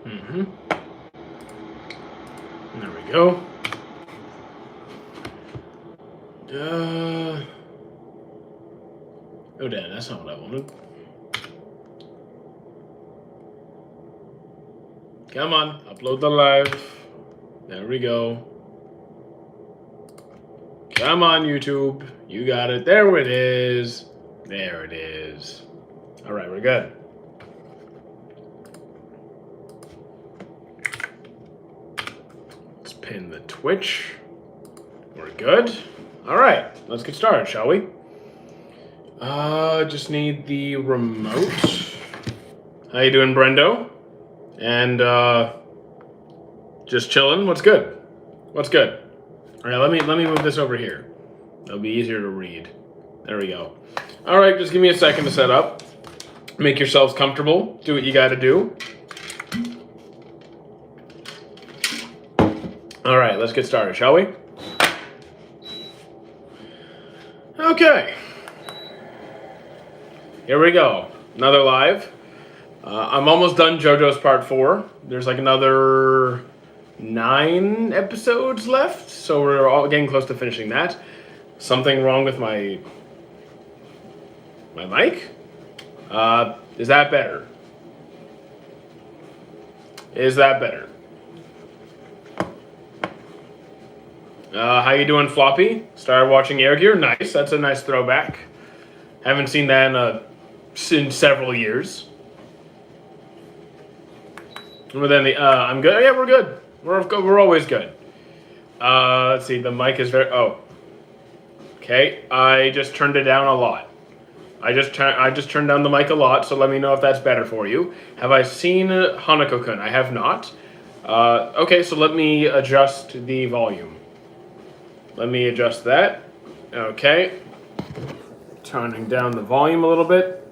Mm-hmm. There we go. Oh, damn, that's not what I wanted. Come on, upload the live. There we go. Come on, YouTube. You got it. There it is. There it is. All right, we're good. Let's pin the Twitch. We're good. All right, let's get started, shall we? Just need the remote. How you doing, Brendo? And just chilling. What's good? What's good? All right, let me move this over here. It'll be easier to read. There we go. All right, just give me a second to set up. Make yourselves comfortable. Do what you got to do. All right, let's get started, shall we? Okay. Here we go. Another live. I'm almost done JoJo's Part 4. There's like another 9 episodes left, so we're all getting close to finishing that. Something wrong with my mic? Is that better? Is that better? How you doing, Floppy? Started watching Air Gear. Nice. That's a nice throwback. Haven't seen that in several years. But then I'm good. Yeah, we're good. We're always good. Let's see. The mic is very. Oh. Okay. I just turned it down a lot. I just turned down the mic a lot. So let me know if that's better for you. Have I seen Hanako-kun? I have not. Okay. So let me adjust the volume. Let me adjust that. Okay. Turning down the volume a little bit.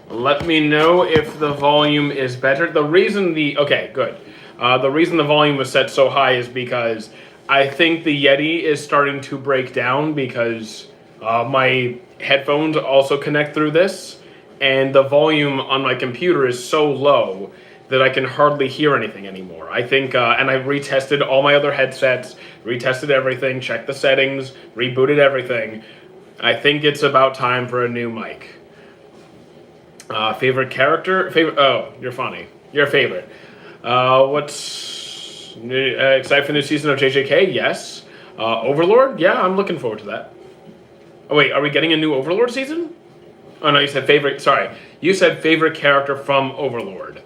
Let me know if the volume is better. The reason okay, good. The reason the volume was set so high is because I think the Yeti is starting to break down because my headphones also connect through this, and the volume on my computer is so low that I can hardly hear anything anymore. I think, and I've retested all my other headsets, retested everything, checked the settings, rebooted everything. I think it's about time for a new mic. Favorite character? Oh, you're funny. Your favorite. What's excited for the new season of JJK? Yes. Overlord? Yeah, I'm looking forward to that. Oh wait, are we getting a new Overlord season? Oh no, you said favorite. Sorry, you said favorite character from Overlord.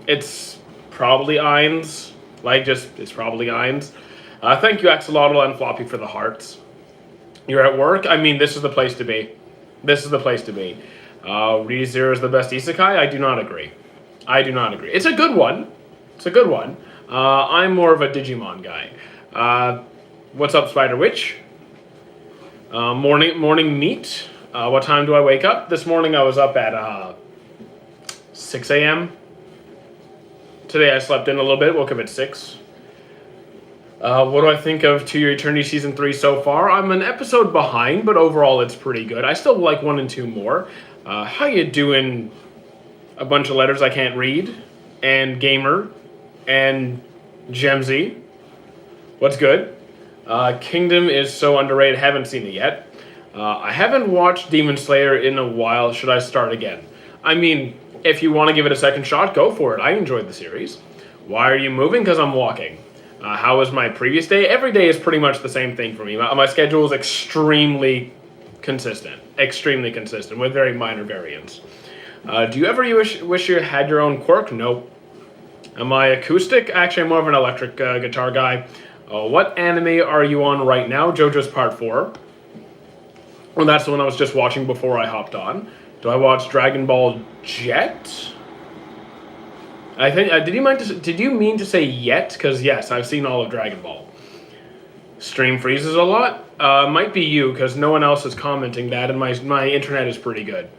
It's probably Ainz. It's probably Ainz. Thank you, Axolotl and Floppy, for the hearts. You're at work? I mean, this is the place to be. This is the place to be. ReZero is the best isekai? I do not agree. I do not agree. It's a good one. It's a good one. I'm more of a Digimon guy. What's up, Spider Witch? Morning meet. What time do I wake up? This morning I was up at 6 a.m. Today I slept in a little bit, woke up at 6. What do I think of To Your Eternity Season 3 so far? I'm an episode behind, but overall it's pretty good. I still like 1 and 2 more. How you doing? A bunch of letters I can't read. And Gamer. And Gemsy. What's good? Kingdom is so underrated. Haven't seen it yet. I haven't watched Demon Slayer in a while. Should I start again? I mean, if you want to give it a second shot, go for it. I enjoyed the series. Why are you moving? Because I'm walking. How was my previous day? Every day is pretty much the same thing for me. My schedule is extremely consistent. Extremely consistent, with very minor variants. Do you ever wish you had your own quirk? Nope. Am I acoustic? Actually, I'm more of an electric guitar guy. What anime are you on right now? JoJo's Part 4. Well, that's the one I was just watching before I hopped on. Do I watch Dragon Ball Jet? I think. Did you mean to say yet? Because yes, I've seen all of Dragon Ball. Stream freezes a lot. Might be you, because no one else is commenting that, and my internet is pretty good.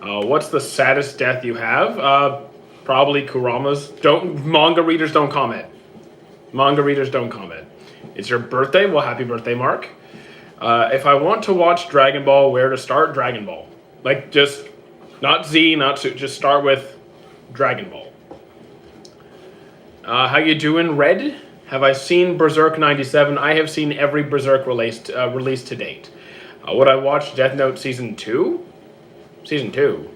What's the saddest death you have? Probably Kurama's. Manga readers don't comment. Manga readers don't comment. It's your birthday? Well, happy birthday, Mark. If I want to watch Dragon Ball, where to start? Dragon Ball. Like, just, not Z, not Su, just start with Dragon Ball. How you doing, Red? Have I seen Berserk 97? I have seen every Berserk released to date. Would I watch Death Note Season 2? Season 2?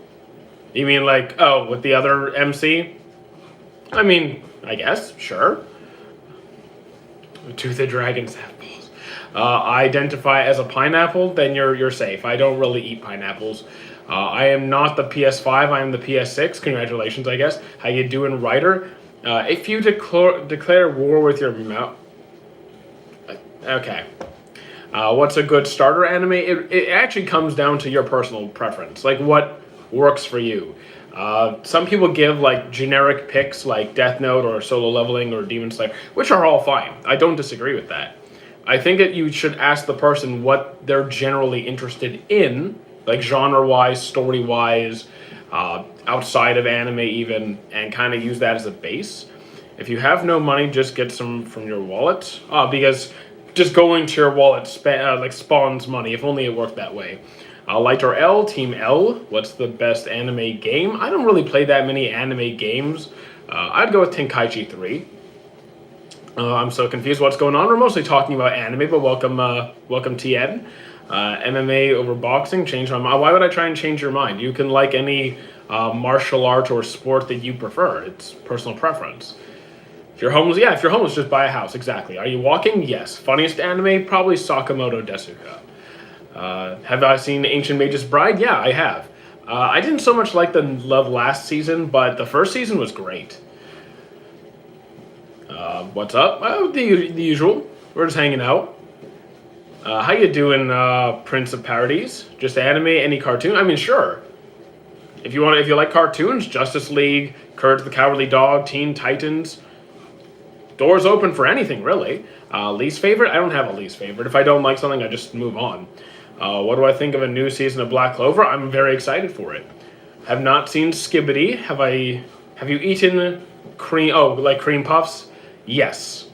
You mean like, oh, with the other MC? I mean, I guess, sure. Toothed dragons have balls. Identify as a pineapple, then you're safe. I don't really eat pineapples. I am not the PS5, I am the PS6. Congratulations, I guess. How you doing, Ryder? If you declare war with your mouth... Okay. What's a good starter anime? It actually comes down to your personal preference. Like, what works for you. Some people give, like, generic picks, like Death Note or Solo Leveling or Demon Slayer, which are all fine. I don't disagree with that. I think that you should ask the person what they're generally interested in, like genre-wise, story-wise, outside of anime even, and kind of use that as a base. If you have no money, just get some from your wallet, because just going to your wallet spawns money. If only it worked that way. Lighter L, Team L, what's the best anime game? I don't really play that many anime games. I'd go with Tenkaichi 3. I'm so confused what's going on. We're mostly talking about anime, but welcome TN. MMA over boxing, change my mind. Why would I try and change your mind? You can like any martial art or sport that you prefer. It's personal preference. If you're homeless, just buy a house. Exactly. Are you walking? Yes. Funniest anime? Probably Sakamoto Desuka. Have I seen Ancient Mage's Bride? Yeah, I have. I didn't so much like the love last season, but the first season was great. What's up? Oh, the usual. We're just hanging out. How you doing, Prince of Parodies? Just anime, any cartoon? I mean, sure. If you like cartoons, Justice League, Courage the Cowardly Dog, Teen Titans. Doors open for anything, really. Least favorite? I don't have a least favorite. If I don't like something, I just move on. What do I think of a new season of Black Clover? I'm very excited for it. Have not seen Skibbity. Have you eaten cream? Oh, like cream puffs? Yes.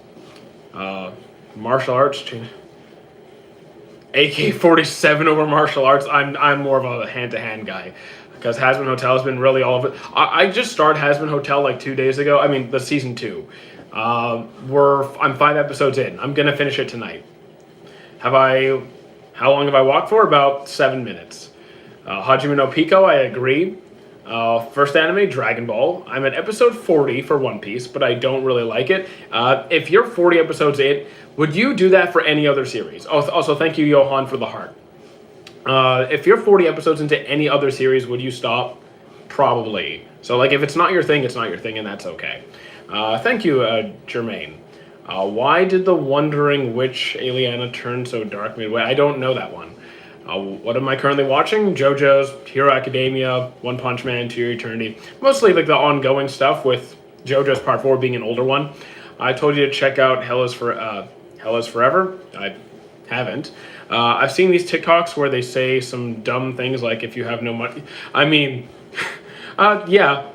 Martial arts. AK-47 over martial arts. I'm more of a hand-to-hand guy. Because Hazbin Hotel has been really all of it. I just started Hazbin Hotel like 2 days ago. I mean, the season 2. I'm 5 episodes in. I'm gonna finish it tonight. How long have I walked for? About 7 minutes. Hajime no Pico, I agree. First anime, Dragon Ball. I'm at episode 40 for One Piece, but I don't really like it. If you're 40 episodes in, would you do that for any other series? Also, thank you, Johan, for the heart. If you're 40 episodes into any other series, would you stop? Probably. So, like, if it's not your thing, it's not your thing, and that's okay. Thank you, Jermaine. Why did the Wondering Witch Aliena turn so dark midway? I don't know that one. What am I currently watching? JoJo's, Hero Academia, One Punch Man, To Your Eternity. Mostly like the ongoing stuff, with JoJo's Part 4 being an older one. I told you to check out Hell is Forever. I haven't. I've seen these TikToks where they say some dumb things like, if you have no money. I mean, yeah.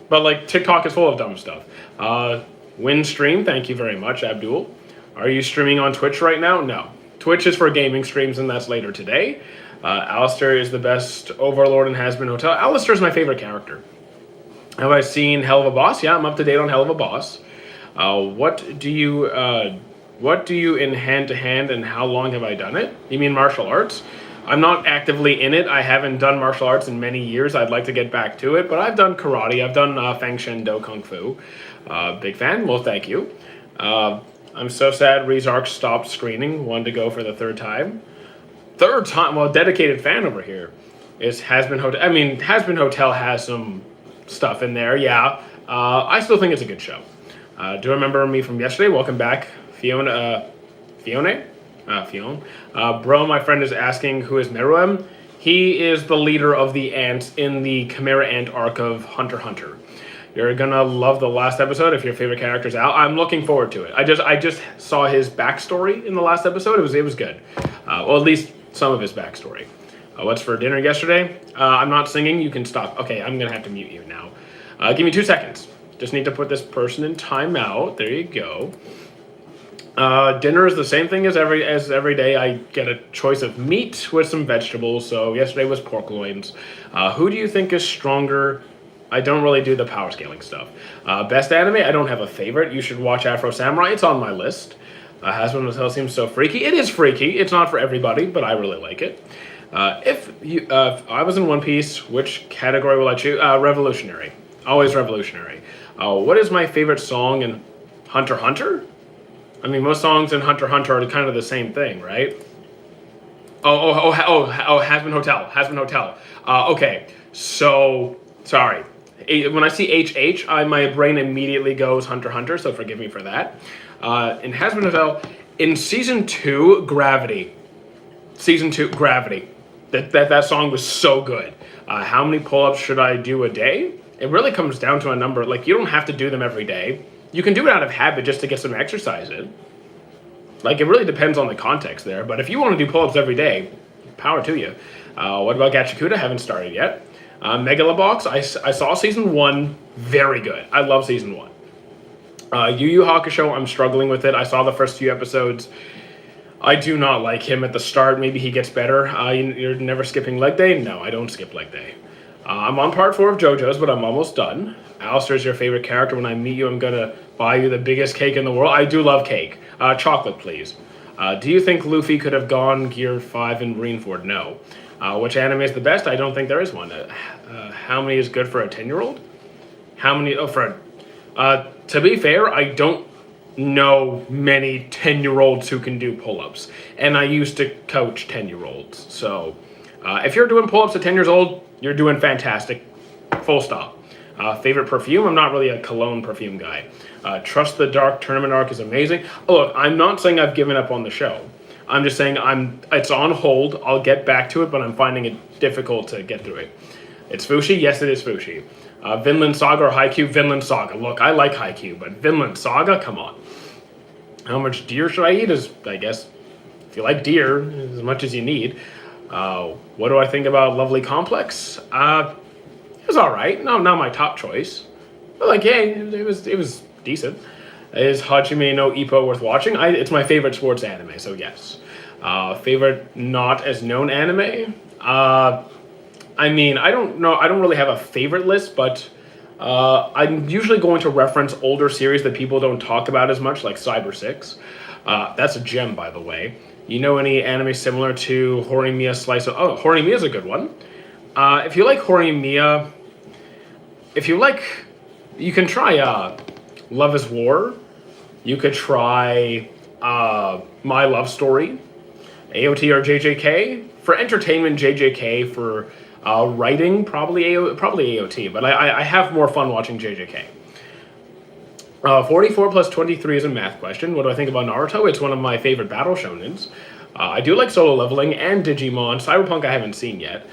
But like, TikTok is full of dumb stuff. Windstream, thank you very much, Abdul. Are you streaming on Twitch right now? No. Twitch is for gaming streams, and that's later today. Alistair is the best Overlord in Hazbin Hotel. Alistair is my favorite character. Have I seen Hell of a Boss? Yeah, I'm up to date on Hell of a Boss. What do you in hand-to-hand, and how long have I done it? You mean martial arts? I'm not actively in it. I haven't done martial arts in many years. I'd like to get back to it, but I've done karate. I've done Feng Shen Do Kung Fu. Big fan. Well, thank you. I'm so sad ReZark stopped screening. Wanted to go for the third time. Third time? Well, dedicated fan over here. Hazbin Hotel. I mean, Hazbin Hotel has some stuff in there, yeah. I still think it's a good show. Do you remember me from yesterday? Welcome back, Fiona. Fiona? Bro, my friend is asking, who is Meruem? He is the leader of the ants in the Chimera Ant arc of Hunter x Hunter. You're gonna love the last episode if your favorite character's out. I'm looking forward to it. I just saw his backstory in the last episode. It was good. Well, at least some of his backstory. What's for dinner yesterday? I'm not singing. You can stop. Okay, I'm gonna have to mute you now. Give me 2 seconds. Just need to put this person in timeout. There you go. Dinner is the same thing as every day. I get a choice of meat with some vegetables. So yesterday was pork loins. Who do you think is stronger? I don't really do the power scaling stuff. Best anime, I don't have a favorite. You should watch Afro Samurai. It's on my list. Hazbin Hotel seems so freaky. It is freaky. It's not for everybody, but I really like it. If I was in One Piece, which category will I choose? Revolutionary. Always revolutionary. What is my favorite song in Hunter x Hunter? I mean, most songs in Hunter x Hunter are kind of the same thing, right? Hazbin Hotel. Hazbin Hotel. Okay, so, sorry. When I see HH, my brain immediately goes Hunter x Hunter, so forgive me for that. In Hazbin Hotel, in Season 2, Gravity. Season 2, Gravity. That song was so good. How many pull-ups should I do a day? It really comes down to a number. Like, you don't have to do them every day. You can do it out of habit just to get some exercise in. Like, it really depends on the context there. But if you want to do pull-ups every day, power to you. What about Gachikuta? Haven't started yet. Megalobox, I saw Season 1. Very good. I love Season 1. Yu Yu Hakusho, I'm struggling with it. I saw the first few episodes. I do not like him at the start. Maybe he gets better. You're never skipping leg day? No, I don't skip leg day. I'm on part 4 of JoJo's, but I'm almost done. Alistair's your favorite character. When I meet you, I'm going to buy you the biggest cake in the world. I do love cake. Chocolate, please. Do you think Luffy could have gone Gear 5 in Marineford? No. Which anime is the best? I don't think there is one. How many is good for a 10-year-old? How many? To be fair, I don't know many 10-year-olds who can do pull-ups. And I used to coach 10-year-olds. So if you're doing pull-ups at 10 years old, you're doing fantastic. Full stop. Favorite perfume? I'm not really a cologne perfume guy. Trust the Dark tournament arc is amazing. Oh, look, I'm not saying I've given up on the show. I'm just saying it's on hold. I'll get back to it, but I'm finding it difficult to get through it. It's Fushi? Yes, it is Fushi. Vinland Saga or Haikyuu? Vinland Saga. Look, I like Haikyuu, but Vinland Saga? Come on. How much deer should I eat? I guess, if you like deer, as much as you need. What do I think about Lovely Complex? It was alright. No, not my top choice. But like, yeah, it was decent. Is Hajime no Ippo worth watching? It's my favorite sports anime, so yes. Favorite not as known anime? I mean, I don't know. I don't really have a favorite list, but I'm usually going to reference older series that people don't talk about as much, like Cyber 6. That's a gem, by the way. You know any anime similar to Horimiya Slice of... Oh, Horimiya's a good one. If you like Horimiya... You can try Love is War. You could try My Love Story. AOT or JJK. For entertainment, JJK. For writing, probably AOT. But I have more fun watching JJK. 44 plus 23 is a math question. What do I think about Naruto? It's one of my favorite battle shonens. I do like Solo Leveling and Digimon. Cyberpunk I haven't seen yet.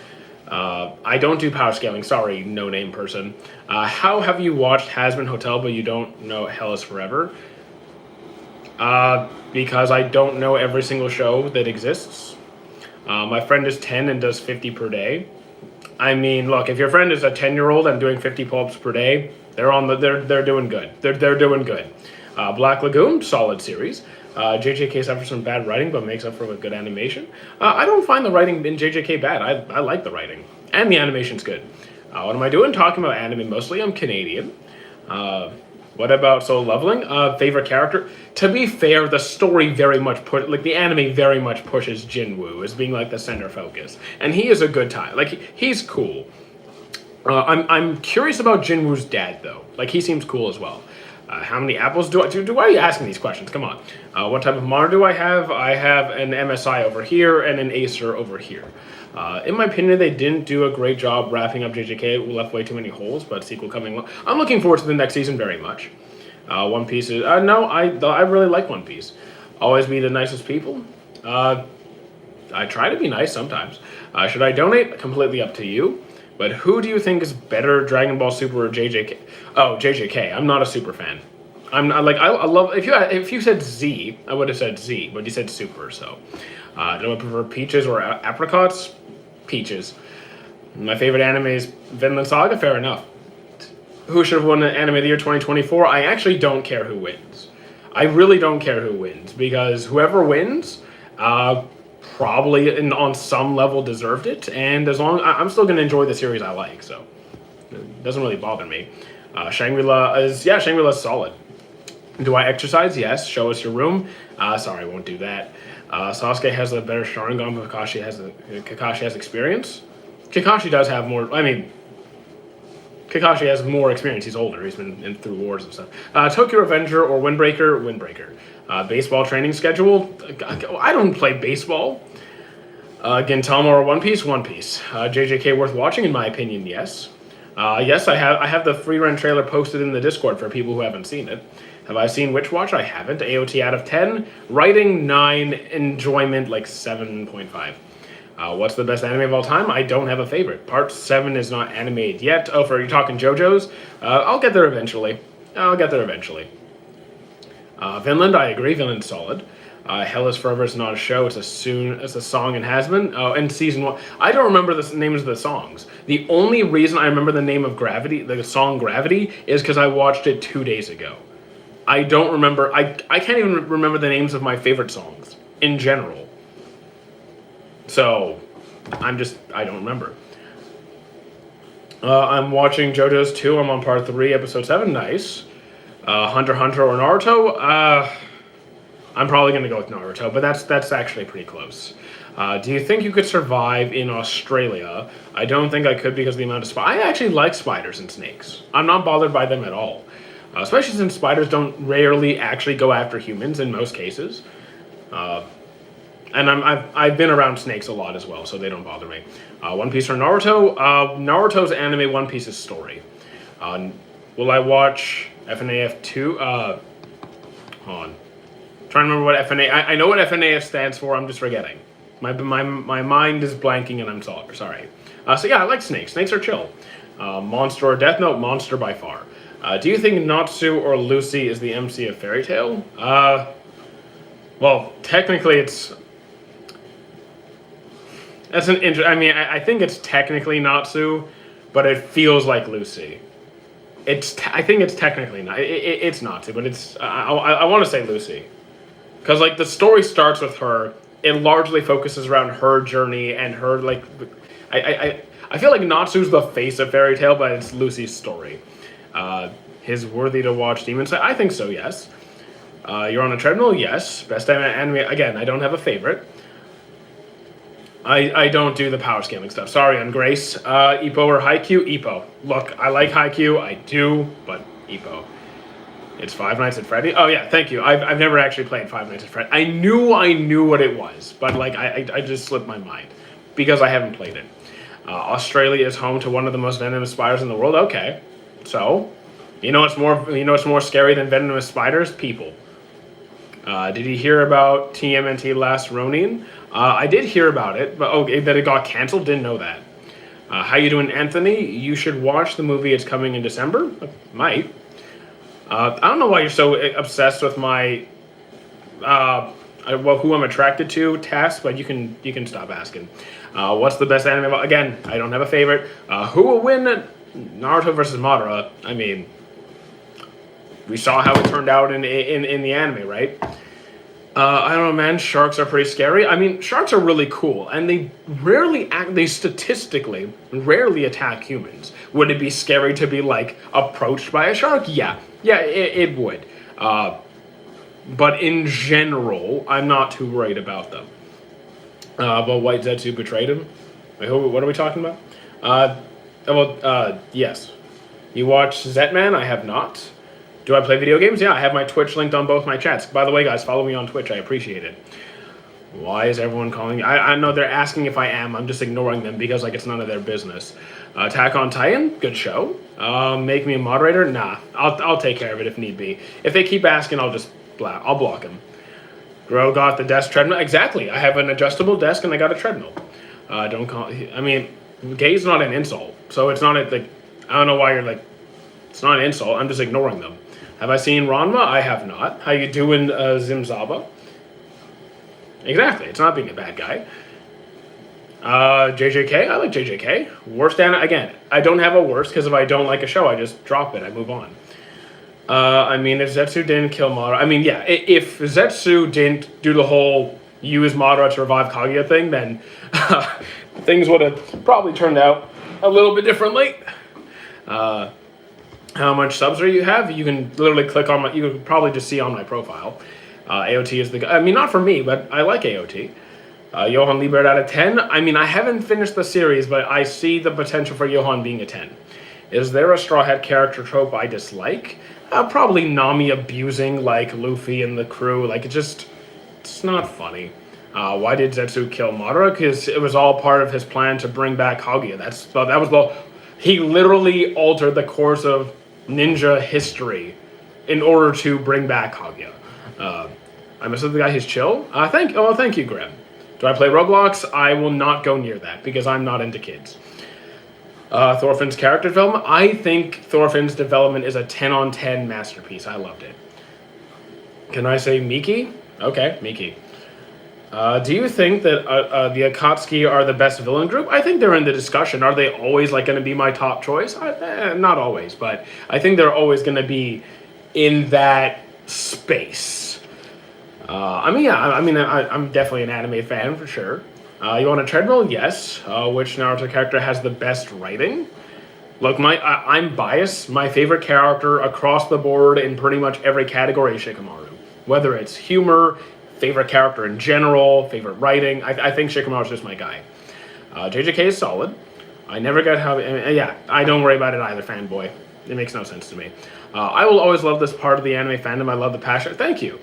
I don't do power scaling. Sorry, no-name person. How have you watched Hazbin Hotel but you don't know Hell is Forever? Because I don't know every single show that exists. My friend is 10 and does 50 per day. I mean, look, if your friend is a 10-year-old and doing 50 pull-ups per day, they're doing good. They're doing good. Black Lagoon, solid series. JJK suffers from bad writing, but makes up for with good animation. I don't find the writing in JJK bad. I like the writing, and the animation's good. What am I doing? Talking about anime mostly. I'm Canadian. What about Solo Leveling? Favorite character? To be fair, the story very much the anime very much pushes Jinwoo as being like the center focus, and he is a good time. Like he's cool. I'm curious about Jinwoo's dad though. Like he seems cool as well. How many apples do I do? Why are you asking these questions? Come on. What type of monitor do I have? I have an MSI over here and an Acer over here. In my opinion, they didn't do a great job wrapping up JJK. We left way too many holes, but sequel coming. I'm looking forward to the next season very much. One Piece is... no, I really like One Piece. Always be the nicest people. I try to be nice sometimes. Should I donate? Completely up to you. But who do you think is better, Dragon Ball Super or JJK? Oh, JJK. I'm not a Super fan. I love... If you said Z, I would have said Z, but you said Super, so... do I prefer peaches or apricots? Peaches. My favorite anime is Vinland Saga, fair enough. Who should have won the Anime of the Year 2024? I actually don't care who wins. I really don't care who wins, because whoever wins, probably on some level deserved it, and as long I'm still going to enjoy the series I like, so It doesn't really bother me. Shangri-La's solid. Do I exercise? Yes. Show us your room. Sorry, I won't do that. Sasuke has a better Sharingan, but Kakashi has experience. Kakashi does have more. I mean, Kakashi has more experience. He's older. He's been through wars and stuff. Tokyo Revenger or Windbreaker? Windbreaker. Baseball training schedule? I don't play baseball. Gintama or One Piece? One Piece. JJK worth watching? In my opinion, yes. Yes, I have the free run trailer posted in the Discord for people who haven't seen it. Have I seen Witch Watch? I haven't. AOT out of 10. Writing 9. Enjoyment like 7.5. What's the best anime of all time? I don't have a favorite. Part 7 is not animated yet. Oh, for you talking JoJo's? I'll get there eventually. Vinland, I agree. Vinland's solid. Hell is Forever is not a show. It's a song and has been. Oh, and season 1. I don't remember the names of the songs. The only reason I remember the name of Gravity, the song Gravity, is because I watched it 2 days ago. I don't remember. I can't even remember the names of my favorite songs in general. So, I don't remember. I'm watching JoJo's 2. I'm on part 3, episode 7. Nice. Hunter x Hunter or Naruto? I'm probably going to go with Naruto, but that's actually pretty close. Do you think you could survive in Australia? I don't think I could because of the amount of spiders. I actually like spiders and snakes. I'm not bothered by them at all. Especially since spiders don't rarely actually go after humans in most cases. And I've been around snakes a lot as well, so they don't bother me. One Piece or Naruto? Naruto's anime, One Piece's story. Will I watch FNAF 2? Hold on. Trying to remember what FNA. I know what FNAF stands for. I'm just forgetting. My mind is blanking, and I'm sorry. So yeah, I like snakes. Snakes are chill. Monster or Death Note? Monster by far. Do you think Natsu or Lucy is the MC of Fairy Tail? Well, technically it's. That's an I mean, I think it's technically Natsu, but it feels like Lucy. I think it's technically not. It's Natsu, but it's. I want to say Lucy, because like the story starts with her. It largely focuses around her journey and her like. I feel like Natsu's the face of Fairy Tail, but it's Lucy's story. His worthy to watch Demon Slayer? I think so. Yes. You're on a treadmill? Yes. Best anime? Again, I don't have a favorite. I don't do the power scaling stuff. Sorry, on Grace. Ippo or Haikyuu? Ippo. Look, I like Haikyuu. I do, but Ippo. It's Five Nights at Freddy. Oh yeah, thank you. I've never actually played Five Nights at Freddy. I knew what it was, but like I just slipped my mind because I haven't played it. Australia is home to one of the most venomous spiders in the world. Okay, so you know what's more scary than venomous spiders? People. Did you hear about TMNT Last Ronin? I did hear about it, but that it got canceled. Didn't know that. How you doing, Anthony? You should watch the movie. It's coming in December. Might. I don't know why you're so obsessed with my who I'm attracted to task, but you can stop asking. What's the best anime? Again, I don't have a favorite. Who will win Naruto versus Madara? I mean, we saw how it turned out in the anime, right? I don't know, man. Sharks are pretty scary. I mean, sharks are really cool, and they statistically rarely attack humans. Would it be scary to be, like, approached by a shark? Yeah, it would. But in general, I'm not too worried about them. But White Zetsu betrayed him? Wait, what are we talking about? Yes. You watch Zetman? I have not. Do I play video games? Yeah, I have my Twitch linked on both my chats. By the way, guys, follow me on Twitch. I appreciate it. Why is everyone calling? I know they're asking if I am. I'm just ignoring them because like it's none of their business. Attack on Titan, good show. Make me a moderator? Nah, I'll take care of it if need be. If they keep asking, I'll block them. Grow got the desk treadmill. Exactly. I have an adjustable desk and I got a treadmill. Don't call. I mean, gay is not an insult, so it's not I don't know why you're like. It's not an insult. I'm just ignoring them. Have I seen Ranma? I have not. How you doing, Zimzaba? Exactly. It's not being a bad guy. JJK? I like JJK. Worst anime? Again, I don't have a worst because if I don't like a show, I just drop it. I move on. I mean, if Zetsu didn't kill Madara... I mean, yeah, if Zetsu didn't do the whole use Madara to revive Kaguya thing, then things would have probably turned out a little bit differently. How much subs you have? You can literally click on my. You can probably just see on my profile. AOT is the guy. I mean, not for me, but I like AOT. Johan Liebert out of 10. I mean, I haven't finished the series, but I see the potential for Johan being a 10. Is there a Straw Hat character trope I dislike? Probably Nami abusing, like, Luffy and the crew. Like, it's not funny. Why did Zetsu kill Madara? Because it was all part of his plan to bring back Kaguya. He literally altered the course of ninja history in order to bring back Kaguya. I'm assuming the guy who's chill. Thank you, Grim. Do I play Roblox? I will not go near that because I'm not into kids. Thorfinn's character development. I think Thorfinn's development is a 10 on 10 masterpiece. I loved it. Can I say Miki? Okay, Miki. Do you think that the Akatsuki are the best villain group? I think they're in the discussion. Are they always going to be my top choice? Not always, but I think they're always going to be in that space. I'm definitely an anime fan for sure. You want a treadmill? Yes. Which Naruto character has the best writing? Look, I'm biased. My favorite character across the board in pretty much every category is Shikamaru. Whether it's humor, favorite character in general, favorite writing, I think Shikamaru is just my guy. JJK is solid. I never got how... I don't worry about it either, fanboy. It makes no sense to me. I will always love this part of the anime fandom. I love the passion. Thank you.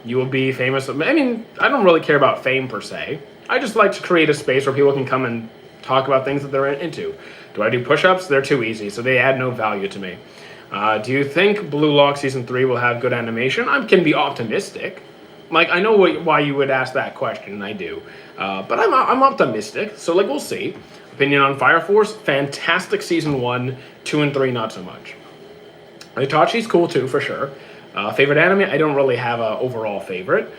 You will be famous. I mean, I don't really care about fame per se. I just like to create a space where people can come and talk about things that they're into. Do I do push-ups? They're too easy, so they add no value to me. Do you think Blue Lock Season 3 will have good animation? I can be optimistic. Like, I know why you would ask that question, and I do. But I'm optimistic, so, we'll see. Opinion on Fire Force? Fantastic Season 1, 2 and 3, not so much. Itachi's cool, too, for sure. Favorite anime? I don't really have an overall favorite.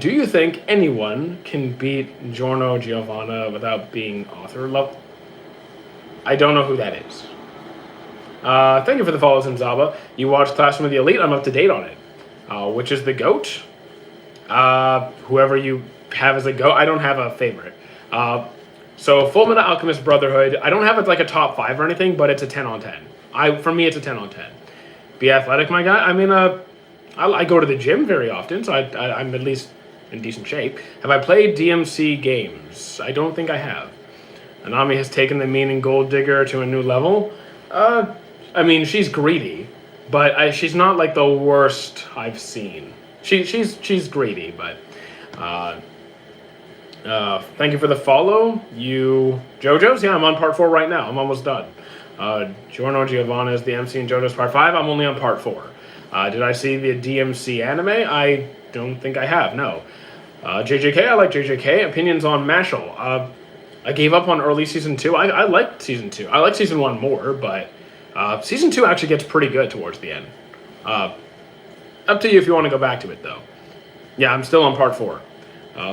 Do you think anyone can beat Giorno Giovanna without being author level? I don't know who that is. Thank you for the follow, Zaba. You watched Classroom of the Elite? I'm up to date on it. Which is the GOAT? Whoever you have as a GOAT. I don't have a favorite. So Fullmetal Alchemist Brotherhood, I don't have it like a top 5 or anything, but it's a 10 on 10. For me, it's a 10 on 10. Be athletic, my guy. I mean, I go to the gym very often, so I'm at least in decent shape. Have I played DMC games? I don't think I have. Anami has taken the meaning Gold Digger to a new level. I mean, she's greedy, but she's not like the worst I've seen. She's greedy, but thank you for the follow. JoJo's? Yeah, I'm on part 4 right now. I'm almost done. Giorno Giovanna is the MC in JoJo's part 5. I'm only on part 4. Did I see the DMC anime? I don't think I have, no. JJK, I like JJK. Opinions on Mashal. I gave up on early Season 2. I liked Season 2. I like Season 1 more, but Season 2 actually gets pretty good towards the end. Up to you if you want to go back to it, though. Yeah, I'm still on part 4.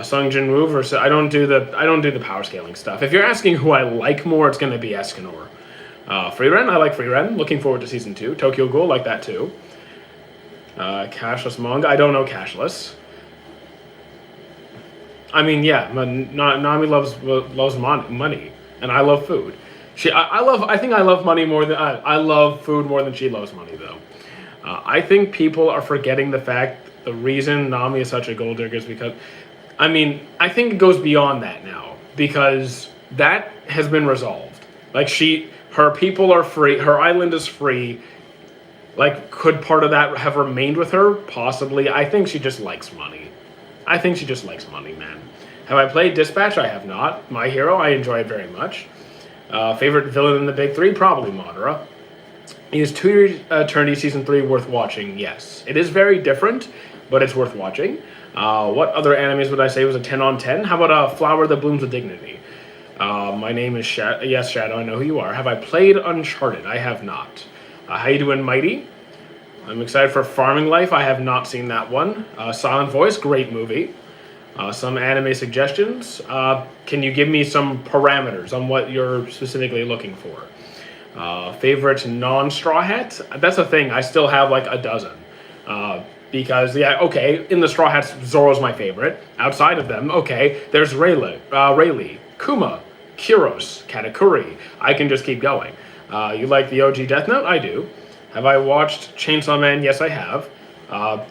Sung Jin Woo versus... I don't do the power scaling stuff. If you're asking who I like more, it's going to be Escanor. Frieren, I like Frieren. Looking forward to Season 2. Tokyo Ghoul, like that too. Cashless manga. I don't know Cashless. I mean, yeah, Nami loves money, and I love food. I think I love money more than I love food more than she loves money, though. I think people are forgetting the fact the reason Nami is such a gold digger is because, I mean, I think it goes beyond that now because that has been resolved. Like her people are free, her island is free. Like, could part of that have remained with her? Possibly. I think she just likes money. I think she just likes money, man. Have I played Dispatch? I have not. My Hero, I enjoy it very much. Favorite villain in the big 3? Probably Madara. Is To Your Eternity Season 3 worth watching? Yes. It is very different, but it's worth watching. What other animes would I say was a 10 on 10? How about Flower That Blooms with Dignity? My name is Shadow. Yes, Shadow, I know who you are. Have I played Uncharted? I have not. How you doing, Mighty? I'm excited for Farming Life. I have not seen that one. Silent Voice, great movie. Some anime suggestions. Can you give me some parameters on what you're specifically looking for? Favorite non-Straw Hat? That's a thing. I still have like a dozen. Because, yeah, okay, in the Straw Hats, Zoro's my favorite. Outside of them, okay, there's Rayleigh, Kuma, Kyros, Katakuri. I can just keep going. You like the OG Death Note? I do. Have I watched Chainsaw Man? Yes, I have.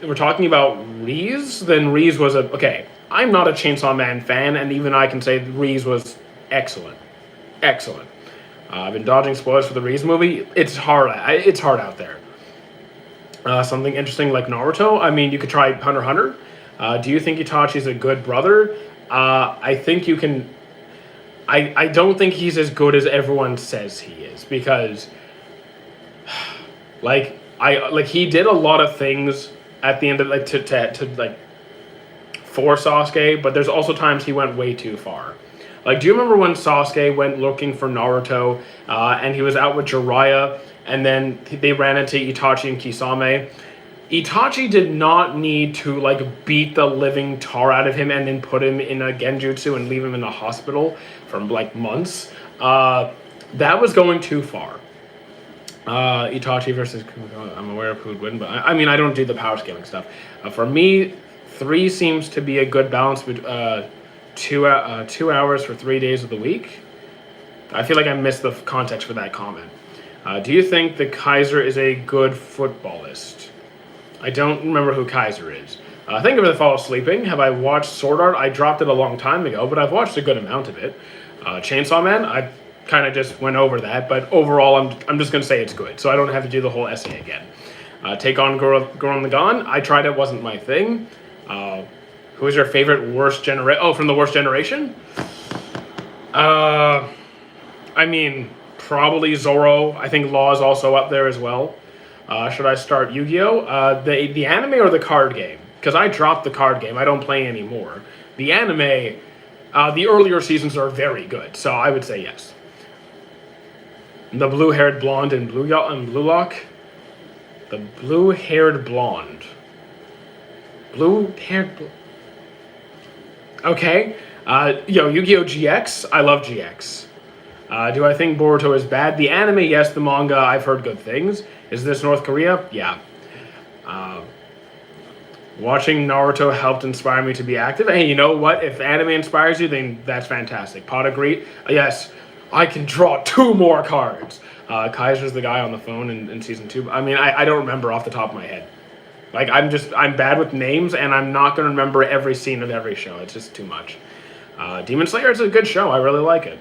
We're talking about Reese? Then Reese was a... Okay, I'm not a Chainsaw Man fan, and even I can say Reese was excellent. Excellent. I've been dodging spoilers for the Reese movie. It's hard. It's hard out there. Something interesting like Naruto. I mean, you could try Hunter x Hunter. Do you think Itachi's a good brother? I think you can... I don't think he's as good as everyone says he is, because he did a lot of things at the end of to for Sasuke, but there's also times he went way too far. Like, do you remember when Sasuke went looking for Naruto, and he was out with Jiraiya, and then they ran into Itachi and Kisame? Itachi did not need to beat the living tar out of him and then put him in a genjutsu and leave him in the hospital for months. That was going too far. Itachi versus Kumiko, I'm aware of who would win, but I mean, I don't do the power scaling stuff. For me, 3 seems to be a good balance. 2 hours for 3 days of the week. I feel like I missed the context for that comment. Do you think the Kaiser is a good footballist? I don't remember who Kaiser is. Thank you for the follow sleeping. Have I watched Sword Art? I dropped it a long time ago, but I've watched a good amount of it. Chainsaw Man, I kind of just went over that, but overall, I'm just going to say it's good, so I don't have to do the whole essay again. Take on Gurren Lagann. I tried it, wasn't my thing. Who is your favorite worst generation? Oh, from the worst generation? I mean, probably Zoro. I think Law is also up there as well. Should I start Yu-Gi-Oh? The anime or the card game? Because I dropped the card game. I don't play anymore. The anime, the earlier seasons are very good, so I would say yes. The blue-haired blonde in Blue Lock? The blue-haired blonde. Blue-haired... Okay. Yu-Gi-Oh! GX? I love GX. Do I think Boruto is bad? The anime, yes. The manga, I've heard good things. Is this North Korea? Yeah. Watching Naruto helped inspire me to be active. Hey, you know what? If anime inspires you, then that's fantastic. Pot agreed. Yes, I can draw 2 more cards. Kaiser's the guy on the phone in season 2. I mean, I don't remember off the top of my head. I'm bad with names, and I'm not going to remember every scene of every show. It's just too much. Demon Slayer is a good show. I really like it.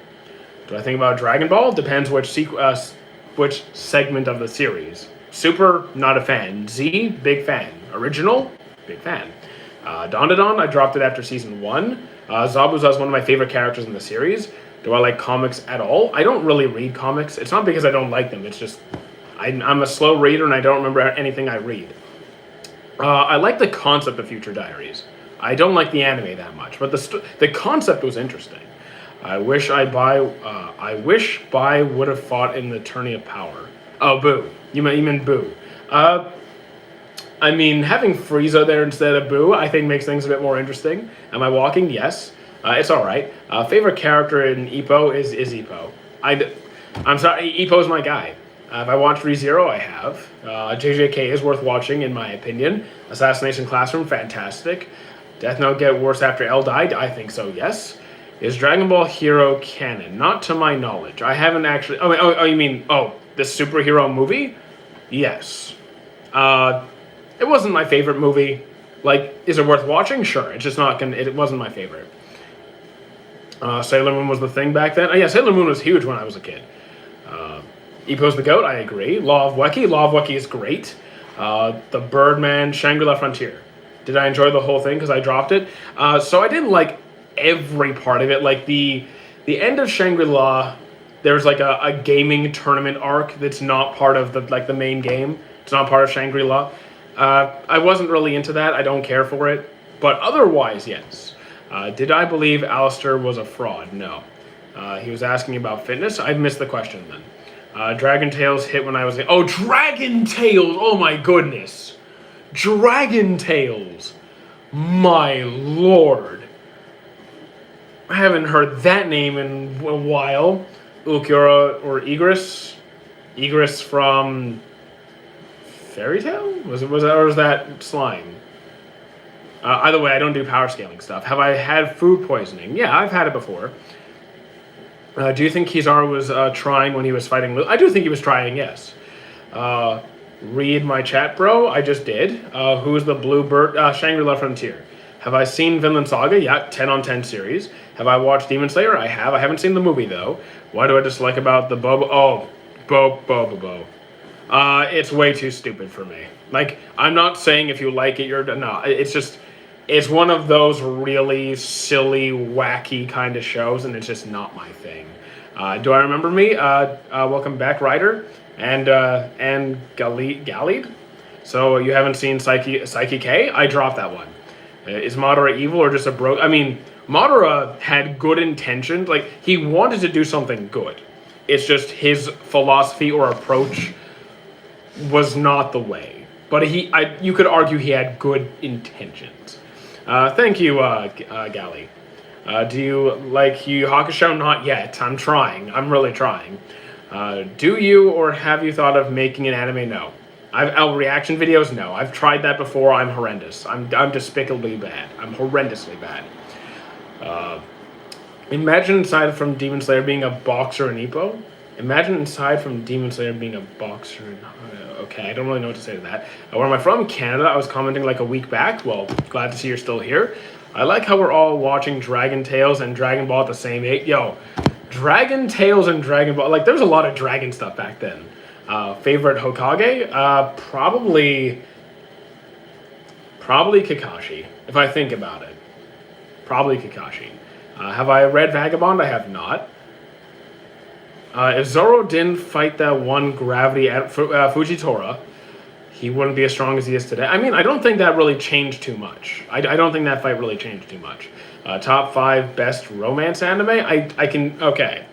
Do I think about Dragon Ball? Depends which segment of the series. Super, not a fan. Z, big fan. Original, big fan. Dandadan, I dropped it after season 1. Zabuza is one of my favorite characters in the series. Do I like comics at all? I don't really read comics. It's not because I don't like them. It's just I'm a slow reader and I don't remember anything I read. I like the concept of Future Diaries. I don't like the anime that much, but the concept was interesting. I wish Bai would have fought in the Tourney of Power. Oh, Boo. You mean Boo. I mean, having Frieza there instead of Boo, I think makes things a bit more interesting. Am I walking? Yes. It's alright. Favorite character in Ippo is Ippo. I'm sorry, Ippo's my guy. Have I watched ReZero? I have. JJK is worth watching, in my opinion. Assassination Classroom, fantastic. Death Note get worse after L died? I think so, yes. Is Dragon Ball Hero canon? Not to my knowledge. I haven't actually... Oh, you mean... Oh, the superhero movie? Yes. It wasn't my favorite movie. Is it worth watching? Sure. It's just not gonna... It wasn't my favorite. Sailor Moon was the thing back then. Oh, yeah, Sailor Moon was huge when I was a kid. Ippo's the GOAT, I agree. Law of Weki is great. The Birdman, Shangri-La Frontier. Did I enjoy the whole thing because I dropped it? So I didn't like every part of it. Like the end of Shangri-La, there's a gaming tournament arc that's not part of the main game. It's not part of Shangri-La. I wasn't really into that. I don't care for it. But otherwise, yes. Did I believe Alistair was a fraud? No. He was asking about fitness. I missed the question then. Dragon Tales hit when I was... Oh, Dragon Tales! Oh my goodness! Dragon Tales! My lord! I haven't heard that name in a while. Ulquiorra or Igris? Igris from... Fairy Tail? Was that, or was that Slime? Either way, I don't do power scaling stuff. Have I had food poisoning? Yeah, I've had it before. Do you think Kizaru was trying when he was fighting Luke? I do think he was trying, yes. Read my chat, bro. I just did. Who's the Bluebird? Shangri-La Frontier. Have I seen Vinland Saga? Yeah, 10 on 10 series. Have I watched Demon Slayer? I have. I haven't seen the movie, though. Why do I dislike about the Boba? Oh, Bo. It's way too stupid for me. Like, I'm not saying if you like it, you're... No, it's just... It's one of those really silly, wacky kind of shows, and it's just not my thing. Do I remember me? Welcome back, Ryder. And Galid. So you haven't seen Psyche K? I dropped that one. Is Madara evil or just a bro? I mean, Madara had good intentions. Like, he wanted to do something good. It's just his philosophy or approach was not the way. But you could argue he had good intentions. Thank you, Gali. Do you like Yu Yu Hakusho? Not yet. I'm trying. I'm really trying. Do you or have you thought of making an anime? No. Reaction videos? No. I've tried that before. I'm horrendous. I'm despicably bad. I'm horrendously bad. Imagine aside from Demon Slayer being a boxer in Ippo. Imagine aside from Demon Slayer being a boxer in... Okay, I don't really know what to say to that. Where am I from? Canada. I was commenting like a week back. Well, glad to see you're still here. I like how we're all watching Dragon Tales and Dragon Ball at the same age. Yo, Dragon Tales and Dragon Ball... Like, there was a lot of dragon stuff back then. Favorite Hokage? Probably Kakashi, if I think about it. Probably Kakashi. Have I read Vagabond? I have not. If Zoro didn't fight that one gravity at Fujitora, he wouldn't be as strong as he is today. I mean, I don't think that really changed too much. I don't think that fight really changed too much. Top 5 best romance anime? I can... Okay.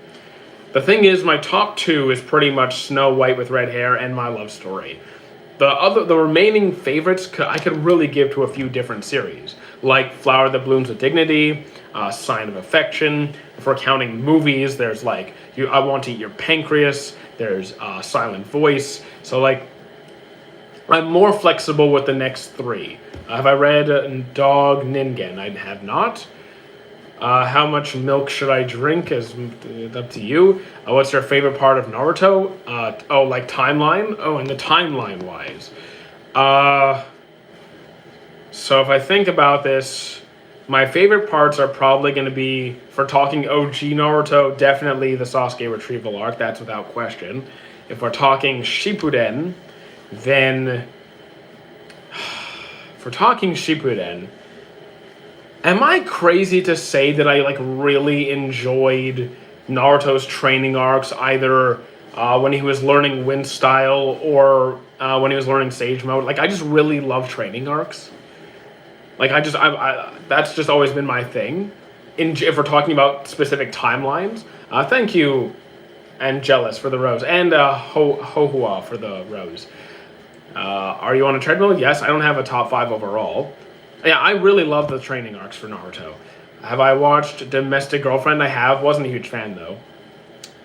The thing is, my top 2 is pretty much Snow White with red hair and My Love Story. The remaining favorites I could really give to a few different series, like Flower That Blooms with Dignity, Sign of Affection. If we're counting movies, there's like I Want to Eat Your Pancreas. There's Silent Voice. So like, I'm more flexible with the next 3. Have I read Dog Ningen? I have not. How much milk should I drink is up to you. What's your favorite part of Naruto? Like timeline? Oh, and the timeline wise. So if I think about this, my favorite parts are probably going to be, for talking OG Naruto, definitely the Sasuke retrieval arc. That's without question. If we're talking Shippuden, then... For talking Shippuden... Am I crazy to say that I like really enjoyed Naruto's training arcs, either when he was learning Wind Style or when he was learning Sage Mode? Like, I just really love training arcs. Like, that's just always been my thing. If we're talking about specific timelines, thank you, Angelus, for the rose, and Hohua for the rose. Are you on a treadmill? Yes, I don't have a top 5 overall. Yeah, I really love the training arcs for Naruto. Have I watched Domestic Girlfriend? I have. Wasn't a huge fan, though.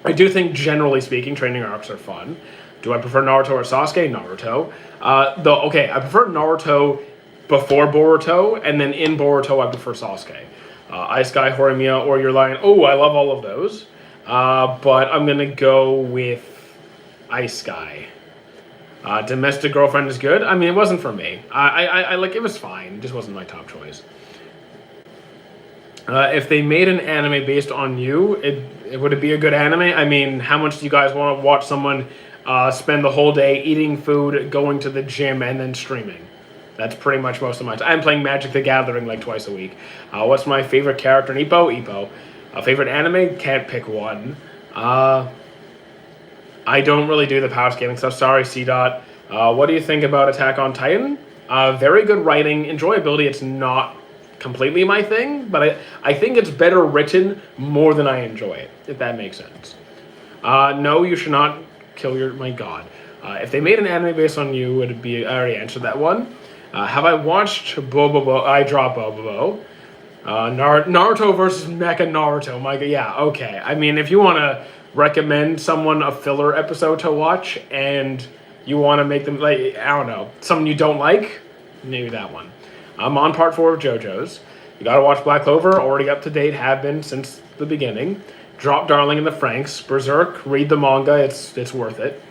I do think, generally speaking, training arcs are fun. Do I prefer Naruto or Sasuke? Naruto. I prefer Naruto before Boruto, and then in Boruto, I prefer Sasuke. Ice Guy, Horimiya, or Your Lion. Oh, I love all of those. But I'm going to go with Ice Guy. Domestic Girlfriend is good. I mean, it wasn't for me. I like, it was fine. It just wasn't my top choice. If they made an anime based on you, would it be a good anime? I mean, how much do you guys want to watch someone spend the whole day eating food, going to the gym, and then streaming? That's pretty much most of my time. I'm playing Magic the Gathering like twice a week. What's my favorite character in Ippo? Favorite anime? Can't pick one. I don't really do the power scaling stuff. Sorry, C-Dot. What do you think about Attack on Titan? Very good writing. Enjoyability, it's not completely my thing, but I think it's better written more than I enjoy it, if that makes sense. No, you should not kill your... My god. If they made an anime based on you, would it be... I already answered that one. Have I watched Bobobo? I dropped Bobobo. Naruto versus Mecha Naruto. My god, yeah, okay. I mean, if you want to recommend someone a filler episode to watch and you want to make them, like, I don't know, someone you don't like, maybe that one. I'm on part 4 of JoJo's. You gotta watch Black Clover, already up to date, have been since the beginning. Drop Darling in the Franxx, Berserk, read the manga, it's worth it.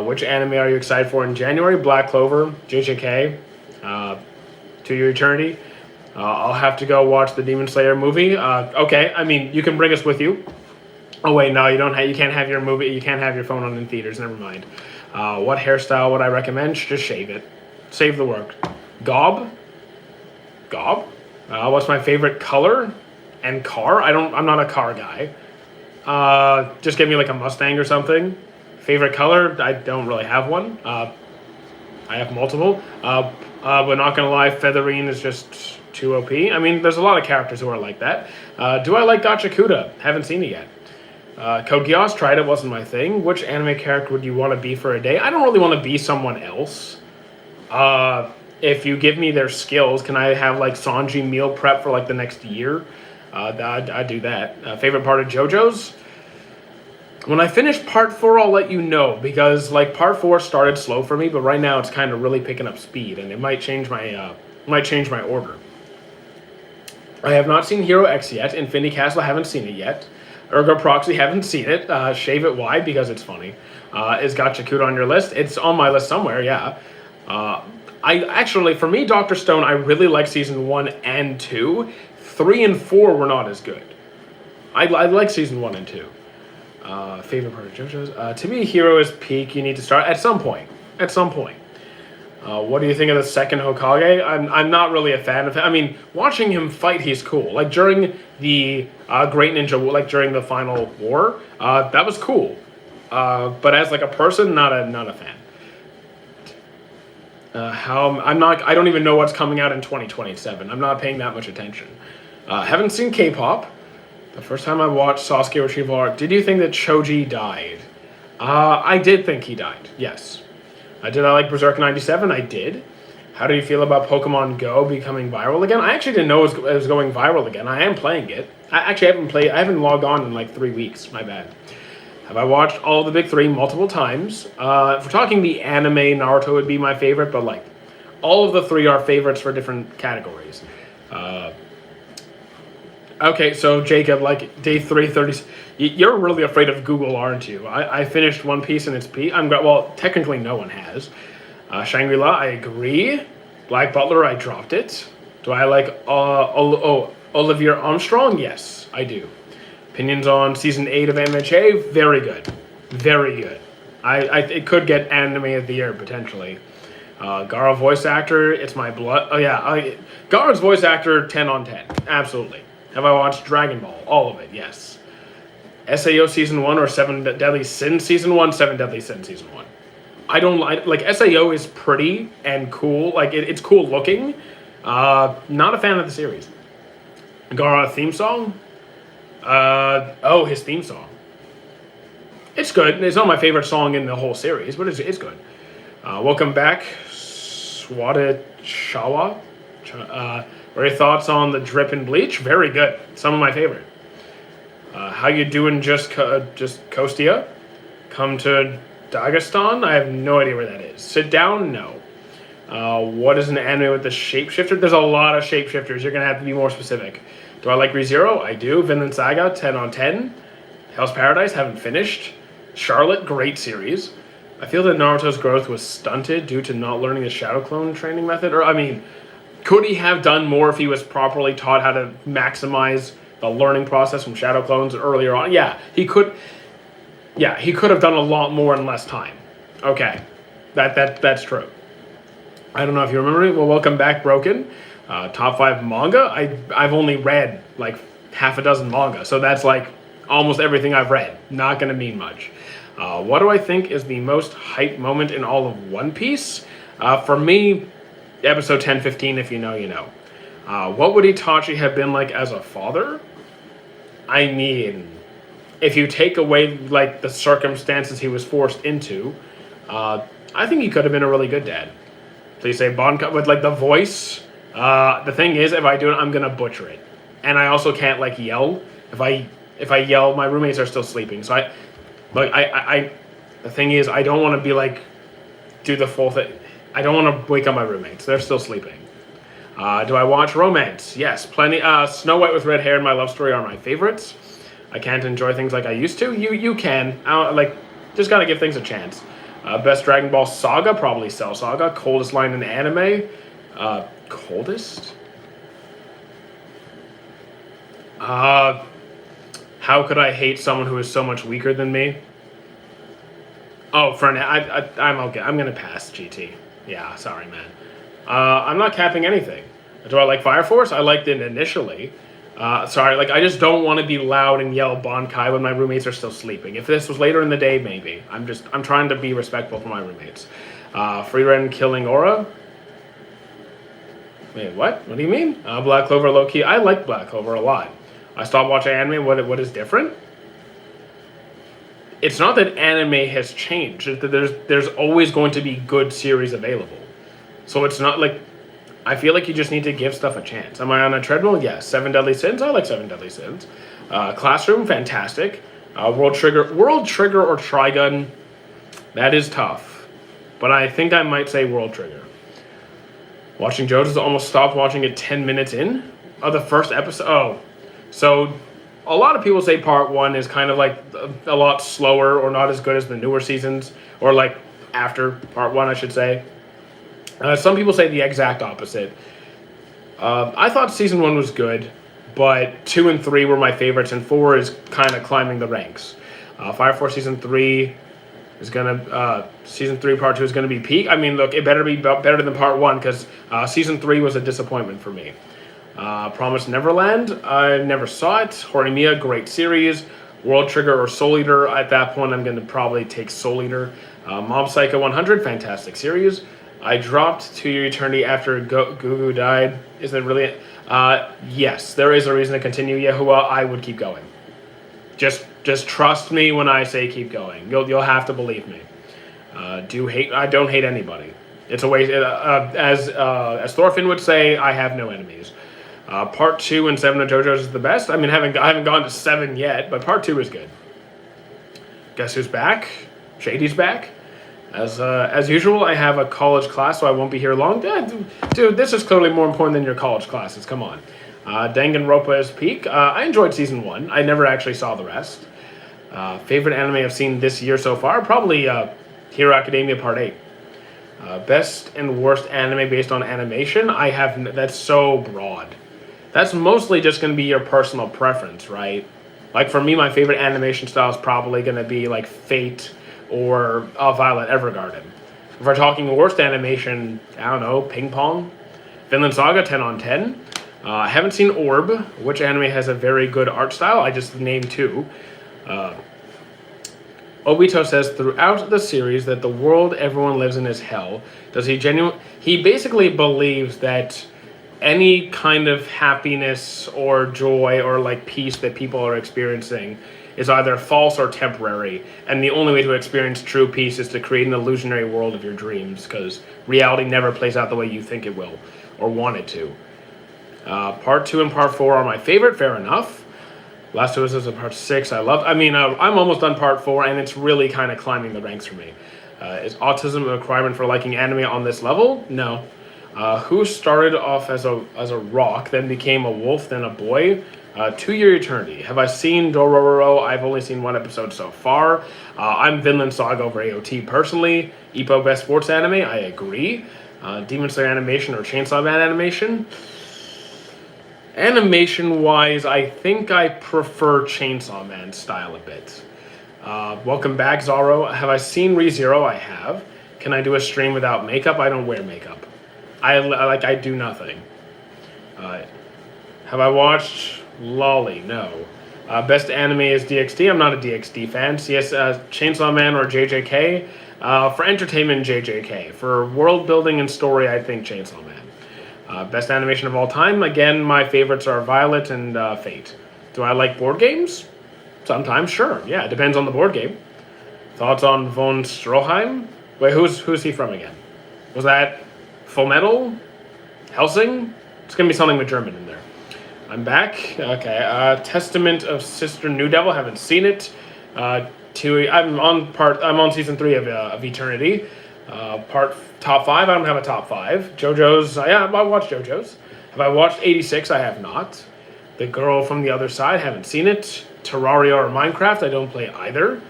Which anime are you excited for in January? Black Clover, JJK, To Your Eternity. I'll have to go watch the Demon Slayer movie. Okay, I mean, you can bring us with you. Oh wait, no, you don't. You can't have your movie. You can't have your phone on in theaters. Never mind. What hairstyle would I recommend? Just shave it. Save the work. Gob. What's my favorite color and car? I'm not a car guy. Just give me like a Mustang or something. Favorite color? I don't really have one. I have multiple. But not gonna lie, Featherine is just too OP. I mean, there's a lot of characters who are like that. Do I like Gachakuda? Haven't seen it yet. Code Geass, tried it, wasn't my thing. Which anime character would you want to be for a day? I don't really want to be someone else. If you give me their skills, can I have like Sanji meal prep for like the next year? I'd do that. Favorite part of JoJo's? When I finish part 4, I'll let you know, because like part 4 started slow for me, but right now it's kind of really picking up speed, and it might change my order. I have not seen Hero X yet. Infinity Castle, I haven't seen it yet. Ergo Proxy, haven't seen it. Shave It, why? Because it's funny. Is Gachakuda on your list? It's on my list somewhere, yeah. I actually, for me, Dr. Stone, I really like season 1 and 2. 3 and 4 were not as good. I like season 1 and 2. Favorite part of JoJo's? To me, Hero is peak. You need to start at some point. What do you think of the second Hokage? I'm not really a fan of him. I mean, watching him fight, he's cool. Like during the Great Ninja, like during the final war, that was cool. But as like a person, not a fan. I don't even know what's coming out in 2027. I'm not paying that much attention. Haven't seen K-pop. The first time I watched Sasuke Retrieval Arc, did you think that Choji died? I did think he died, yes. Did I like Berserk 97? I did. How do you feel about Pokemon Go becoming viral again? I actually didn't know it was going viral again. I am playing it. I haven't logged on in like 3 weeks, my bad. Have I watched all the big 3 multiple times? If we're talking the anime, Naruto would be my favorite, but like, all of the 3 are favorites for different categories. Okay, so Jacob, like day 330, you're really afraid of Google, aren't you? I finished One Piece and its peak. Well, technically no one has. Shangri-La, I agree. Black Butler, I dropped it. Do I like Olivia Armstrong? Yes, I do. Opinions on season 8 of MHA? Very good, very good. It could get anime of the year potentially. Garo voice actor, it's my blood. Oh yeah, Garo's voice actor, 10 on 10, absolutely. Have I watched Dragon Ball? All of it, yes. SAO Season 1 or 7 Deadly Sins Season 1, 7 Deadly Sins Season 1. I don't like SAO is pretty and cool. Like, it's cool looking. Not a fan of the series. Gara theme song? His theme song. It's good. It's not my favorite song in the whole series, but it's good. Welcome back, Swada Shawa. What are your thoughts on the Drip and Bleach? Very good. Some of my favorite. How you doing, just Kostia? Come to Dagestan? I have no idea where that is. Sit down? No. What is an anime with the shapeshifter? There's a lot of shapeshifters. You're going to have to be more specific. Do I like ReZero? I do. Vinland Saga, 10 on 10. Hell's Paradise, haven't finished. Charlotte, great series. I feel that Naruto's growth was stunted due to not learning the Shadow Clone training method. Could he have done more if he was properly taught how to maximize the learning process from Shadow Clones earlier on? Yeah, he could. Yeah, he could have done a lot more in less time. Okay, that's true. I don't know if you remember me. Well, welcome back, Broken. Top 5 manga. I've only read like half a dozen manga, so that's like almost everything I've read. Not gonna mean much. What do I think is the most hype moment in all of One Piece? For me, episode 10-15, if you know, you know. What would Itachi have been like as a father? I mean, if you take away like the circumstances he was forced into, I think he could have been a really good dad. Please say Bonka with like the voice. The thing is, if I do it, I'm gonna butcher it, and I also can't like yell. If I yell, my roommates are still sleeping. So the thing is, I don't want to be like do the full thing. I don't want to wake up my roommates. They're still sleeping. Do I watch romance? Yes, plenty. Snow White with red hair and My Love Story are my favorites. I can't enjoy things like I used to. You can. Just gotta give things a chance. Best Dragon Ball Saga, probably Cell Saga. Coldest line in anime. Coldest? How could I hate someone who is so much weaker than me? Oh, I'm okay. I'm gonna pass GT. Yeah, sorry, man. I'm not capping anything. Do I like Fire Force? I liked it initially. I just don't want to be loud and yell Bankai when my roommates are still sleeping. If this was later in the day, maybe. I'm trying to be respectful for my roommates. Frieren killing Aura. Wait, what? What do you mean? Black Clover low-key. I like Black Clover a lot. I stopped watching anime. What is different? It's not that anime has changed. It's that there's always going to be good series available. So it's not like... I feel like you just need to give stuff a chance. Am I on a treadmill? Yes. Seven Deadly Sins? I like Seven Deadly Sins. Classroom? Fantastic. World Trigger or Trigun? That is tough. But I think I might say World Trigger. Watching JoJo's, almost stopped watching it 10 minutes in of the first episode. Oh. So a lot of people say part 1 is kind of like a lot slower or not as good as the newer seasons. Or like after part 1, I should say. Some people say the exact opposite. I thought season 1 was good, but 2 and 3 were my favorites, and 4 is kind of climbing the ranks. Fire Force season 3 is season 3 part 2 is gonna be peak. I mean, look, it better be better than part 1 because season 3 was a disappointment for me. Promised Neverland, I never saw it. Horimiya, great series. World Trigger or Soul Eater. At that point, I'm gonna probably take Soul Eater. Mob Psycho 100, fantastic series. I dropped To Your Eternity after Gugu died. Is it really? Yes, there is a reason to continue. Yahuwah, I would keep going. Just trust me when I say keep going. You'll have to believe me. I don't hate anybody. It's a waste. As Thorfinn would say, I have no enemies. Part 2 and 7 of JoJo's is the best. I mean, I haven't gone to 7 yet, but part 2 is good. Guess who's back? Shady's back. As usual, I have a college class, so I won't be here long. Dude, this is clearly more important than your college classes. Come on. Danganronpa is peak. I enjoyed season 1. I never actually saw the rest. Favorite anime I've seen this year so far? Probably Hero Academia Part 8. Best and worst anime based on animation? That's so broad. That's mostly just going to be your personal preference, right? Like for me, my favorite animation style is probably going to be like Fate or Violet Evergarden. If we're talking worst animation, I don't know, Ping Pong, Vinland Saga 10 on 10. I haven't seen Orb, which anime has a very good art style. I just named 2. Obito says throughout the series that the world everyone lives in is hell. He basically believes that any kind of happiness or joy or like peace that people are experiencing is either false or temporary, and the only way to experience true peace is to create an illusionary world of your dreams, because reality never plays out the way you think it will, or want it to. Part 2 and Part 4 are my favorite, fair enough. Last of Us is a Part 6, I'm almost done Part 4, and it's really kind of climbing the ranks for me. Is autism a requirement for liking anime on this level? No. Who started off as a rock, then became a wolf, then a boy? To Your Eternity. Have I seen Dororo? I've only seen 1 episode so far. I'm Vinland Saga over AOT personally. Ippo best sports anime? I agree. Demon Slayer animation or Chainsaw Man animation? Animation-wise, I think I prefer Chainsaw Man style a bit. Welcome back, Zaro. Have I seen ReZero? I have. Can I do a stream without makeup? I don't wear makeup. I do nothing. Have I watched Lolly? No. Best anime is DxD. I'm not a DxD fan. CS Chainsaw Man or JJK. For entertainment, JJK. For world building and story, I think Chainsaw Man. Best animation of all time. Again, my favorites are Violet and Fate. Do I like board games? Sometimes, sure. Yeah, it depends on the board game. Thoughts on von Stroheim? Wait, who's he from again? Was that Full Metal? Helsing? It's gonna be something with German in there. I'm back. Okay. Testament of Sister New Devil. Haven't seen it. I'm on season 3 of Eternity. Top 5. I don't have a top 5. JoJo's. Yeah, I watched JoJo's. Have I watched 86? I have not. The Girl from the Other Side. Haven't seen it. Terraria or Minecraft. I don't play either.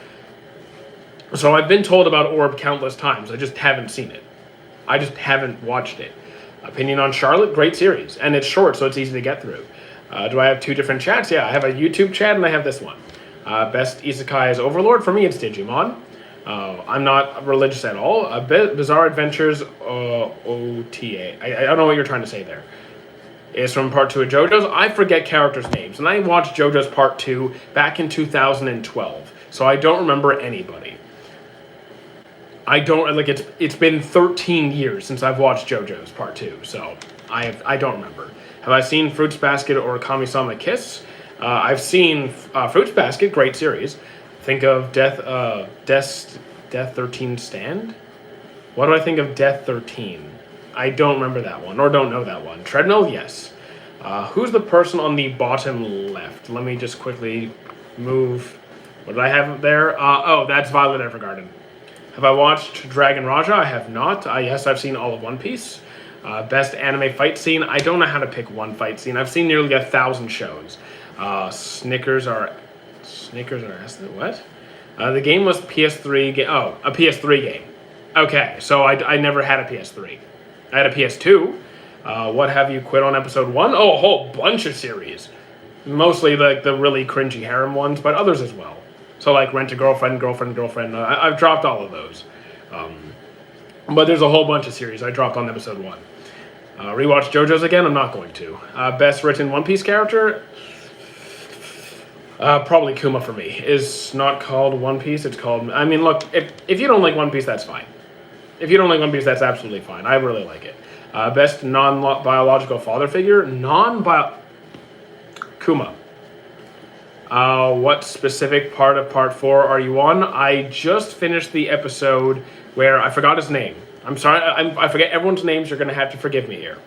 So I've been told about Orb countless times. I just haven't seen it. I just haven't watched it. Opinion on Charlotte, great series. And it's short, so it's easy to get through. Do I have two different chats? Yeah, I have a YouTube chat and I have this one. Best Isekai is Overlord. For me, it's Digimon. I'm not religious at all. Bizarre Adventures OTA. I don't know what you're trying to say there. Is from part 2 of JoJo's. I forget characters' names. And I watched JoJo's part 2 back in 2012. So I don't remember anybody. I don't like it's been 13 years since I've watched JoJo's Part 2, so I don't remember. Have I seen Fruits Basket or Kami-sama Kiss? I've seen Fruits Basket, great series. Think of Death 13 Stand? What do I think of Death 13? I don't remember that one, or don't know that one. Treadmill, yes. Who's the person on the bottom left? Let me just quickly move. What did I have there? Oh, that's Violet Evergarden. Have I watched Dragon Raja? I have not. Yes, I've seen all of One Piece. Best anime fight scene? I don't know how to pick one fight scene. I've seen nearly 1,000 shows. Snickers are what? The game was PS3 game. Oh, a PS3 game. Okay, so I never had a PS3. I had a PS2. What have you quit on episode 1? Oh, a whole bunch of series. Mostly like the really cringy harem ones, but others as well. So like Rent a Girlfriend, Girlfriend. I've dropped all of those. But there's a whole bunch of series I dropped on episode 1. Rewatch JoJo's again? I'm not going to. Best written One Piece character? Probably Kuma for me. It's not called One Piece, it's called... I mean, look, if you don't like One Piece, that's fine. If you don't like One Piece, that's absolutely fine. I really like it. Best non-biological father figure? Kuma. What specific part of part 4 are you on? I just finished the episode where I forgot his name. I'm sorry, I forget everyone's names. You're going to have to forgive me here.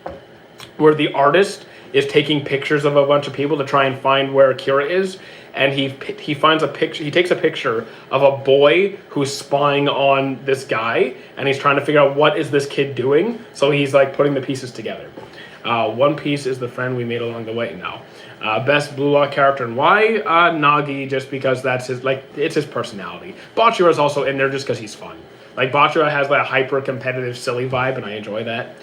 Where the artist is taking pictures of a bunch of people to try and find where Akira is, and he finds a picture. He takes a picture of a boy who's spying on this guy, and he's trying to figure out what is this kid doing. So he's like putting the pieces together. One Piece is the friend we made along the way now. Best Blue Lock character and why? Nagi, just because that's his, like, it's his personality. Bachira is also in there just because he's fun. Like, Bachira has that hyper-competitive, silly vibe, and I enjoy that.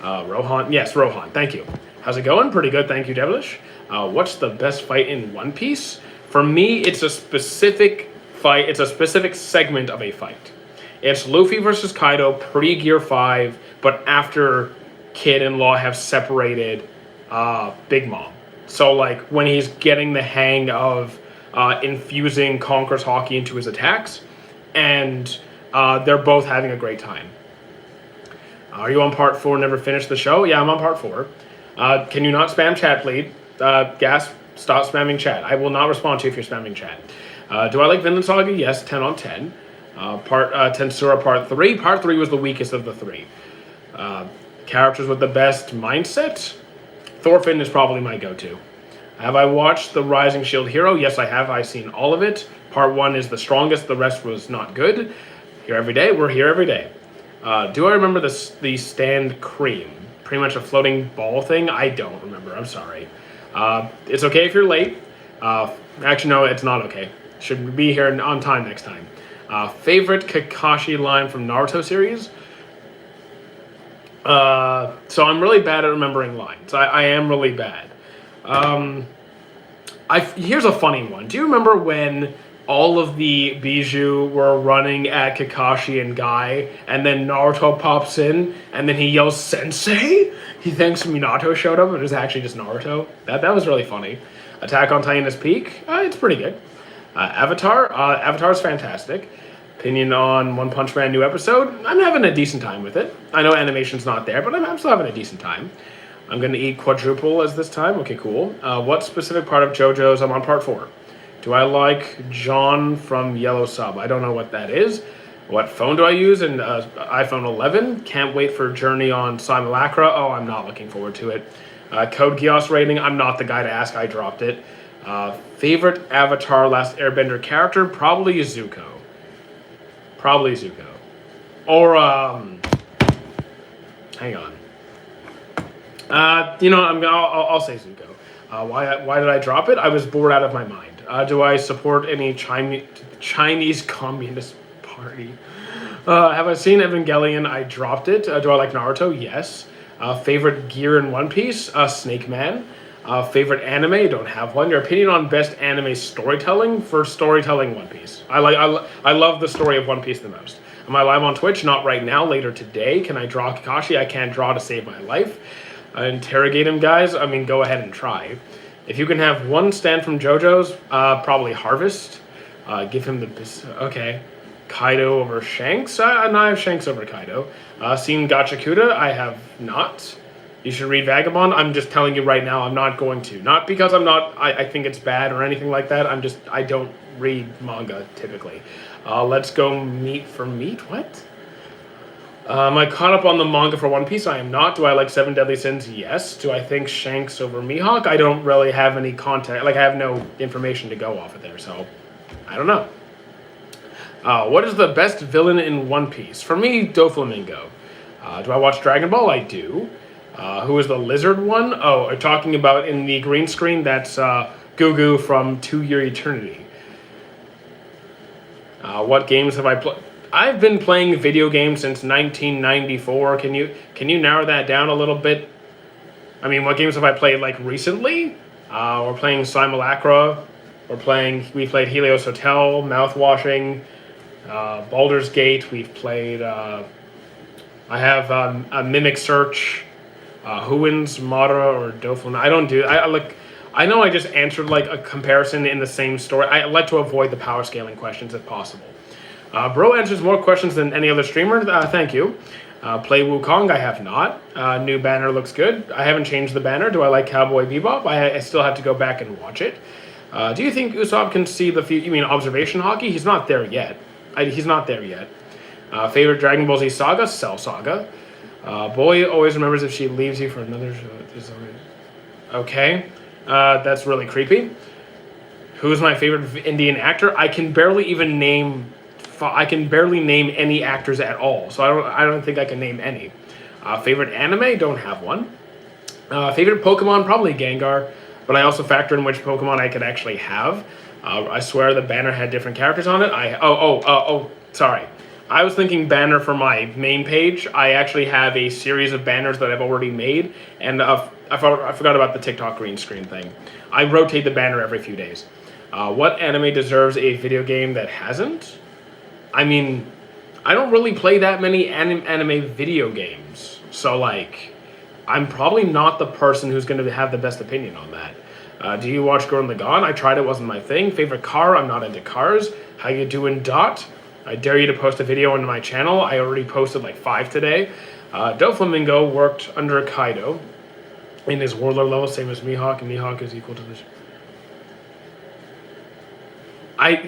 Rohan, yes, Rohan, thank you. How's it going? Pretty good, thank you, Devilish. What's the best fight in One Piece? For me, it's a specific fight, it's a specific segment of a fight. It's Luffy versus Kaido pre-Gear 5, but after Kid and Law have separated Big Mom. So, like, when he's getting the hang of infusing Conqueror's Haki into his attacks, and they're both having a great time. Are you on part 4, never finished the show? Yeah, I'm on part 4. Can you not spam chat, please? Gas, stop spamming chat. I will not respond to you if you're spamming chat. Do I like Vinland Saga? Yes, 10 on 10. Tensura part 3. Part 3 was the weakest of the 3. Characters with the best mindset? Thorfinn is probably my go-to. Have I watched The Rising Shield Hero? Yes, I have. I've seen all of it. Part 1 is the strongest. The rest was not good. Here every day. We're here every day. Do I remember the stand cream? Pretty much a floating ball thing? I don't remember. I'm sorry. It's okay if you're late. Actually, no, it's not okay. Should be here on time next time. Favorite Kakashi line from Naruto series? So I'm really bad at remembering lines. I am really bad. Here's a funny one. Do you remember when all of the Bijou were running at Kakashi and Guy, and then Naruto pops in, and then he yells, "Sensei?" He thinks Minato showed up, but it was actually just Naruto. That was really funny. Attack on Titan's Peak? It's pretty good. Avatar? Avatar's fantastic. Opinion on One Punch Man new episode? I'm having a decent time with it. I know animation's not there, but I'm still having a decent time. I'm going to eat quadruple as this time. Okay, cool. What specific part of JoJo's? I'm on part 4. Do I like John from Yellow Sub? I don't know what that is. What phone do I use? An iPhone 11. Can't wait for Journey on Simulacra. Oh, I'm not looking forward to it. Code Geass rating. I'm not the guy to ask. I dropped it. Favorite Avatar Last Airbender character? Probably Zuko. Or, hang on. I'll say Zuko. Why did I drop it? I was bored out of my mind. Do I support any Chinese Communist Party? Have I seen Evangelion? I dropped it. Do I like Naruto? Yes. Favorite gear in One Piece? Snake Man. Favorite anime? Don't have one. Your opinion on best anime storytelling? For storytelling, One Piece. I love the story of One Piece the most. Am I live on Twitch? Not right now. Later today. Can I draw Kakashi? I can't draw to save my life. Interrogate him, guys. I mean, go ahead and try. If you can have one stand from JoJo's, probably Harvest. Give him the... Okay. Kaido over Shanks? No, I have Shanks over Kaido. Seen Gachakuda? I have not. You should read Vagabond. I'm just telling you right now, I'm not going to. Not because I think it's bad or anything like that. I don't read manga typically. Let's go meat for meat. What? Am I caught up on the manga for One Piece? I am not. Do I like Seven Deadly Sins? Yes. Do I think Shanks over Mihawk? I don't really have any content. Like, I have no information to go off of there, so I don't know. What is the best villain in One Piece? For me, Doflamingo. Do I watch Dragon Ball? I do. Who is the lizard one? Oh, talking about in the green screen, that's Gugu from To Your Eternity. What games have I played? I've been playing video games since 1994. Can you narrow that down a little bit? I mean, what games have I played like recently? We're playing Simulacra. We played Helios Hotel, Mouthwashing, Baldur's Gate. We've played. I have a Mimic Search. Who wins, Madara or Doflamingo? I don't do. I know I just answered like a comparison in the same story. I like to avoid the power scaling questions if possible. Bro answers more questions than any other streamer. Thank you. Play Wukong? I have not. New banner looks good. I haven't changed the banner. Do I like Cowboy Bebop? I still have to go back and watch it. Do you think Usopp can see the future? You mean observation hockey? He's not there yet. He's not there yet. Favorite Dragon Ball Z saga? Cell Saga. Boy always remembers if she leaves you for another show. Okay. That's really creepy. Who's my favorite Indian actor? I can barely name any actors at all, so I don't think I can name any. Favorite anime? Don't have one. Favorite Pokemon? Probably Gengar, but I also factor in which Pokemon I could actually have. I swear the banner had different characters on it. Sorry. I was thinking banner for my main page. I actually have a series of banners that I've already made, and I forgot about the TikTok green screen thing. I rotate the banner every few days. What anime deserves a video game that hasn't? I mean, I don't really play that many anime video games, so like, I'm probably not the person who's going to have the best opinion on that. Do you watch Gurren Lagann? I tried it, wasn't my thing. Favorite car? I'm not into cars. How you doing, Dot? I dare you to post a video on my channel. I already posted like 5 today. Doflamingo worked under Kaido in his warlord level, same as Mihawk, and Mihawk is equal to this.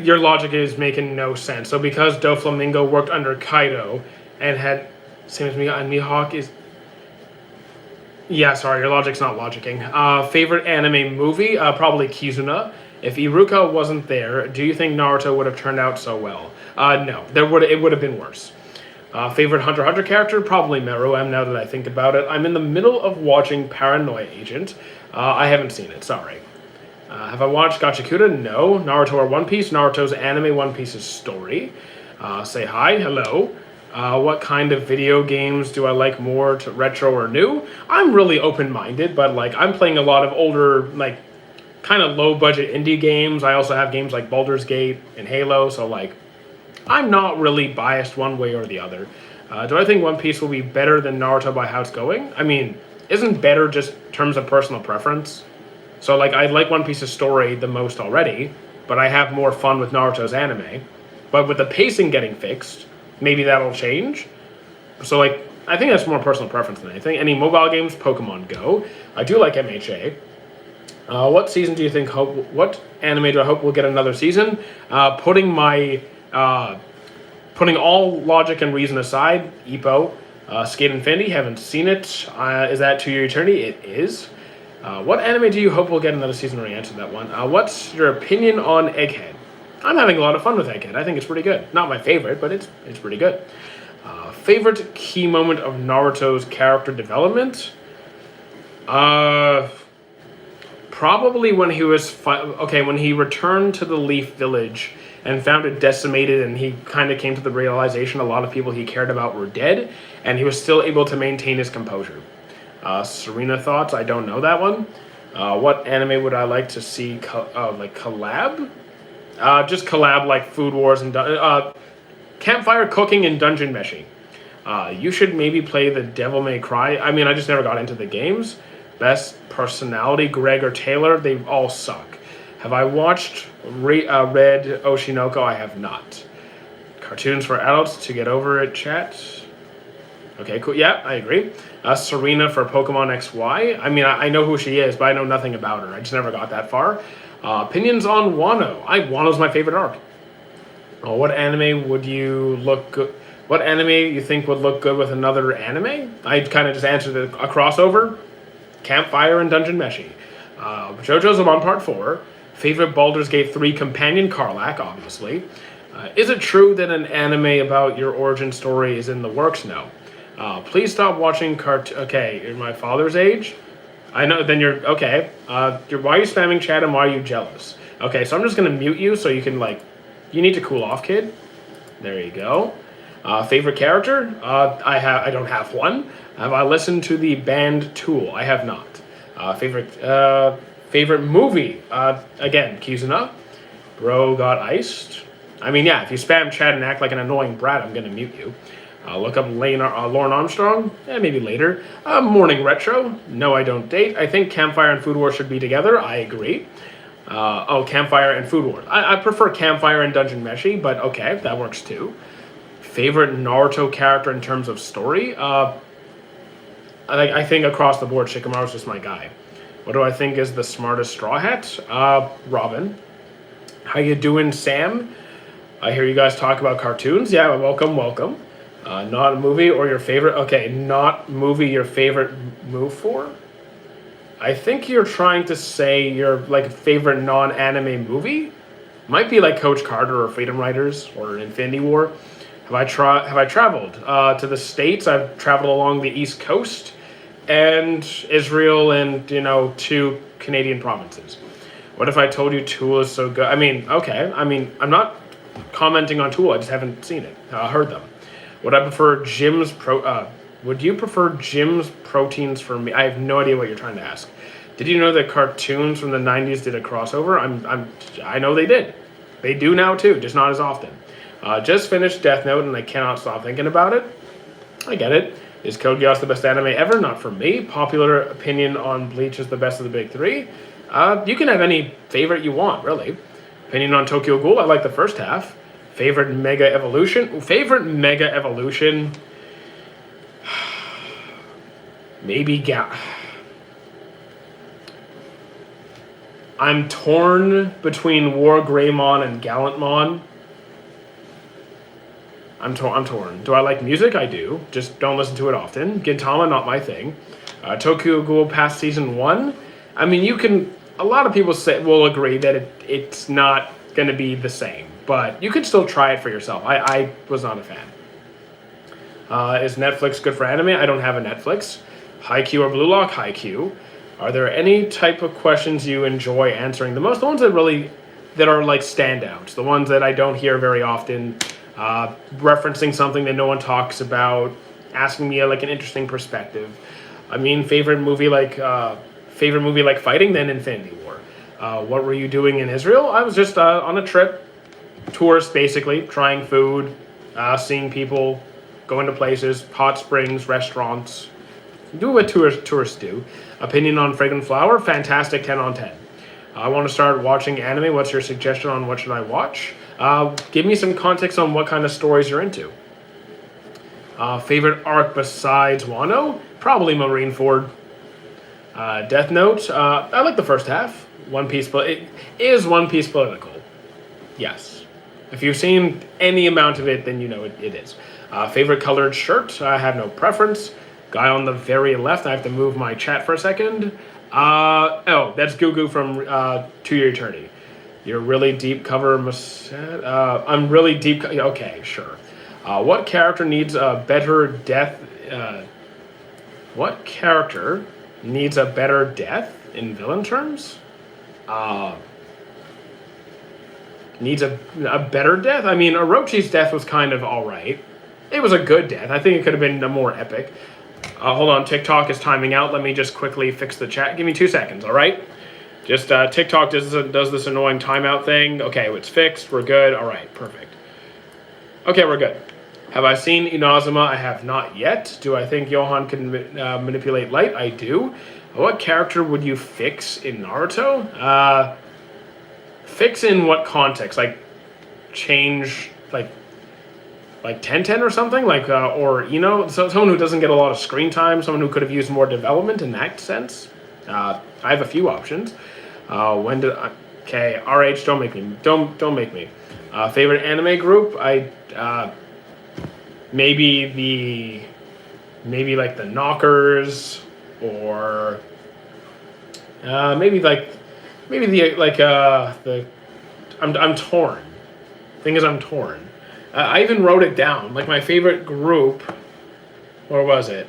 Your logic is making no sense. So because Doflamingo worked under Kaido and had same as Mihawk, and Mihawk is... Yeah, sorry, your logic's not logicking. Favorite anime movie? Probably Kizuna. If Iruka wasn't there, do you think Naruto would have turned out so well? No, it would have been worse. Favorite Hunter x Hunter character? Probably Meruem, now that I think about it. I'm in the middle of watching Paranoia Agent. I haven't seen it, sorry. Have I watched Gachakuda? No. Naruto or One Piece? Naruto's anime, One Piece's story. Say hi, hello. What kind of video games do I like more, to retro or new? I'm really open-minded, but like I'm playing a lot of older, like kind of low-budget indie games. I also have games like Baldur's Gate and Halo, so like I'm not really biased one way or the other. Do I think One Piece will be better than Naruto by how it's going? I mean, isn't better just in terms of personal preference? So like I like One Piece's story the most already, but I have more fun with Naruto's anime. But with the pacing getting fixed, maybe that'll change. So like I think that's more personal preference than anything. Any mobile games? Pokemon Go. I do like MHA. What season do you think what anime do I hope will get another season? Putting all logic and reason aside, Ippo, Skate Infinity, haven't seen it. Is that To Your Eternity? It is. What anime do you hope will get another season? Already answered that one. What's your opinion on Egghead? I'm having a lot of fun with Egghead. I think it's pretty good. Not my favorite, but it's pretty good. Favorite key moment of Naruto's character development? Probably when he was when he returned to the Leaf Village and found it decimated, and he kind of came to the realization a lot of people he cared about were dead, and he was still able to maintain his composure. Serena thoughts? I don't know that one. What anime would I like to see collab? Just collab like Food Wars and Campfire Cooking and Dungeon Meshi. You should maybe play the Devil May Cry. I mean, I just never got into the games. Best personality, Greg or Taylor, they all suck. Have I watched Red Oshinoko? I have not. Cartoons for adults to get over it, chat. Okay, cool. Yeah, I agree. Serena for Pokemon XY. I mean, I know who she is, but I know nothing about her. I just never got that far. Opinions on Wano. Wano's my favorite arc. What anime would you look good? What anime you think would look good with another anime? I kind of just answered a crossover. Campfire and Dungeon Meshi. JoJo's Among Part 4. Favorite Baldur's Gate 3 companion, Karlach, obviously. Is it true that an anime about your origin story is in the works? No. Please stop watching Okay, you're my father's age? I know, then you're... Okay. Why are you spamming chat and why are you jealous? Okay, so I'm just going to mute you so you can, You need to cool off, kid. There you go. Favorite character? I don't have one. Have I listened to the band Tool? I have not. Favorite movie? Again, Kizuna. Bro got iced. I mean, yeah, if you spam chat and act like an annoying brat, I'm going to mute you. Look up Lauren Armstrong. Maybe later. Morning Retro. No, I don't date. I think Campfire and Food Wars should be together. I agree. Campfire and Food Wars. I prefer Campfire and Dungeon Meshi, but okay, that works too. Favorite Naruto character in terms of story? I think across the board, Shikamaru's just my guy. What do I think is the smartest Straw Hat? Robin. How you doing, Sam? I hear you guys talk about cartoons. Yeah, welcome. Not a movie or your favorite... Okay, not movie your favorite move for? I think you're trying to say your favorite non-anime movie? Might be like Coach Carter or Freedom Riders or Infinity War. Have I traveled to the States? I've traveled along the East Coast and Israel and 2 Canadian provinces. What if I told you Tool is so good? I mean, okay. I mean, I'm not commenting on Tool. I just haven't seen it. Heard them. Would you prefer Jim's proteins for me? I have no idea what you're trying to ask. Did you know that cartoons from the 90s did a crossover? I know they did. They do now too, just not as often. Just finished Death Note and I cannot stop thinking about it. I get it. Is Code Geass the best anime ever? Not for me. Popular opinion on Bleach is the best of the big 3. You can have any favorite you want, really. Opinion on Tokyo Ghoul, I like the first half. Favorite Mega Evolution? Favorite Mega Evolution? Maybe I'm torn between War Greymon and Gallantmon. I'm torn. Do I like music? I do. Just don't listen to it often. Gintama, not my thing. Tokyo Ghoul past season 1. I mean, a lot of people will agree that it's not going to be the same, but you can still try it for yourself. I was not a fan. Is Netflix good for anime? I don't have a Netflix. Haikyuu or Blue Lock? Haikyuu. Are there any type of questions you enjoy answering the most? The ones that are like standouts. The ones that I don't hear very often. Referencing something that no one talks about. Asking me like an interesting perspective. I mean, favorite movie like fighting, then Infinity War. What were you doing in Israel? I was just on a trip. Tourist, basically. Trying food. Seeing people. Going to places. Hot springs. Restaurants. Do what tourists do. Opinion on Fragrant Flower? Fantastic, 10 on 10. I want to start watching anime. What's your suggestion on what should I watch? Give me some context on what kind of stories you're into. Favorite arc besides Wano? Probably Marineford. Death Note? I like the first half. One Piece, but it is One Piece political. Yes. If you've seen any amount of it, then you know it is. Favorite colored shirt? I have no preference. Guy on the very left, I have to move my chat for a second. That's Gugu from To Your Eternity. You're really deep cover, I'm really deep. Okay, sure. What character needs a better death? What character needs a better death in villain terms? Uh, needs a better death. I mean, Orochi's death was kind of all right. It was a good death. I think it could have been more epic. Hold on, TikTok is timing out. Let me just quickly fix the chat. Give me 2 seconds, all right? Just TikTok does this annoying timeout thing. Okay, it's fixed. We're good. All right, perfect. Okay, we're good. Have I seen Inazuma? I have not yet. Do I think Johan can manipulate light? I do. What character would you fix in Naruto? Fix in what context? Like, change, like Tenten or something? Like, or, you know, someone who doesn't get a lot of screen time, someone who could have used more development in that sense. I have a few options. Okay, RH, don't make me. Don't make me. Favorite anime group? Maybe like the Knockers, or I'm torn. Thing is, I'm torn. I even wrote it down. Like, my favorite group, where was it?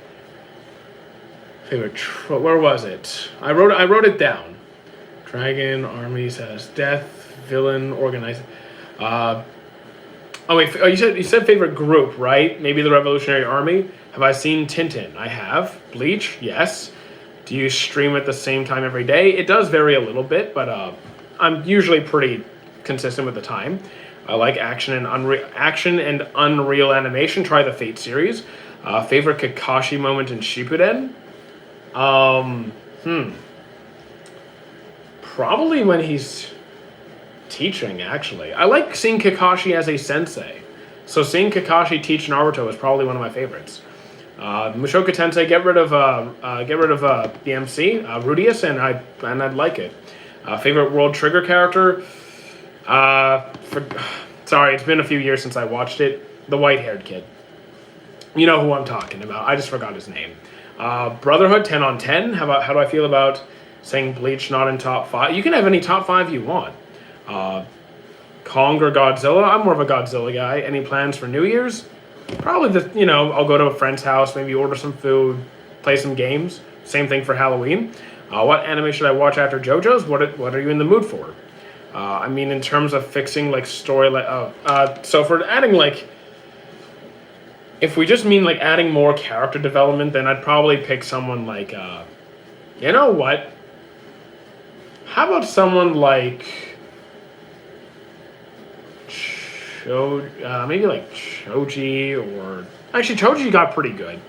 Where was it? I wrote it down. Dragon Army says death, villain, organized. Oh wait, you said favorite group, right? Maybe the Revolutionary Army. Have I seen Tintin? I have. Bleach, yes. Do you stream at the same time every day? It does vary a little bit, but I'm usually pretty consistent with the time. I like action and Unreal animation. Try the Fate series. Favorite Kakashi moment in Shippuden? Probably when he's teaching, actually. I like seeing Kakashi as a sensei. So seeing Kakashi teach Naruto is probably one of my favorites. Mushoku Tensei, get rid of the MC, Rudius, and I'd like it. Favorite World Trigger character? Sorry, it's been a few years since I watched it. The white-haired kid. You know who I'm talking about. I just forgot his name. Brotherhood, 10 on 10. How do I feel about saying Bleach not in top 5? You can have any top 5 you want. Kong or Godzilla? I'm more of a Godzilla guy. Any plans for New Year's? Probably I'll go to a friend's house, maybe order some food, play some games. Same thing for Halloween. What anime should I watch after JoJo's? What are you in the mood for? I mean, in terms of fixing like story, so for adding if we just mean like adding more character development, then I'd probably pick someone like, you know what? How about someone like maybe like Choji, or actually Choji got pretty good.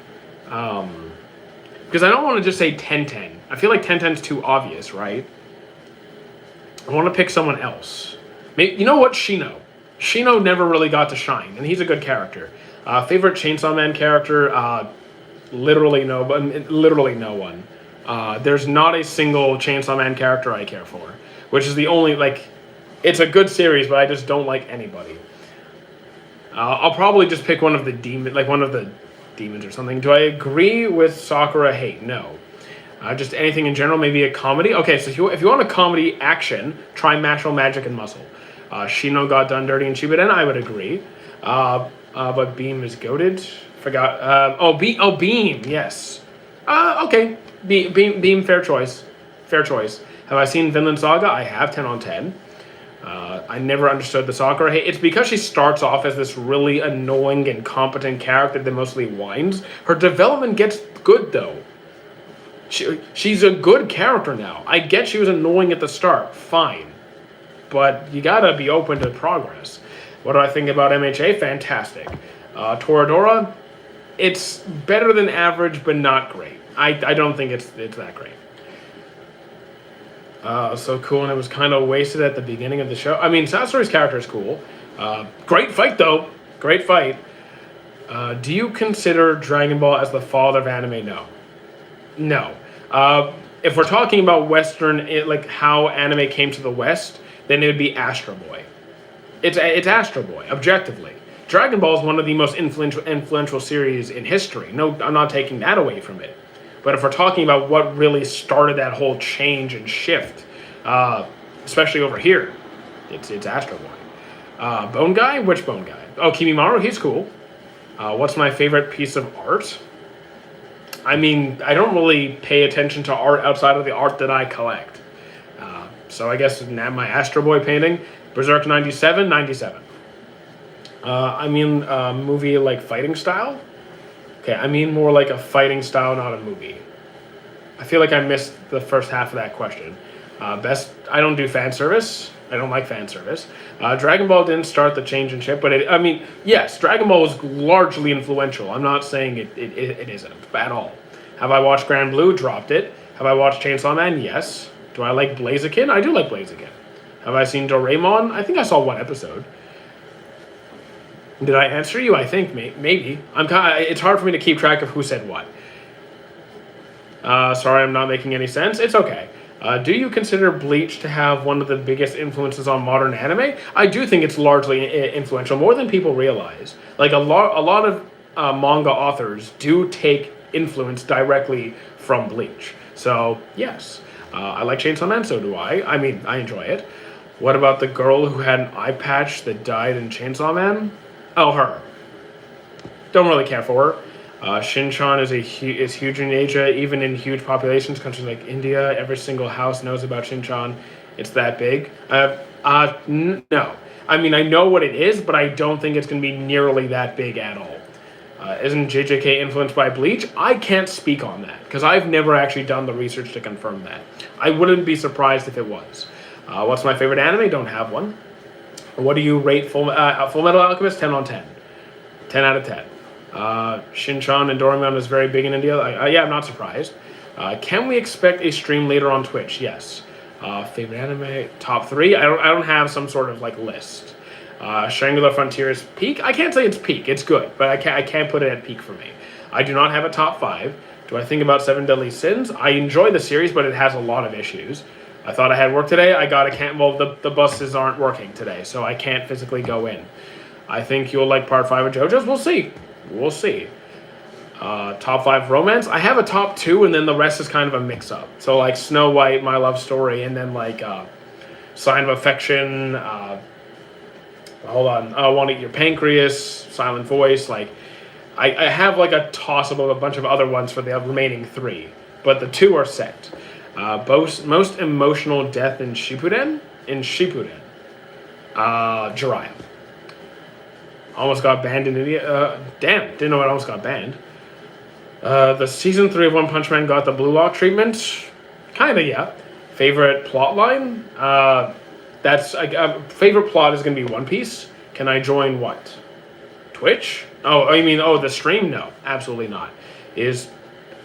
Because I don't want to just say Tenten. I feel like Tenten's too obvious, right? I want to pick someone else. Maybe, you know what? Shino. Shino never really got to shine, and he's a good character. Favorite Chainsaw Man character? Literally no one. There's not a single Chainsaw Man character I care for, which is the only, it's a good series, but I just don't like anybody. I'll probably just pick one of the demons or something. Do I agree with Sakura hate? No. Just anything in general, maybe a comedy. Okay, so if you want a comedy action, try Mashle, Magic, and Muscle. Shino got done dirty in Shippuden, I would agree. But Beam is goated. Forgot. Beam, yes. Okay. Beam, fair choice. Fair choice. Have I seen Vinland Saga? I have, 10 on 10. I never understood the Sakura hate. It's because she starts off as this really annoying, incompetent character that mostly whines. Her development gets good, though. She's a good character now. I get she was annoying at the start. Fine. But you gotta be open to progress. What do I think about MHA? Fantastic. Toradora, it's better than average, but not great. I don't think it's that great. So cool, and it was kind of wasted at the beginning of the show. I mean, Sasori's character is cool. Great fight, though. Great fight. Do you consider Dragon Ball as the father of anime? No. If we're talking about Western, how anime came to the West, then it would be Astro Boy. It's Astro Boy, objectively. Dragon Ball is one of the most influential series in history. No, I'm not taking that away from it. But if we're talking about what really started that whole change and shift, especially over here, it's Astro Boy. Bone Guy? Which Bone Guy? Oh, Kimimaro, he's cool. What's my favorite piece of art? I mean, I don't really pay attention to art outside of the art that I collect. So I guess now my Astro Boy painting, Berserk 97, 97. I mean, movie like fighting style. Okay, I mean more like a fighting style, not a movie. I feel like I missed the first half of that question. Best, I don't do fan service. I don't like fan service. Dragon Ball didn't start the change in ship, but yes, Dragon Ball was largely influential. I'm not saying it isn't at all. Have I watched Grand Blue? Dropped it. Have I watched Chainsaw Man? Yes. Do I like Blaziken? I do like Blaziken. Have I seen Doraemon? I think I saw one episode. Did I answer you? I think maybe. It's hard for me to keep track of who said what. Sorry, I'm not making any sense. It's okay. Do you consider Bleach to have one of the biggest influences on modern anime? I do think it's largely influential, more than people realize. Like a lot of manga authors do take influence directly from Bleach. So yes, I like Chainsaw Man. So do I. I mean, I enjoy it. What about the girl who had an eye patch that died in Chainsaw Man? Oh, her. Don't really care for her. Shinchan is huge in Asia, even in huge populations, countries like India. Every single house knows about Shinchan. It's that big. No. I mean, I know what it is, but I don't think it's going to be nearly that big at all. Isn't JJK influenced by Bleach? I can't speak on that, because I've never actually done the research to confirm that. I wouldn't be surprised if it was. What's my favorite anime? Don't have one. What do you rate Full Metal Alchemist? 10 on 10. 10 out of 10. Shinchan and Doraemon is very big in India. Yeah, I'm not surprised. Can we expect a stream later on Twitch? Yes. Favorite anime? Top 3? I don't have some sort of like list. Shangri-La Frontier is peak? I can't say it's peak. It's good, but I can't put it at peak for me. I do not have a top 5. Do I think about Seven Deadly Sins? I enjoy the series, but it has a lot of issues. I thought I had work today. The buses aren't working today, so I can't physically go in. I think you'll like part 5 of JoJo's. We'll see. We'll see. Top 5 romance. I have a top 2, and then the rest is kind of a mix-up. So like Snow White, My Love Story, and then like Sign of Affection. Hold on. I Want to Eat Your Pancreas, Silent Voice. Like I have like a toss-up of a bunch of other ones for the remaining 3, but the 2 are set. Most emotional death in Shippuden? Jiraiya. Almost got banned in India. Damn, didn't know it almost got banned. The season 3 of One Punch Man got the Blue Lock treatment. Kinda, yeah. Favorite plot line? Favorite plot is gonna be One Piece. Can I join what? Twitch? The stream? No, absolutely not.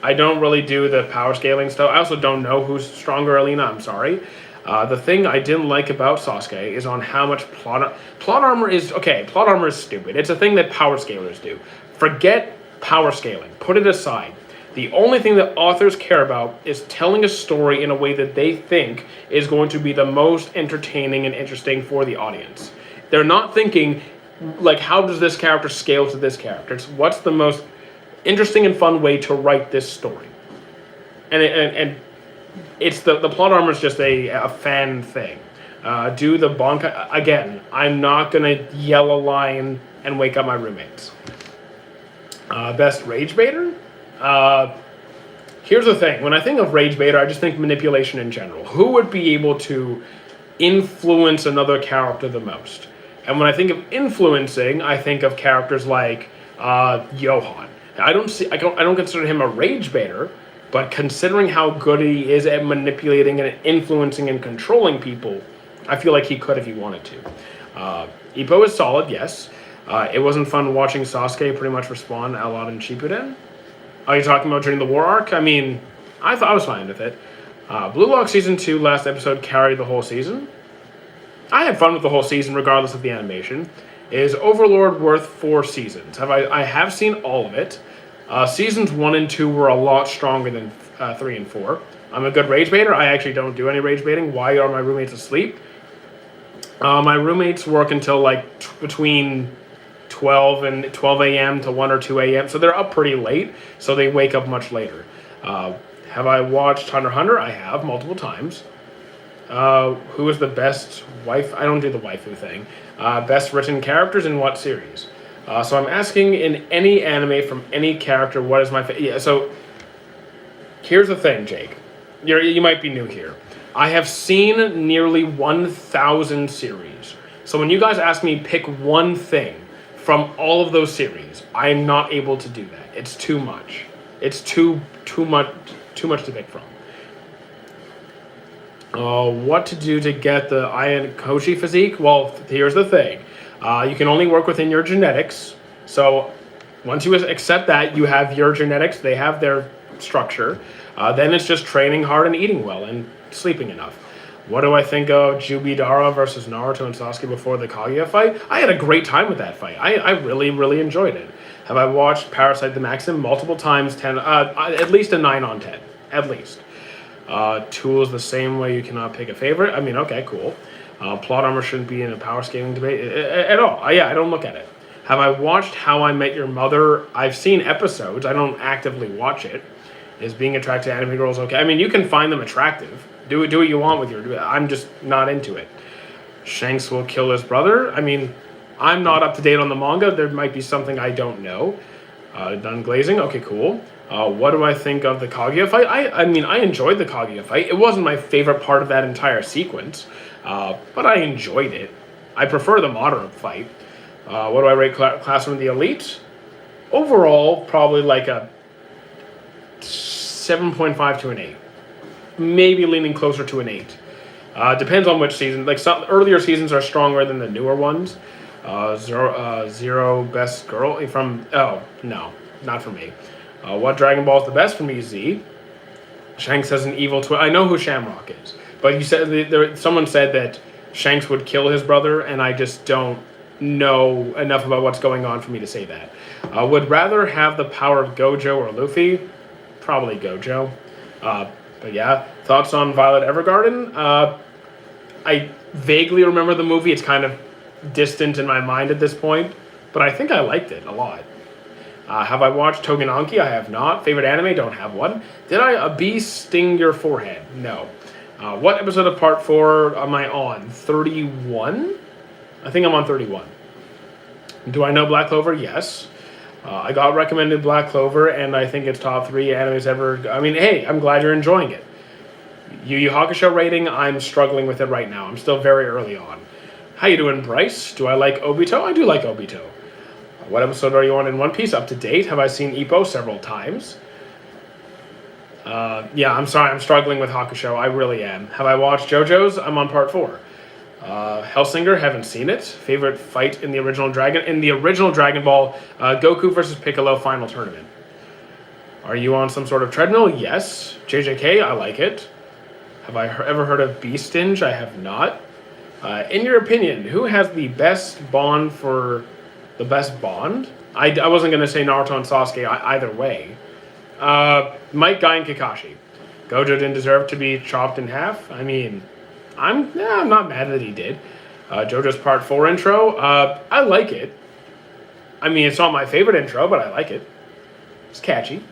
I don't really do the power scaling stuff. I also don't know who's stronger, Alina. I'm sorry. The thing I didn't like about Sasuke is on how much plot armor is... Okay, plot armor is stupid. It's a thing that power scalers do. Forget power scaling. Put it aside. The only thing that authors care about is telling a story in a way that they think is going to be the most entertaining and interesting for the audience. They're not thinking, like, how does this character scale to this character? It's what's the most interesting and fun way to write this story. And it's the plot armor is just a fan thing. Do the Bankai again. I'm not gonna yell a line and wake up my roommates. Best rage baiter. Here's the thing. When I think of rage baiter, I just think manipulation in general. Who would be able to influence another character the most? And when I think of influencing, I think of characters like Johan. I don't consider him a rage baiter. But considering how good he is at manipulating and influencing and controlling people, I feel like he could if he wanted to. Ippo is solid, yes. It wasn't fun watching Sasuke pretty much respawn a lot in Shippuden. Are you talking about during the war arc? I mean, I thought I was fine with it. Blue Lock Season 2 last episode carried the whole season. I had fun with the whole season regardless of the animation. Is Overlord worth 4 seasons? I have seen all of it. Seasons 1 and 2 were a lot stronger than 3 and 4. I'm a good rage baiter. I actually don't do any rage baiting. Why are my roommates asleep? My roommates work until like between 12 a.m. to 1 or 2 a.m. So they're up pretty late. So they wake up much later. Have I watched Hunter x Hunter? I have multiple times. Who is the best wife? I don't do the waifu thing. Best written characters in what series? So I'm asking in any anime from any character, what is my favorite? Yeah, so here's the thing, Jake. You might be new here. I have seen nearly 1,000 series. So when you guys ask me pick one thing from all of those series, I am not able to do that. It's too much. It's too much to pick from. What to do to get the Ayakashi physique? Well, here's the thing. You can only work within your genetics. So once you accept that, you have your genetics. They have their structure. Then it's just training hard and eating well and sleeping enough. What do I think of Jubidara versus Naruto and Sasuke before the Kaguya fight? I had a great time with that fight. I really, really enjoyed it. Have I watched Parasite the Maxim multiple times? At least a 9 on 10. At least. Tools the same way you cannot pick a favorite. I mean, okay, cool. Plot armor shouldn't be in a power scaling debate at all. Yeah, I don't look at it. Have I watched How I Met Your Mother? I've seen episodes. I don't actively watch it. Is being attracted to anime girls okay? I mean, you can find them attractive. Do what you want with your... I'm just not into it. Shanks will kill his brother. I mean, I'm not up to date on the manga. There might be something I don't know. Done glazing. Okay, cool. What do I think of the Kaguya fight? I mean, I enjoyed the Kaguya fight. It wasn't my favorite part of that entire sequence, but I enjoyed it. I prefer the Madara fight. What do I rate Classroom of the Elite? Overall, probably like a 7.5 to an 8. Maybe leaning closer to an 8. Depends on which season. Like some earlier seasons are stronger than the newer ones. Zero best girl from... Oh, no. Not for me. What Dragon Ball is the best for me? Z. Shanks has an evil twin. I know who Shamrock is. But you said someone said that Shanks would kill his brother, and I just don't know enough about what's going on for me to say that. Would rather have the power of Gojo or Luffy? Probably Gojo. But yeah, thoughts on Violet Evergarden? I vaguely remember the movie. It's kind of distant in my mind at this point, but I think I liked it a lot. Have I watched Togenanki? I have not. Favorite anime? Don't have one. Did a bee sting your forehead? No. What episode of Part 4 am I on? 31? I think I'm on 31. Do I know Black Clover? Yes. I got recommended Black Clover, and I think it's top 3 animes ever. I mean, hey, I'm glad you're enjoying it. Yu Yu Hakusho rating, I'm struggling with it right now. I'm still very early on. How you doing, Bryce? Do I like Obito? I do like Obito. What episode are you on in One Piece? Up to date. Have I seen Ippo several times? Yeah, I'm sorry. I'm struggling with Hakusho. I really am. Have I watched JoJo's? I'm on part 4. Hellsinger, haven't seen it. Favorite fight in the original Dragon Ball, Goku versus Piccolo final tournament. Are you on some sort of treadmill? Yes. JJK, I like it. Have I ever heard of Beastinge? I have not. In your opinion, who has the best bond for the best bond? I wasn't going to say Naruto and Sasuke either way. Mike, Guy, and Kakashi. Gojo didn't deserve to be chopped in half. I mean, I'm not mad that he did. JoJo's Part 4 intro. I like it. I mean, it's not my favorite intro, but I like it. It's catchy.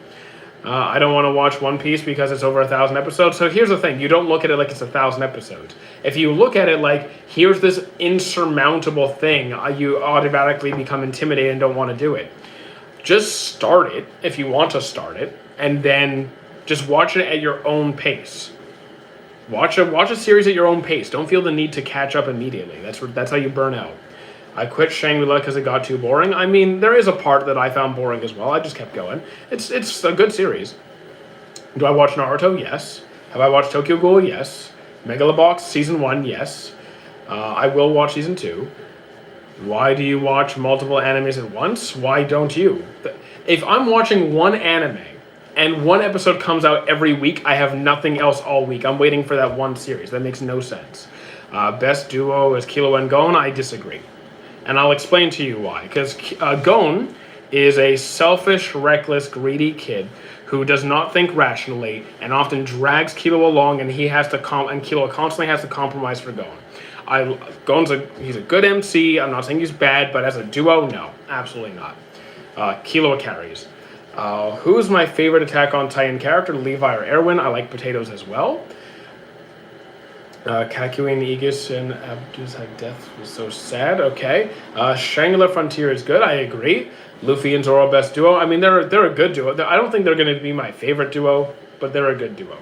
I don't want to watch One Piece because it's over 1,000 episodes. So here's the thing. You don't look at it like it's 1,000 episodes. If you look at it like, here's this insurmountable thing, you automatically become intimidated and don't want to do it. Just start it if you want to start it, and then just watch it at your own pace. Watch a series at your own pace. Don't feel the need to catch up immediately. That's how you burn out. I quit Shangri-La because it got too boring. I mean, there is a part that I found boring as well. I just kept going. It's a good series. Do I watch Naruto? Yes. Have I watched Tokyo Ghoul? Yes. Megalobox Season 1? Yes. I will watch Season 2. Why do you watch multiple animes at once? Why don't you? If I'm watching one anime and one episode comes out every week, I have nothing else all week. I'm waiting for that one series. That makes no sense. Best duo is Killua and Gon. I disagree. And I'll explain to you why. Because Gon is a selfish, reckless, greedy kid who does not think rationally and often drags Killua along, and Killua constantly has to compromise for Gon. He's a good MC. I'm not saying he's bad, but as a duo, no, absolutely not. Killua carries. Who's my favorite Attack on Titan character, Levi or Erwin? I like potatoes as well. Kakyoin, Aegis, and Abdu's death was so sad. Okay. Shangri-La Frontier is good. I agree. Luffy and Zoro best duo. I mean, they're a good duo. I don't think they're going to be my favorite duo, but they're a good duo.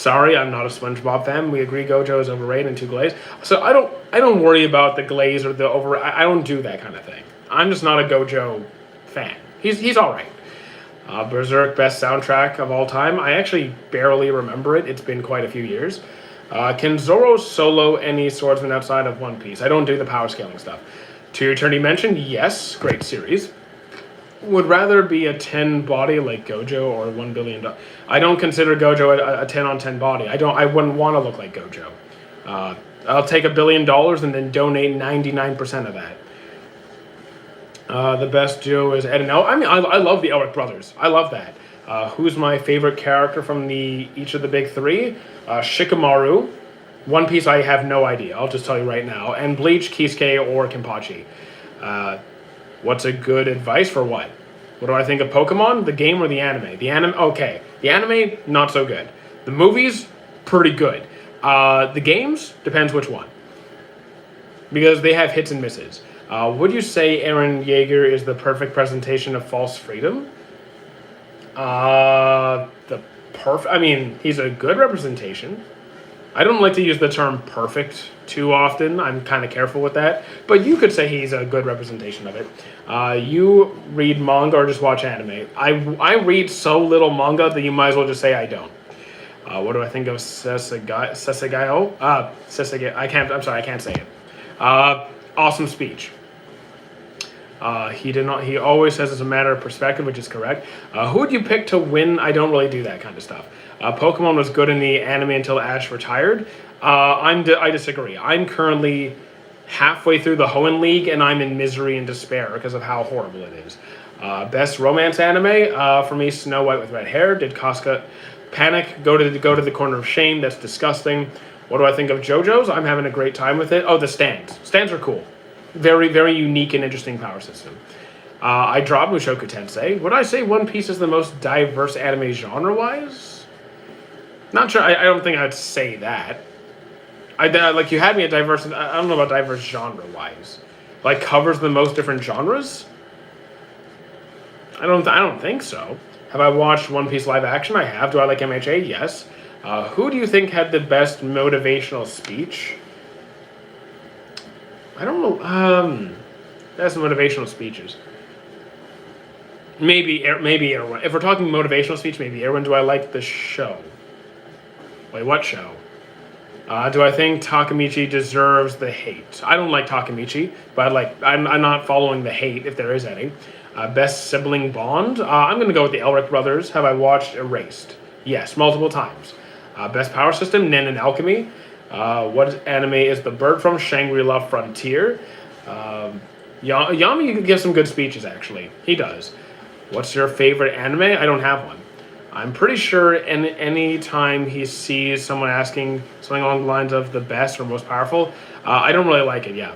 Sorry, I'm not a SpongeBob fan. We agree Gojo is overrated and too glazed. So I don't worry about the glaze or the over. I don't do that kind of thing. I'm just not a Gojo fan. He's all right. Berserk, best soundtrack of all time. I actually barely remember it. It's been quite a few years. Can Zoro solo any swordsman outside of One Piece? I don't do the power scaling stuff. To Eternity mentioned, yes, great series. Would rather be a 10 body like Gojo or $1 billion. I don't consider Gojo a 10 on 10 body. I wouldn't want to look like Gojo. I'll take $1 billion and then donate 99% of that. The best duo is Ed and El. I mean, I love the Elric brothers. I love that. Who's my favorite character from each of the big three? Shikamaru. One Piece, I have no idea. I'll just tell you right now. And Bleach, Kisuke, or Kenpachi. What's a good advice for what? What do I think of Pokemon? The game or the anime? The anime, okay. The anime, not so good. The movies, pretty good. The games, depends which one. Because they have hits and misses. Would you say Eren Yeager is the perfect presentation of false freedom? I mean, he's a good representation. I don't like to use the term perfect too often. I'm kind of careful with that. But you could say he's a good representation of it. You read manga or just watch anime? I read so little manga that you might as well just say I don't. What do I think of Sessagayo? Sessagayo. I can't say it. Awesome speech. He always says it's a matter of perspective, which is correct. Who would you pick to win? I don't really do that kind of stuff. Pokemon was good in the anime until Ash retired. I disagree. I'm currently halfway through the Hoenn League, and I'm in misery and despair because of how horrible it is. Best romance anime for me: Snow White with red hair. Did Casca panic? Go to the corner of shame. That's disgusting. What do I think of JoJo's? I'm having a great time with it. Oh, the stands. Stands are cool. Very, very unique and interesting power system. I dropped Mushoku Tensei. Would I say One Piece is the most diverse anime genre-wise? Not sure. I don't think I'd say that. Like, you had me at diverse. I don't know about diverse genre-wise. Like, covers the most different genres? I don't think so. Have I watched One Piece live action? I have. Do I like MHA? Yes. Who do you think had the best motivational speech? I don't know. Best motivational speeches. Maybe Erwin. If we're talking motivational speech, maybe Erwin. Do I like the show? Wait, what show? Do I think Takemichi deserves the hate? I don't like Takemichi, but I'm not following the hate if there is any. Best sibling bond? I'm going to go with the Elric brothers. Have I watched Erased? Yes, multiple times. Best power system? Nen and Alchemy. What anime is the bird from? Shangri-La Frontier. Yami can give some good speeches, actually. He does. What's your favorite anime? I don't have one. I'm pretty sure any time he sees someone asking something along the lines of the best or most powerful, I don't really like it, yeah.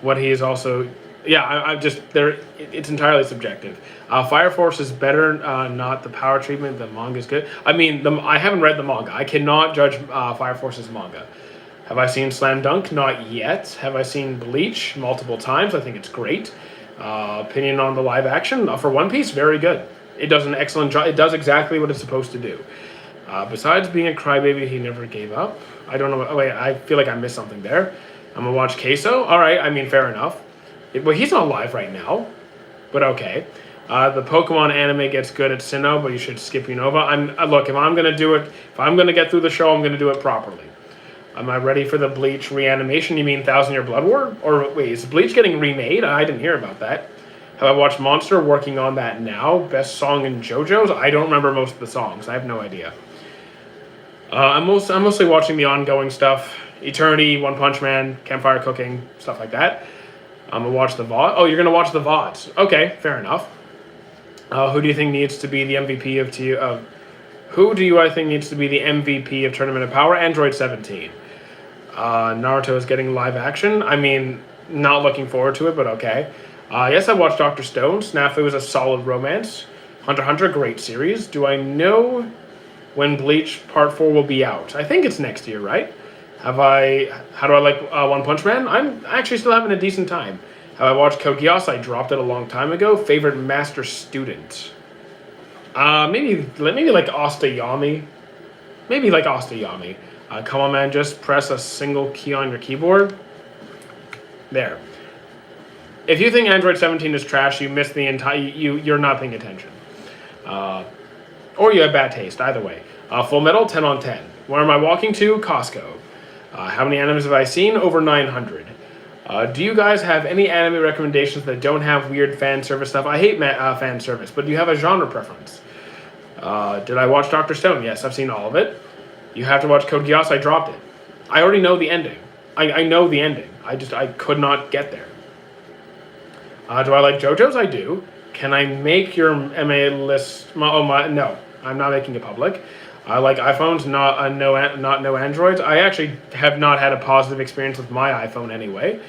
What he is also... Yeah, I'm just... It's entirely subjective. Fire Force is better, not the power treatment. The manga is good. I mean, I haven't read the manga. I cannot judge Fire Force's manga. Have I seen Slam Dunk? Not yet. Have I seen Bleach? Multiple times. I think it's great. Opinion on the live action? For One Piece? Very good. It does an excellent job. It does exactly what it's supposed to do. Besides being a crybaby, he never gave up. I don't know. Oh, wait, I feel like I missed something there. I'm going to watch Queso. All right, I mean, fair enough. Well, he's not live right now, but okay. The Pokemon anime gets good at Sinnoh, but you should skip Unova. Look, if I'm going to get through the show, I'm going to do it properly. Am I ready for the Bleach reanimation? You mean Thousand Year Blood War? Or wait, is Bleach getting remade? I didn't hear about that. Have I watched Monster? Working on that now. Best song in JoJo's? I don't remember most of the songs. I have no idea. I'm mostly watching the ongoing stuff. Eternity, One Punch Man, Campfire Cooking, stuff like that. I'm going to watch the VOD. Oh, you're going to watch the VODs. Okay, fair enough. Who do you think needs to be the MVP of I think needs to be the MVP of Tournament of Power? Android 17. Naruto is getting live action. I mean, not looking forward to it, but okay. Yes, I watched Dr. Stone. Snafu is a solid romance. Hunter x Hunter, great series. Do I know when Bleach Part 4 will be out? I think it's next year, right? How do I like One Punch Man? I'm actually still having a decent time. Have I watched Code Geass? I dropped it a long time ago. Favorite master student? Maybe like Astayami. Maybe like Astayami. Come on, man, just press a single key on your keyboard. There. If you think Android 17 is trash, you missed the entire. You're not paying attention, or you have bad taste. Either way. Full Metal 10 on 10. Where am I walking to? Costco. How many animes have I seen? Over 900. Do you guys have any anime recommendations that don't have weird fan service stuff? I hate fan service, but do you have a genre preference? Did I watch Dr. Stone? Yes, I've seen all of it. You have to watch Code Geass. I dropped it. I already know the ending. I know the ending. I could not get there. Do I like JoJo's? I do. Can I make your MA list? No, I'm not making it public. I like iPhones, not no Androids. I actually have not had a positive experience with my iPhone anyway.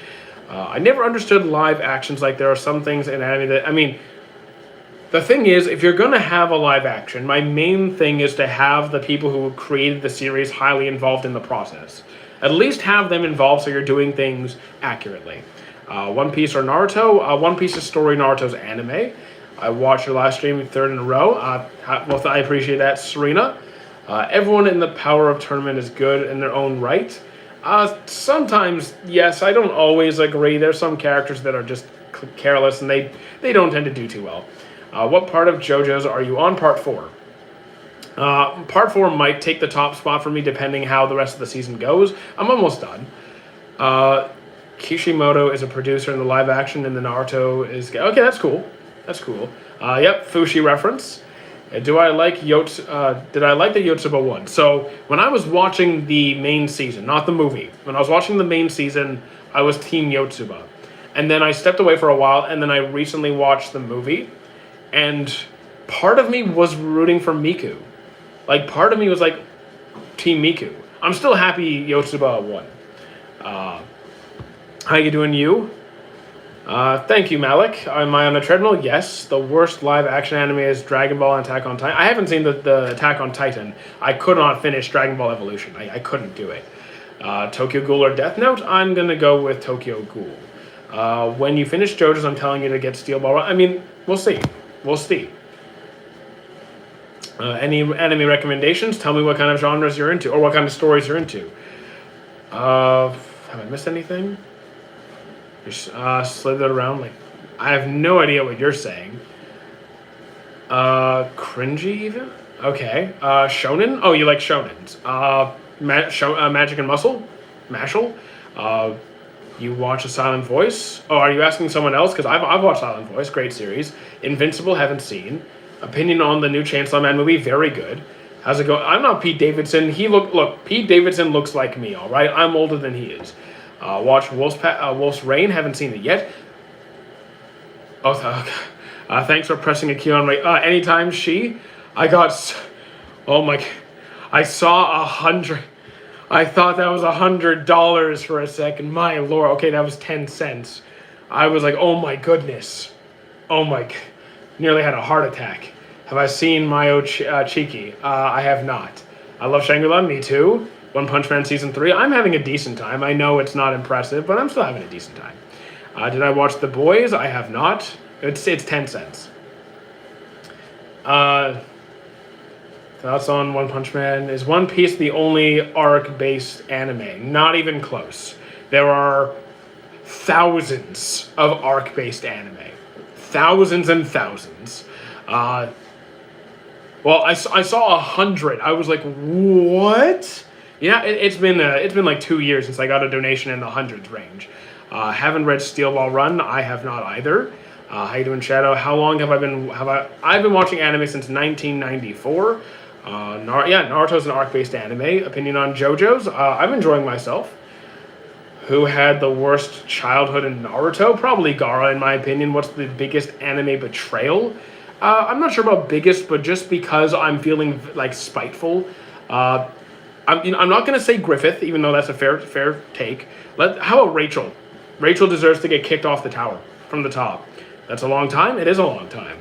I never understood live actions. Like, there are some things in anime that, I mean, the thing is, if you're going to have a live action, my main thing is to have the people who created the series highly involved in the process. At least have them involved so you're doing things accurately. One Piece or Naruto. One Piece's story, Naruto's anime. I watched your live stream third in a row. Well, I appreciate that, Serena. Everyone in the Power of Tournament is good in their own right. Sometimes, yes, I don't always agree. There's some characters that are just careless and they don't tend to do too well. What part of JoJo's are you on? Part 4. Part 4 might take the top spot for me depending how the rest of the season goes. I'm almost done. Kishimoto is a producer in the live action and the Naruto is... Okay, that's cool. That's cool. Yep, Fushi reference. Did I like the Yotsuba one? So, when I was watching the main season, not the movie, when I was watching the main season, I was Team Yotsuba. And then I stepped away for a while, and then I recently watched the movie, and part of me was rooting for Miku. Like, part of me was like, Team Miku. I'm still happy Yotsuba won. How you doing, you? Thank you, Malik. Am I on a treadmill? Yes. The worst live-action anime is Dragon Ball and Attack on Titan. I haven't seen the Attack on Titan. I could not finish Dragon Ball Evolution. I couldn't do it. Tokyo Ghoul or Death Note? I'm going to go with Tokyo Ghoul. When you finish JoJo's, I'm telling you to get Steel Ball Run. I mean, we'll see. We'll see. Any anime recommendations? Tell me what kind of genres you're into, or what kind of stories you're into. Have I missed anything? Slid that around. Like, I have no idea what you're saying. Cringy even? Okay. Shonen? Oh, you like shonens. Magic and Muscle? Mashal? You watch A Silent Voice? Oh, are you asking someone else? Because I've watched Silent Voice. Great series. Invincible, haven't seen. Opinion on the new Chainsaw Man movie? Very good. How's it going? I'm not Pete Davidson. Look, Pete Davidson looks like me, all right? I'm older than he is. Watch Wolf's Rain. Haven't seen it yet. Oh, thanks for pressing a key on my... anytime she... I got... Oh my... I saw 100... I thought that was $100 for a second. My lord. Okay, that was 10 cents. I was like, oh my goodness. Oh my... Nearly had a heart attack. Have I seen Mayo Chiki? I have not. I love Shangri-La. Me too. One Punch Man Season 3. I'm having a decent time. I know it's not impressive, but I'm still having a decent time. Did I watch The Boys? I have not. It's 10 cents. Thoughts on One Punch Man? Is One Piece the only arc-based anime? Not even close. There are thousands of arc-based anime. Thousands and thousands. Well, I saw 100. I was like, what? Yeah, it's been like 2 years since I got a donation in the hundreds range. Haven't read Steel Ball Run. I have not either. How you doing, Shadow? How long have I been? I've been watching anime since 1994. Naruto's an arc-based anime. Opinion on JoJo's? I'm enjoying myself. Who had the worst childhood in Naruto? Probably Gaara, in my opinion. What's the biggest anime betrayal? I'm not sure about biggest, but just because I'm feeling like spiteful. I'm not going to say Griffith, even though that's a fair take. How about Rachel? Rachel deserves to get kicked off the tower from the top. That's a long time. It is a long time.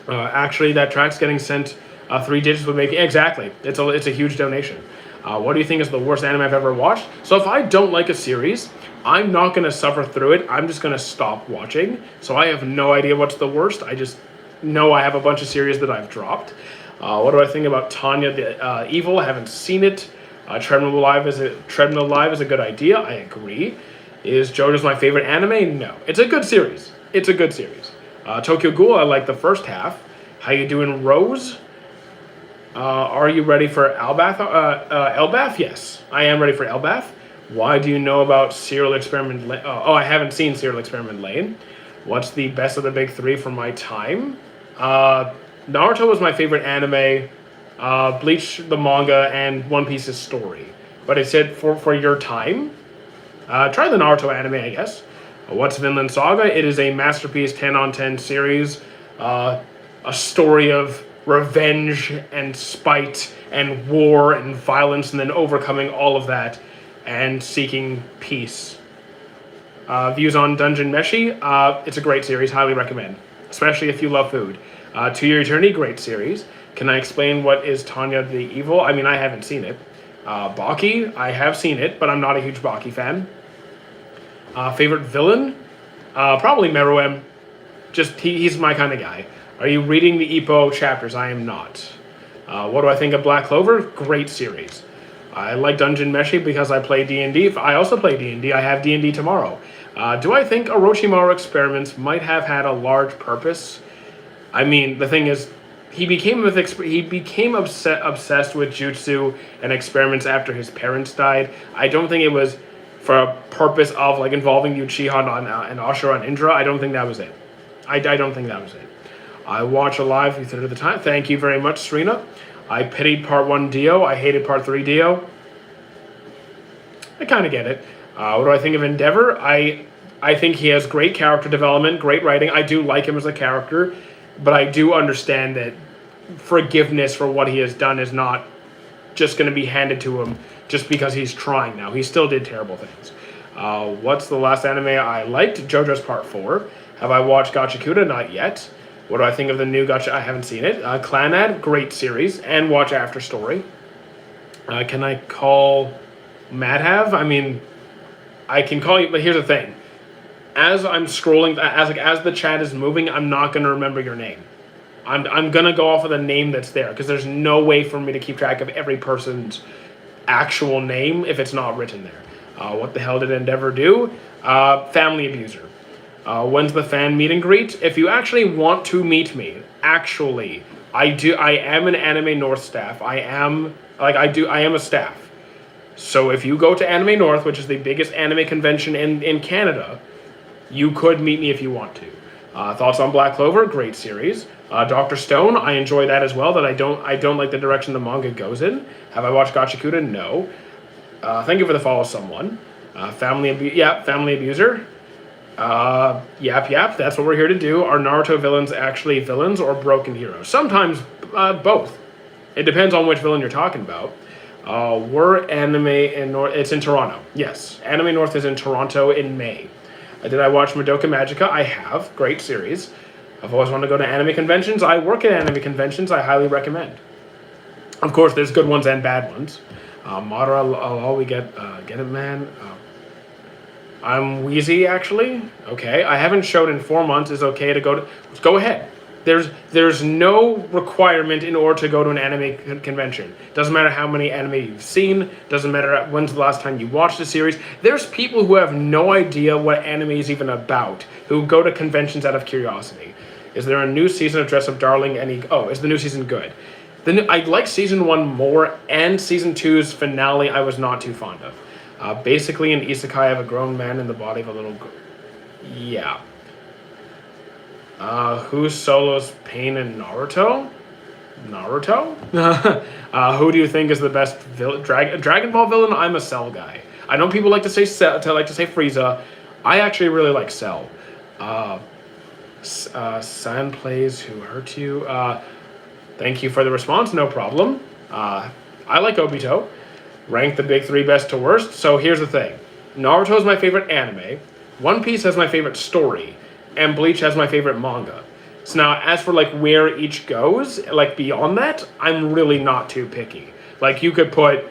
Actually, that track's getting sent 3 digits would make... Exactly. It's a huge donation. What do you think is the worst anime I've ever watched? So if I don't like a series, I'm not going to suffer through it. I'm just going to stop watching. So I have no idea what's the worst. know I have a bunch of series that I've dropped. What do I think about Tanya the Evil? I haven't seen it. Treadmill Live is a good idea. I agree. Is JoJo's my favorite anime? No. It's a good series. Tokyo Ghoul, I like the first half. How you doing, Rose? Are you ready for Elbath? Elbath? Yes, I am ready for Elbath. Why do you know about Serial Experiment Lane? I haven't seen Serial Experiment Lane. What's the best of the big three from my time? Naruto was my favorite anime. Bleach, the manga, and One Piece's story. But I said for your time, try the Naruto anime, I guess. What's Vinland Saga? It is a masterpiece, 10 on 10 series. A story of revenge and spite and war and violence, and then overcoming all of that and seeking peace. Views on Dungeon Meshi? It's a great series, highly recommend, especially if you love food. To Your Eternity, great series. Can I explain what is Tanya the Evil? I mean, I haven't seen it. Baki, I have seen it, but I'm not a huge Baki fan. Favorite villain? Probably Meruem. Just, he's my kind of guy. Are you reading the Ippo chapters? I am not. What do I think of Black Clover? Great series. I like Dungeon Meshi because I play D&D. I also play D&D. I have D&D tomorrow. Do I think Orochimaru experiments might have had a large purpose? I mean, the thing is, he became obsessed with jutsu and experiments after his parents died. I don't think it was for a purpose of like involving Uchiha and Ashura and Indra. I don't think that was it. I don't think that was it. I watch a live at the time. Thank you very much, Serena. I pitied part 1 Dio. I hated part 3 Dio. I kind of get it. What do I think of Endeavor? I think he has great character development, great writing. I do like him as a character, but I do understand that forgiveness for what he has done is not just going to be handed to him just because he's trying now. He still did terrible things. What's the last anime I liked? JoJo's Part 4. Have I watched Gachakuda? Not yet. What do I think of the new Gacha? I haven't seen it. Clanad, great series, and watch After Story. Can I call Madhav? I mean, I can call you, but here's the thing. As I'm scrolling, as the chat is moving, I'm not going to remember your name. I'm going to go off of the name that's there, because there's no way for me to keep track of every person's actual name if it's not written there. What the hell did Endeavor do? Family abuser. When's the fan meet and greet? If you actually want to meet me, I am an Anime North staff. I am a staff. So if you go to Anime North, which is the biggest anime convention in Canada, you could meet me if you want to. Thoughts on Black Clover? Great series. Dr. Stone, I enjoy that as well. That I don't like the direction the manga goes in. Have I watched Gachakuda? No. Thank you for the follow, someone. Family abuser. Yap. That's what we're here to do. Are Naruto villains actually villains or broken heroes? Sometimes both. It depends on which villain you're talking about. We're Anime in North. It's in Toronto. Yes, Anime North is in Toronto in May. Did I watch Madoka Magica? I have. Great series. I've always wanted to go to anime conventions. I work at anime conventions. I highly recommend. Of course, there's good ones and bad ones. Madara, we get it, man. I'm Wheezy, actually. Okay, I haven't showed in 4 months. Is okay to go to? Go ahead. There's no requirement in order to go to an anime convention. Doesn't matter how many anime you've seen. Doesn't matter when's the last time you watched a series. There's people who have no idea what anime is even about, who go to conventions out of curiosity. Is there a new season of Dress Up Darling? Is the new season good? I like season 1 more, and season 2's finale I was not too fond of. Basically, in Isekai, I have a grown man in the body of a little girl. Yeah. Who solos Pain in Naruto? Who do you think is the best Dragon Ball villain? I'm a Cell guy. I know people like to say Frieza. I actually really like Cell. San plays Who Hurt You. Thank you for the response. No problem. I like Obito. Rank the big 3 best to worst. So here's the thing. Naruto is my favorite anime. One Piece has my favorite story. And Bleach has my favorite manga. So now, as for like where each goes, like beyond that, I'm really not too picky. Like you could put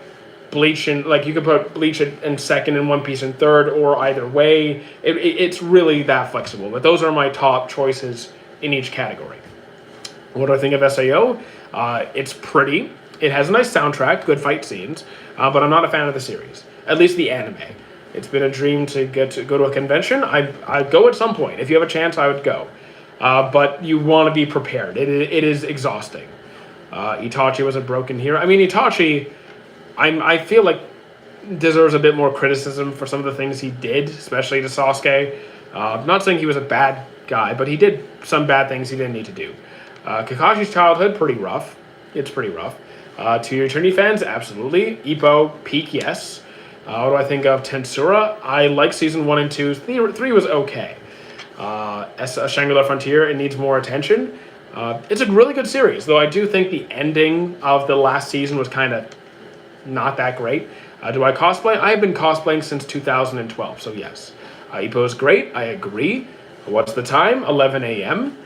Bleach in second and One Piece in third, or either way. It's really that flexible. But those are my top choices in each category. What do I think of SAO? It's pretty. It has a nice soundtrack, good fight scenes, but I'm not a fan of the series. At least the anime. It's been a dream to go to a convention. I'd go at some point. If you have a chance, I would go. But you want to be prepared. It is exhausting. Itachi was a broken hero. I mean, Itachi, I feel like deserves a bit more criticism for some of the things he did, especially to Sasuke. I'm not saying he was a bad guy, but he did some bad things he didn't need to do. Kakashi's childhood, pretty rough. It's pretty rough. To your Eternity fans, absolutely. Ippo, peak, yes. What do I think of Tensura? I like season 1 and 2. 3 was okay. As a Shangri-La Frontier, it needs more attention. It's a really good series, though I do think the ending of the last season was kind of not that great. Do I cosplay? I've been cosplaying since 2012, so yes. Ippo is great, I agree. What's the time? 11 a.m.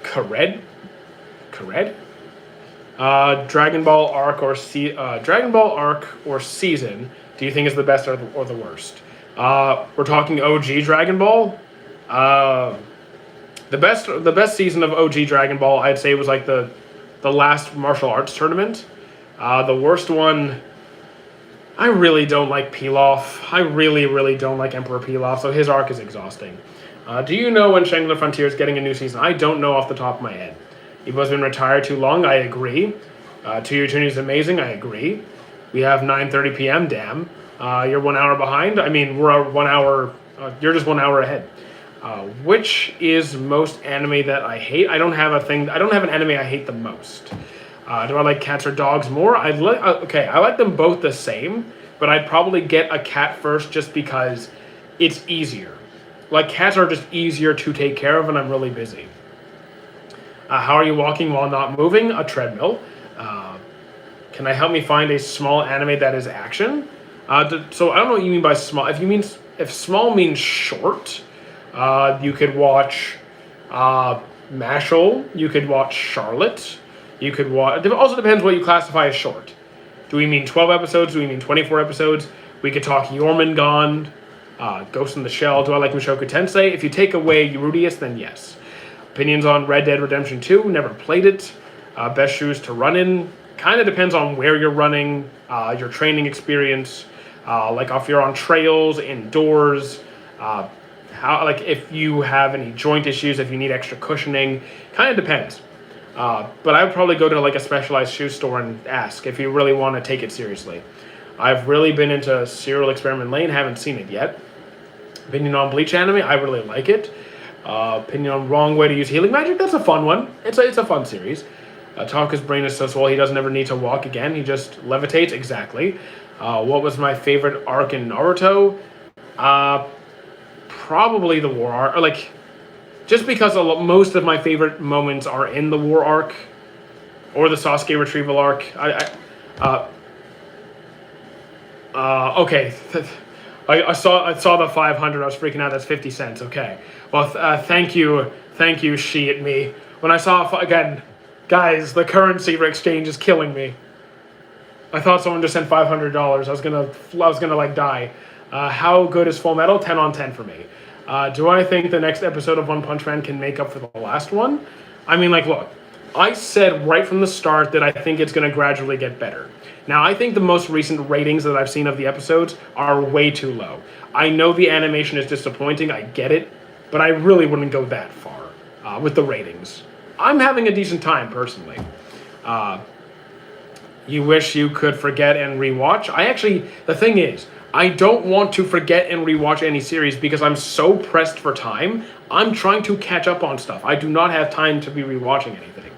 Kared? Dragon Ball arc or season, do you think is the best or the worst? We're talking OG Dragon Ball. The best season of OG Dragon Ball, I'd say, was like the last martial arts tournament. The worst one, I really don't like Pilaf. I really don't like Emperor Pilaf, so his arc is exhausting. Do you know when Shangri-La Frontier is getting a new season? I don't know off the top of my head. Ippo's been retired too long, I agree. To Your Eternity is amazing, I agree. We have 9:30 p.m., damn. You're 1 hour behind. I mean, we're 1 hour, you're just 1 hour ahead. Which is most anime that I hate? I don't have an anime I hate the most. Do I like cats or dogs more? I like them both the same, but I'd probably get a cat first just because it's easier. Like, cats are just easier to take care of, and I'm really busy. How are you walking while not moving? A treadmill. Can I help me find a small anime that is action? So I don't know what you mean by small. If small means short, you could watch Mashal. You could watch Charlotte. You could watch. It also depends what you classify as short. Do we mean 12 episodes? Do we mean 24 episodes? We could talk Jormungand, Ghost in the Shell. Do I like Mushoku Tensei? If you take away Rudius, then yes. Opinions on Red Dead Redemption 2. Never played it. Best shoes to run in. Kind of depends on where you're running, your training experience. Like if you're on trails, indoors. If you have any joint issues, if you need extra cushioning. Kind of depends. But I would probably go to like a specialized shoe store and ask if you really want to take it seriously. I've really been into Serial Experiment Lane. Haven't seen it yet. Opinion on Bleach anime. I really like it. Opinion on Wrong Way to Use Healing Magic. That's a fun one. It's a fun series. Taka's brain is so swole he doesn't ever need to walk again. He just levitates. Exactly. What was my favorite arc in Naruto? Probably the war arc. Just because most of my favorite moments are in the war arc or the Sasuke retrieval arc. Okay. I saw the 500. I was freaking out. That's 50 cents. Okay. Well, thank you, she and me. When I saw again, guys, the currency exchange is killing me. I thought someone just sent $500. I was gonna like die. How good is Full Metal? 10 on 10 for me. Do I think the next episode of One Punch Man can make up for the last one? I mean, look, I said right from the start that I think it's going to gradually get better. Now, I think the most recent ratings that I've seen of the episodes are way too low. I know the animation is disappointing, I get it, but I really wouldn't go that far with the ratings. I'm having a decent time, personally. You wish you could forget and rewatch? The thing is, I don't want to forget and rewatch any series because I'm so pressed for time. I'm trying to catch up on stuff. I do not have time to be rewatching anything.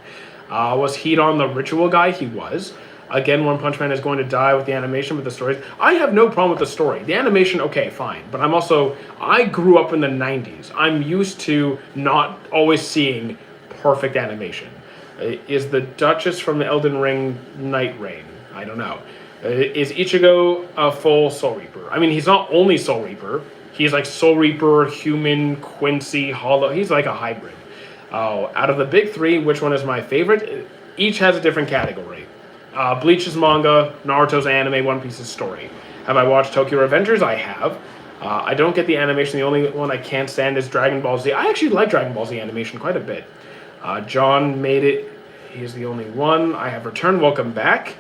Was Heat on the Ritual guy? He was. Again, One Punch Man is going to die with the animation, with the stories. I have no problem with the story. The animation, okay, fine. But I grew up in the 90s. I'm used to not always seeing perfect animation. Is the Duchess from Elden Ring Night Rain? I don't know. Is Ichigo a full Soul Reaper? I mean, he's not only Soul Reaper. He's like Soul Reaper, Human, Quincy, Hollow. He's like a hybrid. Out of the big three, which one is my favorite? Each has a different category. Bleach's manga, Naruto's anime, One Piece's story. Have I watched Tokyo Revengers? I have. I don't get the animation. The only one I can't stand is Dragon Ball Z. I actually like Dragon Ball Z animation quite a bit. John made it. He's the only one. I have returned. Welcome back.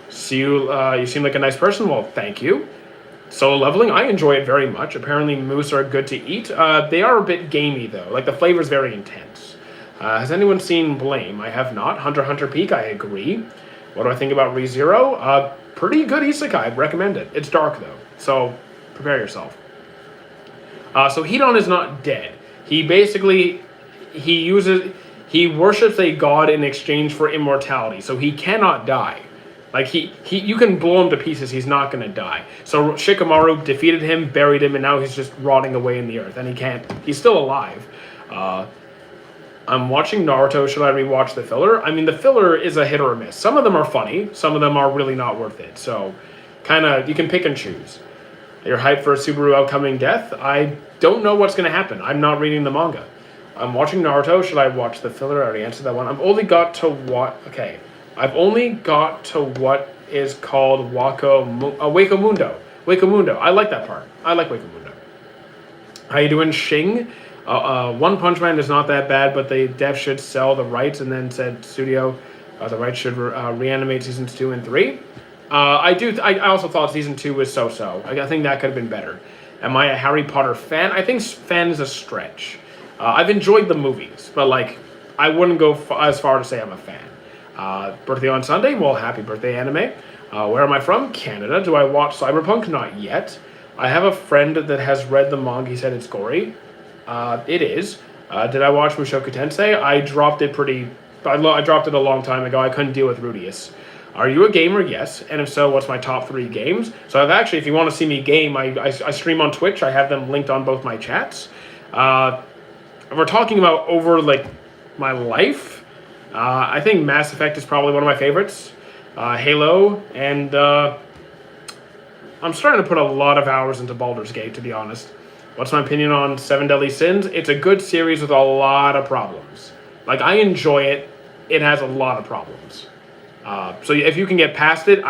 See you. You seem like a nice person. Well, thank you. Solo leveling, I enjoy it very much. Apparently, moose are good to eat. They are a bit gamey, though. Like, the flavor's very intense. Has anyone seen Blame? I have not. Hunter x Hunter Peak, I agree. What do I think about ReZero? Pretty good isekai. I'd recommend it. It's dark, though, so prepare yourself. So Hedon is not dead. He basically, he worships a god in exchange for immortality, so he cannot die. Like, you can blow him to pieces, he's not going to die. So Shikamaru defeated him, buried him, and now he's just rotting away in the earth, and he's still alive. I'm watching Naruto, should I rewatch the filler? I mean, the filler is a hit or a miss. Some of them are funny, some of them are really not worth it, so you can pick and choose. You're hyped for a Subaru upcoming death? I don't know what's going to happen. I'm not reading the manga. I'm watching Naruto, should I watch the filler? I already answered that one. I've only got to what is called Wako Mundo. I like that part. I like Wako Mundo. How you doing, Shing? One Punch Man is not that bad, but the dev should sell the rights, and then said studio, the rights should reanimate seasons 2 and 3. I also thought season 2 was so-so. I think that could have been better. Am I a Harry Potter fan? I think fan is a stretch. I've enjoyed the movies, but I wouldn't go as far to say I'm a fan. Birthday on Sunday? Well, happy birthday, anime. Where am I from? Canada. Do I watch Cyberpunk? Not yet. I have a friend that has read the manga. He said it's gory. It is. Did I watch Mushoku Tensei? I dropped it I dropped it a long time ago. I couldn't deal with Rudius. Are you a gamer? Yes. And if so, what's my top 3 games? So if you want to see me game, I stream on Twitch. I have them linked on both my chats. We're talking about over my life. I think Mass Effect is probably one of my favorites. Halo, and I'm starting to put a lot of hours into Baldur's Gate, to be honest. What's my opinion on Seven Deadly Sins? It's a good series with a lot of problems. I enjoy it. It has a lot of problems. So if you can get past it,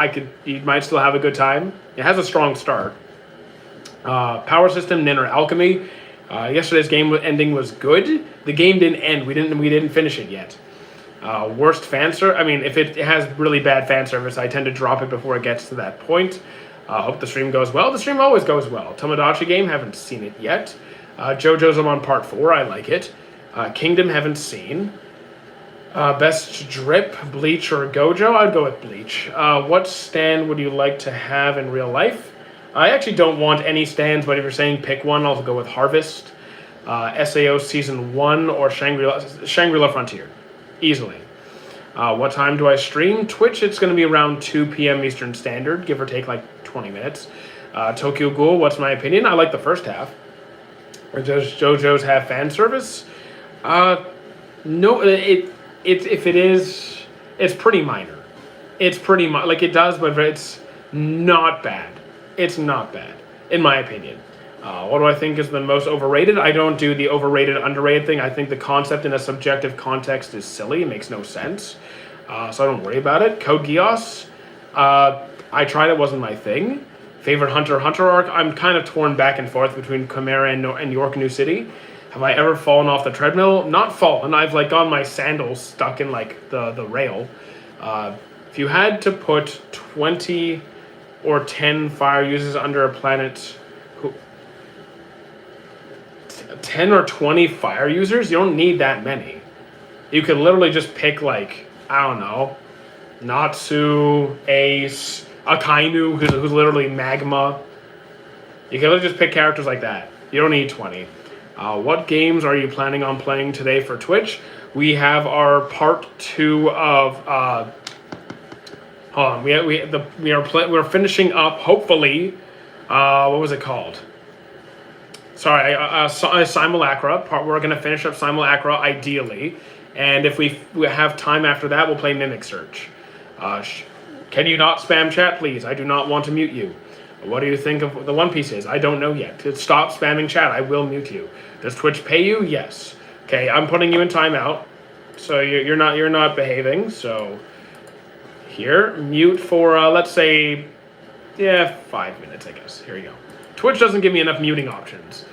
you might still have a good time. It has a strong start. Power System, Ninja Alchemy. Yesterday's game ending was good. The game didn't end. We didn't finish it yet. Worst fan service. I mean, if it has really bad fan service, I tend to drop it before it gets to that point. Hope the stream goes well. The stream always goes well. Tomodachi Game, haven't seen it yet. JoJo's, I'm on part 4. I like it. Kingdom, haven't seen. Best drip, Bleach or Gojo? I'd go with Bleach. What stand would you like to have in real life? I actually don't want any stands, but if you're saying pick one, I'll go with Harvest, SAO Season 1, or Shangri-La Frontier. Easily. What time do I stream? Twitch, it's going to be around 2 p.m. Eastern Standard, give or take 20 minutes. Tokyo Ghoul, what's my opinion? I like the first half. Does JoJo's have fan service? No, if it is, it's pretty minor. It's pretty it does, but it's not bad. It's not bad, in my opinion. What do I think is the most overrated? I don't do the overrated, underrated thing. I think the concept in a subjective context is silly. It makes no sense. So I don't worry about it. Code Geass. I tried it, wasn't my thing. Favorite Hunter x Hunter arc? I'm kind of torn back and forth between Chimera and York New City. Have I ever fallen off the treadmill? Not fallen. I've got my sandals stuck in the rail. If you had to put 20 or 10 fire users under a planet... 10 or 20 fire users? You don't need that many. You could literally just pick I don't know, Natsu, Ace, Akainu, who's literally magma. You can literally just pick characters like that. You don't need 20. What games are you planning on playing today for Twitch? We have our part 2 of hold on. We're finishing up, hopefully. What was it called? Sorry, Simulacra. We're going to finish up Simulacra, ideally. And if we have time after that, we'll play Mimic Search. Can you not spam chat, please? I do not want to mute you. What do you think of the One Pieces? I don't know yet. Stop spamming chat. I will mute you. Does Twitch pay you? Yes. Okay, I'm putting you in timeout. So you're not behaving. So here, mute for let's say 5 minutes, I guess. Here you go. Twitch doesn't give me enough muting options.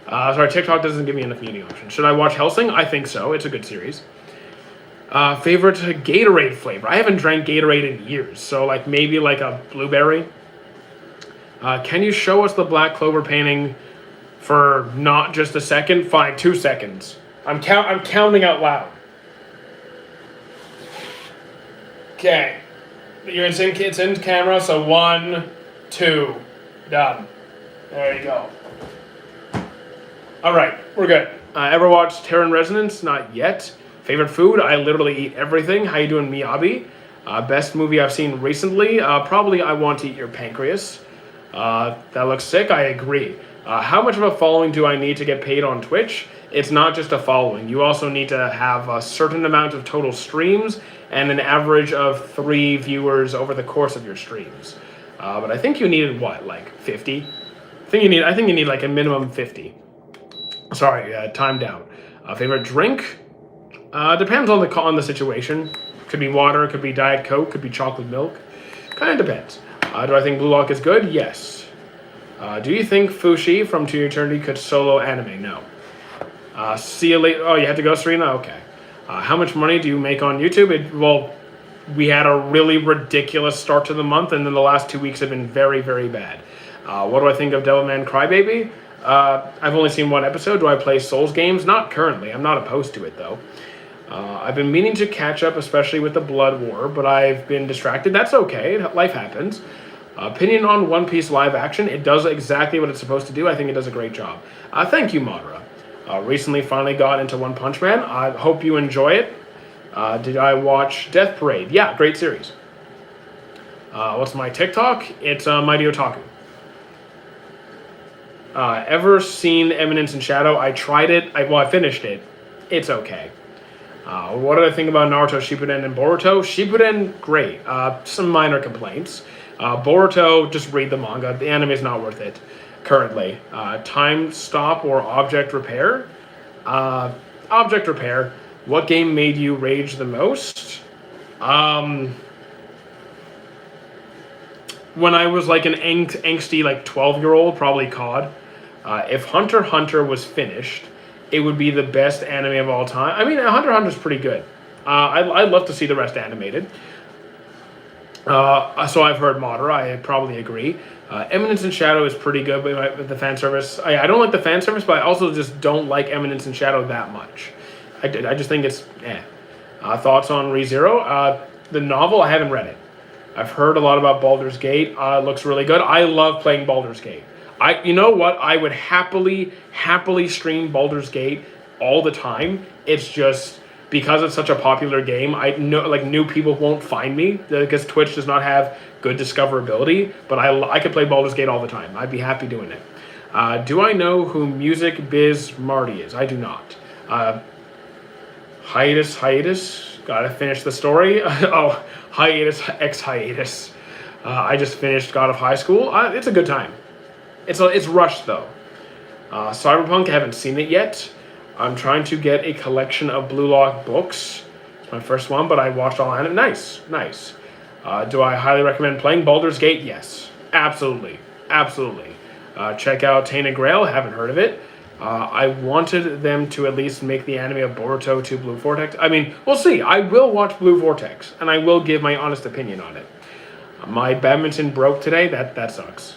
Sorry, TikTok doesn't give me enough muting options. Should I watch Hellsing? I think so. It's a good series. Favorite Gatorade flavor? I haven't drank Gatorade in years, so like maybe like a blueberry. Can you show us the Black Clover painting for not just a second? Fine, 2 seconds. I'm counting out loud. Okay. It's in camera, so 1, 2, done. There you go. All right, we're good. Ever watched Terran Resonance? Not yet. Favorite food? I literally eat everything. How you doing, Miyabi? Best movie I've seen recently? Probably I Want to Eat Your Pancreas. That looks sick. I agree. How much of a following do I need to get paid on Twitch? It's not just a following. You also need to have a certain amount of total streams and an average of 3 viewers over the course of your streams. But I think you needed what, like 50? I think you need like a minimum 50. Sorry, timed out. Favorite drink? Depends on the situation. Could be water, could be Diet Coke, could be chocolate milk. Kind of depends. Do I think Blue Lock is good? Yes. Do you think Fushi from To Eternity could solo anime? No. See you later. Oh, you had to go, Serena? Okay. How much money do you make on YouTube? Well, we had a really ridiculous start to the month, and then the last 2 weeks have been very, very bad. What do I think of Devilman Crybaby? I've only seen 1 episode. Do I play Souls games? Not currently. I'm not opposed to it, though. I've been meaning to catch up, especially with the Blood War, but I've been distracted. That's okay. Life happens. Opinion on One Piece live action? It does exactly what it's supposed to do. I think it does a great job. Thank you, Madara. Recently finally got into One Punch Man. I hope you enjoy it. Did I watch Death Parade? Yeah, great series. What's my TikTok? It's Mighty Otaku. Ever seen Eminence in Shadow? I tried it. I finished it. It's okay. What did I think about Naruto Shippuden and Boruto? Shippuden, great. Some minor complaints. Boruto, just read the manga. The anime is not worth it currently. Time stop or object repair? Object repair. What game made you rage the most? When I was like an angsty like 12-year-old, probably COD. If Hunter x Hunter was finished, it would be the best anime of all time. I mean, Hunter x Hunter is pretty good. I'd love to see the rest animated. So I've heard Madara. I probably agree. Eminence in Shadow is pretty good, but with the fan service, I don't like the fan service, but I also just don't like Eminence in Shadow that much. I just think it's eh. Thoughts on ReZero? The novel, I haven't read it. I've heard a lot about Baldur's Gate. It looks really good. I love playing Baldur's Gate. You know what? I would happily stream Baldur's Gate all the time. It's just because it's such a popular game. I know like new people won't find me because Twitch does not have good discoverability. But I could play Baldur's Gate all the time. I'd be happy doing it. Do I know who Music Biz Marty is? I do not. Hiatus. Gotta finish the story. Oh, hiatus. I just finished God of High School. It's a good time. It's rushed though. Cyberpunk, I haven't seen it yet. I'm trying to get a collection of Blue Lock books. It's my first one, but I watched all anime. Nice. Do I highly recommend playing Baldur's Gate? Yes, absolutely. Check out Tainted Grail. Haven't heard of it. I wanted them to at least make the anime of Boruto to Blue Vortex. I mean, we'll see. I will watch Blue Vortex, and I will give my honest opinion on it. My badminton broke today. That sucks.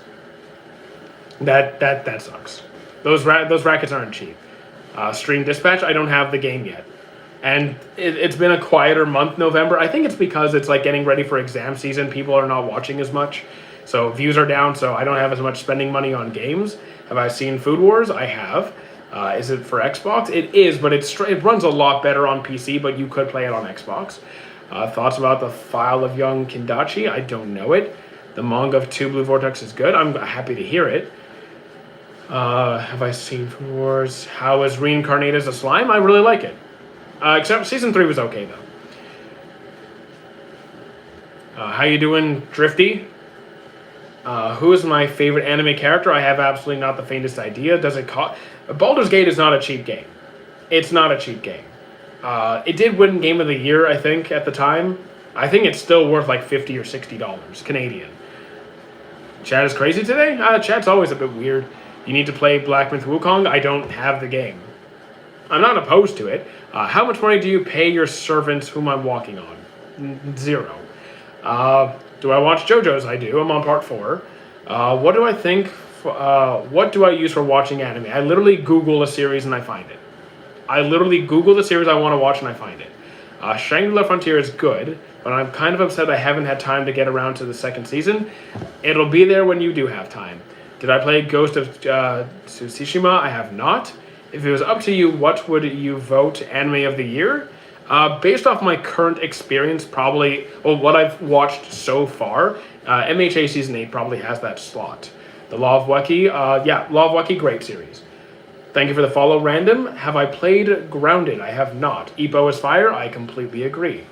That sucks. Those rackets aren't cheap. Stream Dispatch, I don't have the game yet. And it's been a quieter month, November. I think it's because it's like getting ready for exam season. People are not watching as much. So views are down, so I don't have as much spending money on games. Have I seen Food Wars? I have. Is it for Xbox? It is, but it runs a lot better on PC, but you could play it on Xbox. Thoughts about the File of Young Kindachi? I don't know it. The manga of 2 Blue Vortex is good. I'm happy to hear it. Have I seen Food Wars? How is Reincarnated as a Slime? I really like it. Except Season 3 was okay, though. How you doing, Drifty? Who is my favorite anime character? I have absolutely not the faintest idea. Does it cost... Baldur's Gate is not a cheap game. It's not a cheap game. It did win Game of the Year, I think, at the time. I think it's still worth like $50 or $60 Canadian. Chat is crazy today? Chat's always a bit weird. You need to play Black Myth Wukong? I don't have the game. I'm not opposed to it. How much money do you pay your servants whom I'm walking on? 0. Do I watch JoJo's? I do. I'm on part 4. What do I think? What do I use for watching anime? I literally Google a series and I find it. I literally Google the series I want to watch and I find it. Shangri-La Frontier is good, but I'm kind of upset I haven't had time to get around to the 2nd season. It'll be there when you do have time. Did I play Ghost of Tsushima? I have not. If it was up to you, what would you vote anime of the year? Based off my current experience, probably, well, what I've watched so far, MHA Season 8 probably has that slot. The Law of Wacky, Law of Wacky, great series. Thank you for the follow, Random. Have I played Grounded? I have not. Ippo is fire? I completely agree.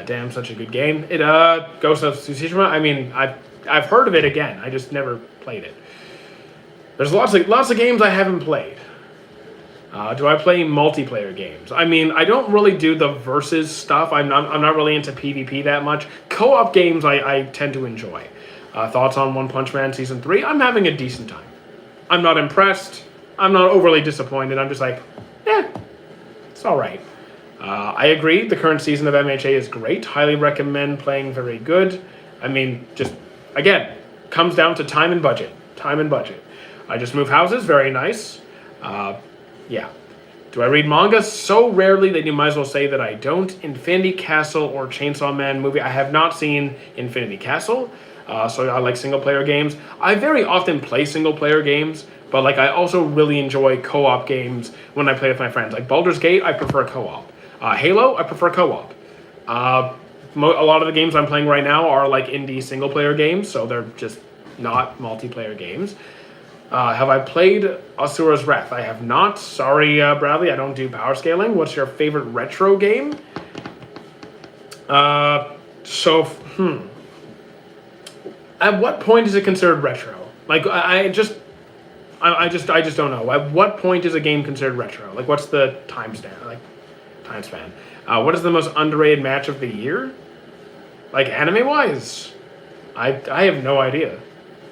Damn, such a good game. Ghost of Tsushima, I mean, I've heard of it again. I just never played it. There's lots of games I haven't played. Do I play multiplayer games? I mean, I don't really do the versus stuff. I'm not really into PvP that much. Co-op games I tend to enjoy. Thoughts on One Punch Man Season 3? I'm having a decent time. I'm not impressed. I'm not overly disappointed. I'm just like, it's all right. I agree. The current season of MHA is great. Highly recommend playing. Very good. I mean, just, again, comes down to time and budget. Time and budget. I just move houses. Very nice. Yeah. Do I read manga? So rarely that you might as well say that I don't. Infinity Castle or Chainsaw Man movie. I have not seen Infinity Castle. So I like single-player games. I very often play single-player games, but like I also really enjoy co-op games when I play with my friends. Like Baldur's Gate, I prefer co-op. Halo, I prefer co-op. A lot of the games I'm playing right now are like indie single-player games, so they're just not multiplayer games. Have I played Asura's Wrath? I have not. Sorry, Bradley, I don't do power scaling. What's your favorite retro game? At what point is it considered retro? Like, I just don't know. At what point is a game considered retro? Like, what's the time span? What is the most underrated match of the year? Like, anime-wise? I have no idea.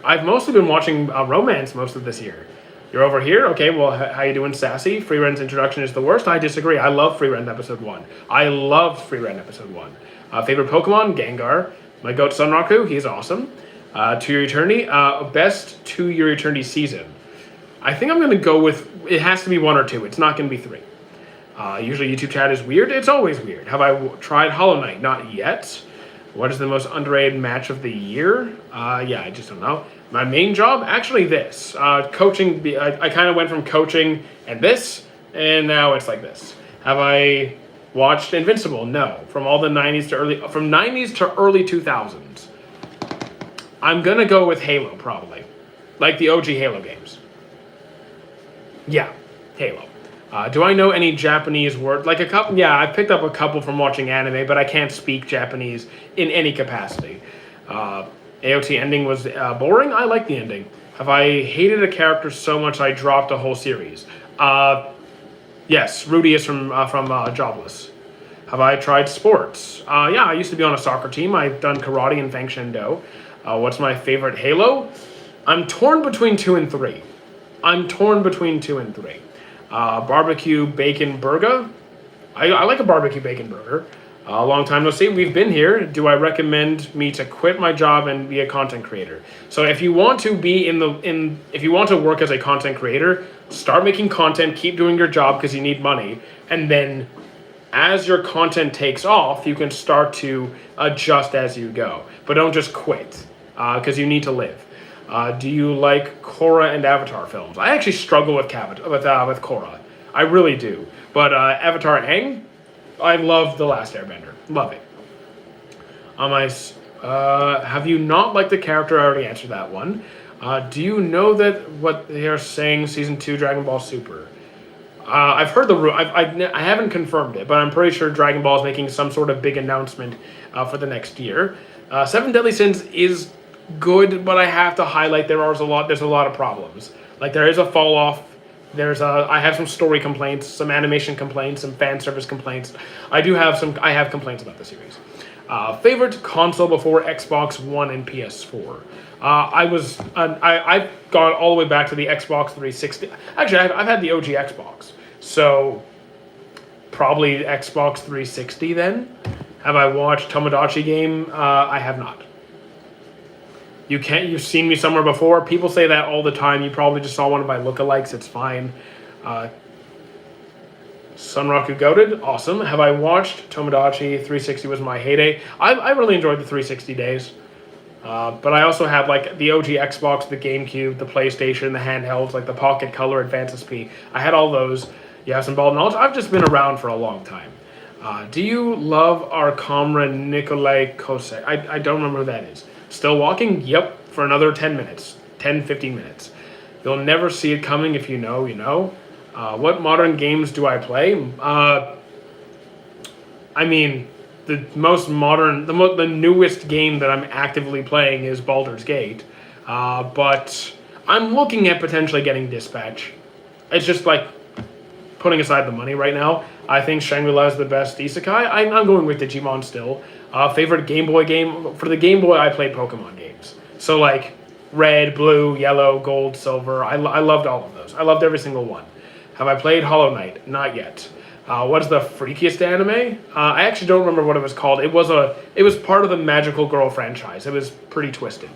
I've mostly been watching romance most of this year. You're over here? Okay, well, how you doing, Sassy? Free Ren's introduction is the worst. I disagree. I love Free Ren Episode 1. I love Free Ren Episode 1. Favorite Pokemon? Gengar. My goat, Sunraku. He's awesome. To Your Eternity. Best To Your Eternity season. I think I'm going to go with... It has to be 1 or 2. It's not going to be 3. Usually YouTube chat is weird. It's always weird. Have I tried Hollow Knight? Not yet. What is the most underrated match of the year? I just don't know. My main job? Actually this. Coaching. I kind of went from coaching and this, and now it's like this. Have I watched Invincible? No. From 90s to early 2000s. I'm going to go with Halo, probably. Like the OG Halo games. Yeah, Halo. Do I know any Japanese words? Like a couple, yeah, I picked up a couple from watching anime, but I can't speak Japanese in any capacity. AOT ending was boring. I like the ending. Have I hated a character so much I dropped a whole series? Yes, Rudy is from Jobless. Have I tried sports? Yeah, I used to be on a soccer team. I've done karate and Feng Shen Do. What's my favorite Halo? I'm torn between 2 and 3. Barbecue bacon burger. I like a barbecue bacon burger. A long time no see. We've been here. Do I recommend me to quit my job and be a content creator? So if you want to be if you want to work as a content creator, start making content, keep doing your job because you need money, and then as your content takes off, you can start to adjust as you go. But don't just quit because you need to live. Do you like Korra and Avatar films? I actually struggle with Korra. I really do. But Avatar Aang, I love The Last Airbender. Love it. Have you not liked the character? I already answered that one. Do you know that what they are saying Season 2 Dragon Ball Super? I've heard I haven't confirmed it, but I'm pretty sure Dragon Ball is making some sort of big announcement for the next year. Seven Deadly Sins is good, but I have to highlight there's a lot of problems. Like there is a fall off. I have some story complaints, some animation complaints, some fan service complaints. I have complaints about the series. Favorite console before Xbox One and PS4. I've gone all the way back to the Xbox 360. Actually, I've had the OG Xbox, so probably Xbox 360 then. Have I watched Tomodachi Game? I have not. You've seen me somewhere before. People say that all the time. You probably just saw one of my lookalikes. It's fine. Sunraku Goated, awesome. Have I watched Tomodachi? 360 was my heyday. I really enjoyed the 360 days. But I also had like the OG Xbox, the GameCube, the PlayStation, the handhelds, like the Pocket Color, Advance SP. I had all those. You have some bald knowledge. I've just been around for a long time. Do you love our comrade Nikolai Kosek? I don't remember who that is. Still walking? Yep, for another 10 minutes. 10, 15 minutes. You'll never see it coming if you know, you know. What modern games do I play? I mean, the most modern, the newest game that I'm actively playing is Baldur's Gate. But I'm looking at potentially getting Dispatch. It's just like putting aside the money right now. I think Shangri-La is the best isekai. I'm going with Digimon still. Favorite Game Boy game? For the Game Boy, I played Pokemon games. So like red, blue, yellow, gold, silver. I loved all of those. I loved every single one. Have I played Hollow Knight? Not yet. What's the freakiest anime? I actually don't remember what it was called. It was part of the Magical Girl franchise. It was pretty twisted.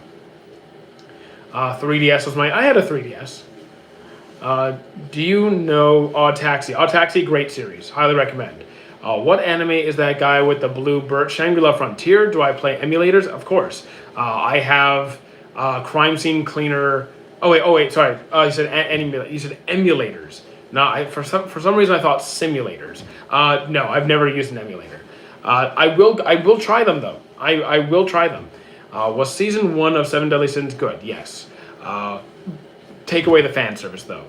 3DS was I had a 3DS. Do you know Odd Taxi? Odd Taxi, great series. Highly recommend. What anime is that guy with the blue bird? Shangri-La Frontier. Do I play emulators? Of course. I have Crime Scene Cleaner. Oh wait, sorry. You said emulators. No, for some reason I thought simulators. No, I've never used an emulator. I will try them though. I will try them. Was season 1 of Seven Deadly Sins good? Yes. Take away the fan service though.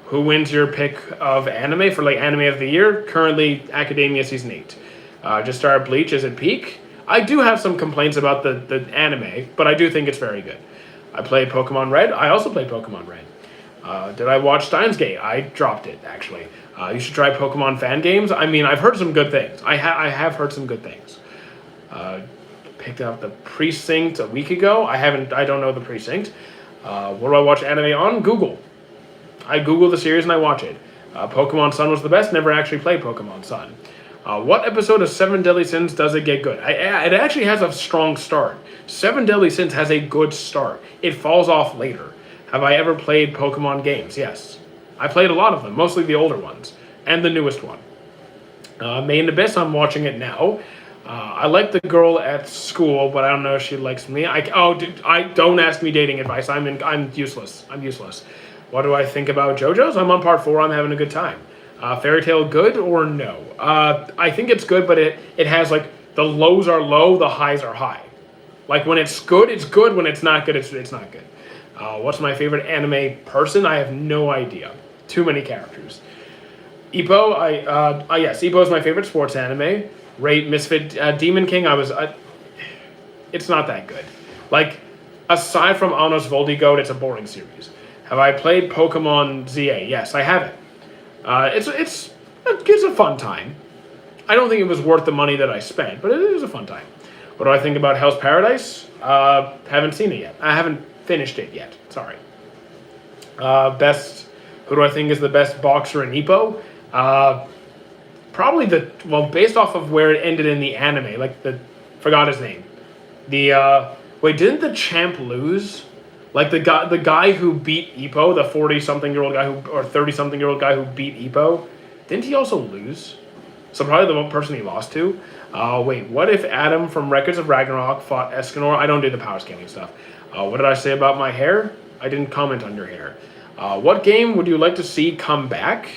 Who wins your pick of anime for like anime of the year? Currently, Academia season 8. Just started Bleach. Is it peak? I do have some complaints about the anime, but I do think it's very good. I played Pokemon Red. I also played Pokemon Red. Did I watch Steins Gate? I dropped it, actually. You should try Pokemon fan games. I mean, I've heard some good things. I have heard some good things. Picked up The Precinct a week ago. I don't know The Precinct. What do I watch anime on? Google. I Google the series and I watch it. Pokemon Sun was the best. Never actually played Pokemon Sun. What episode of Seven Deadly Sins does it get good? It actually has a strong start. Seven Deadly Sins has a good start. It falls off later. Have I ever played Pokemon games? Yes. I played a lot of them, mostly the older ones, and the newest one. Main Abyss, I'm watching it now. I like the girl at school, but I don't know if she likes me. Don't ask me dating advice. I'm useless. I'm useless. What do I think about JoJo's? I'm on part 4. I'm having a good time. Fairy Tail good or no? I think it's good, but it has like the lows are low, the highs are high. Like when it's good, it's good. When it's not good, it's not good. What's my favorite anime person? I have no idea. Too many characters. Ippo, yes, Ippo is my favorite sports anime. Rate Misfit Demon King. It's not that good. Like, aside from Anos Voldigoat, it's a boring series. Have I played Pokemon ZA? Yes, I have it. It's a fun time. I don't think it was worth the money that I spent, but it is a fun time. What do I think about Hell's Paradise? Haven't seen it yet. I haven't finished it yet. Sorry. Who do I think is the best boxer in Ippo? Probably based off of where it ended in the anime, forgot his name. Didn't the champ lose? Like the guy who beat Ippo, the 40-something-year-old guy or 30-something-year-old guy who beat Ippo, didn't he also lose? So probably the one person he lost to. What if Adam from Records of Ragnarok fought Escanor? I don't do the power scaling stuff. What did I say about my hair? I didn't comment on your hair. What game would you like to see come back?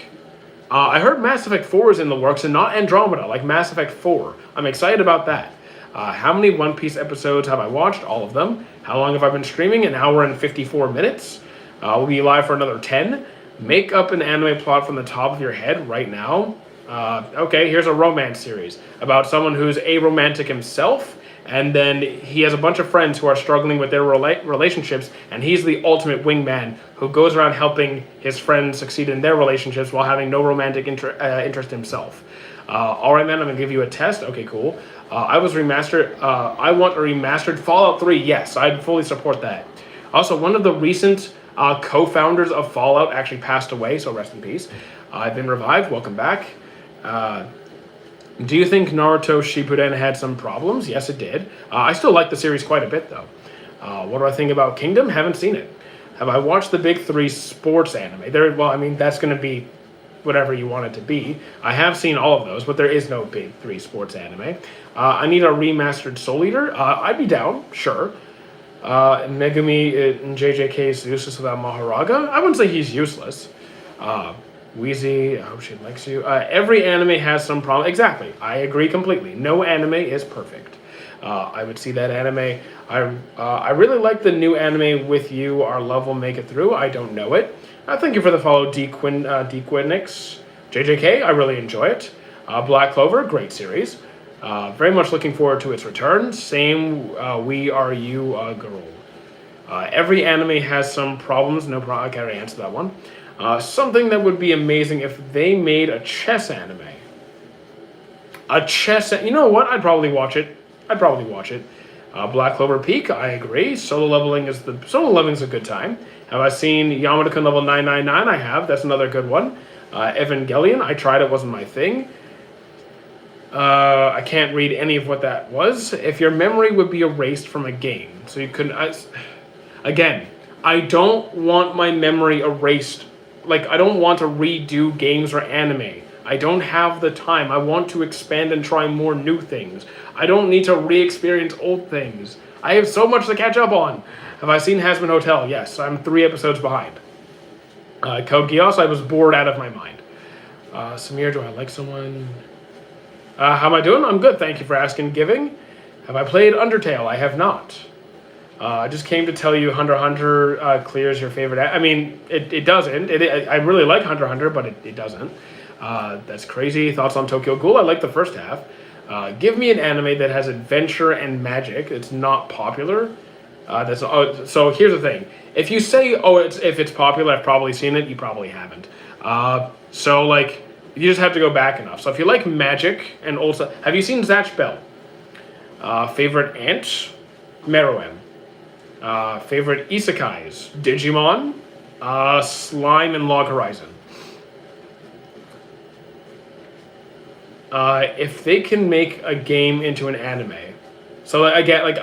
I heard Mass Effect 4 is in the works and not Andromeda, like Mass Effect 4. I'm excited about that. How many One Piece episodes have I watched? All of them. How long have I been streaming? An hour and 54 minutes. We'll be live for another 10. Make up an anime plot from the top of your head right now. Okay, here's a romance series about someone who's aromantic himself, and then he has a bunch of friends who are struggling with their relationships, and he's the ultimate wingman who goes around helping his friends succeed in their relationships while having no romantic interest himself. All right, man, I'm gonna give you a test. Okay, cool. I was remastered. I want a remastered Fallout 3. Yes, I'd fully support that. Also, one of the recent co-founders of Fallout actually passed away, so rest in peace. I've been revived. Welcome back. Do you think Naruto Shippuden had some problems? Yes, it did. I still like the series quite a bit, though. What do I think about Kingdom? Haven't seen it. Have I watched the big three sports anime? Well, I mean, that's going to be whatever you want it to be. I have seen all of those, but there is no big three sports anime. I need a remastered Soul Eater. I'd be down, sure. Megumi and JJK is useless without Maharaga. I wouldn't say he's useless. Wheezy, I hope she likes you. Every anime has some problem. Exactly, I agree completely. No anime is perfect. I would see that anime. I really like the new anime with you. Our love will make it through. I don't know it. Thank you for the follow, Dequinix. JJK, I really enjoy it. Black Clover, great series. Very much looking forward to its return. Same, We Are You, girl. Every anime has some problems. No problem. I can't really answer that one. Something that would be amazing if they made a chess anime. You know what? I'd probably watch it. Black Clover Peak, I agree. Solo leveling is a good time. Have I seen Yamada-kun level 999? I have. That's another good one. Evangelion, I tried. It wasn't my thing. I can't read any of what that was. If your memory would be erased from a game, so you couldn't. Again, I don't want my memory erased. Like, I don't want to redo games or anime. I don't have the time. I want to expand and try more new things. I don't need to re-experience old things. I have so much to catch up on. Have I seen Hazbin Hotel? Yes, I'm 3 episodes behind. Code Geass, I was bored out of my mind. Samir, do I like someone? How am I doing? I'm good, thank you for asking. Giving. Have I played Undertale? I have not. I just came to tell you Hunter x Hunter clears your favorite. I mean, it doesn't. I really like Hunter x Hunter, but it doesn't. That's crazy. Thoughts on Tokyo Ghoul? I like the first half. Give me an anime that has adventure and magic. It's not popular. So here's the thing. If you say, if it's popular, I've probably seen it. You probably haven't. So like, you just have to go back enough. So if you like magic and also, have you seen Zatch Bell? Favorite ant? Meruem. Favorite isekais? Digimon, Slime, and Log Horizon. If they can make a game into an anime, so again, like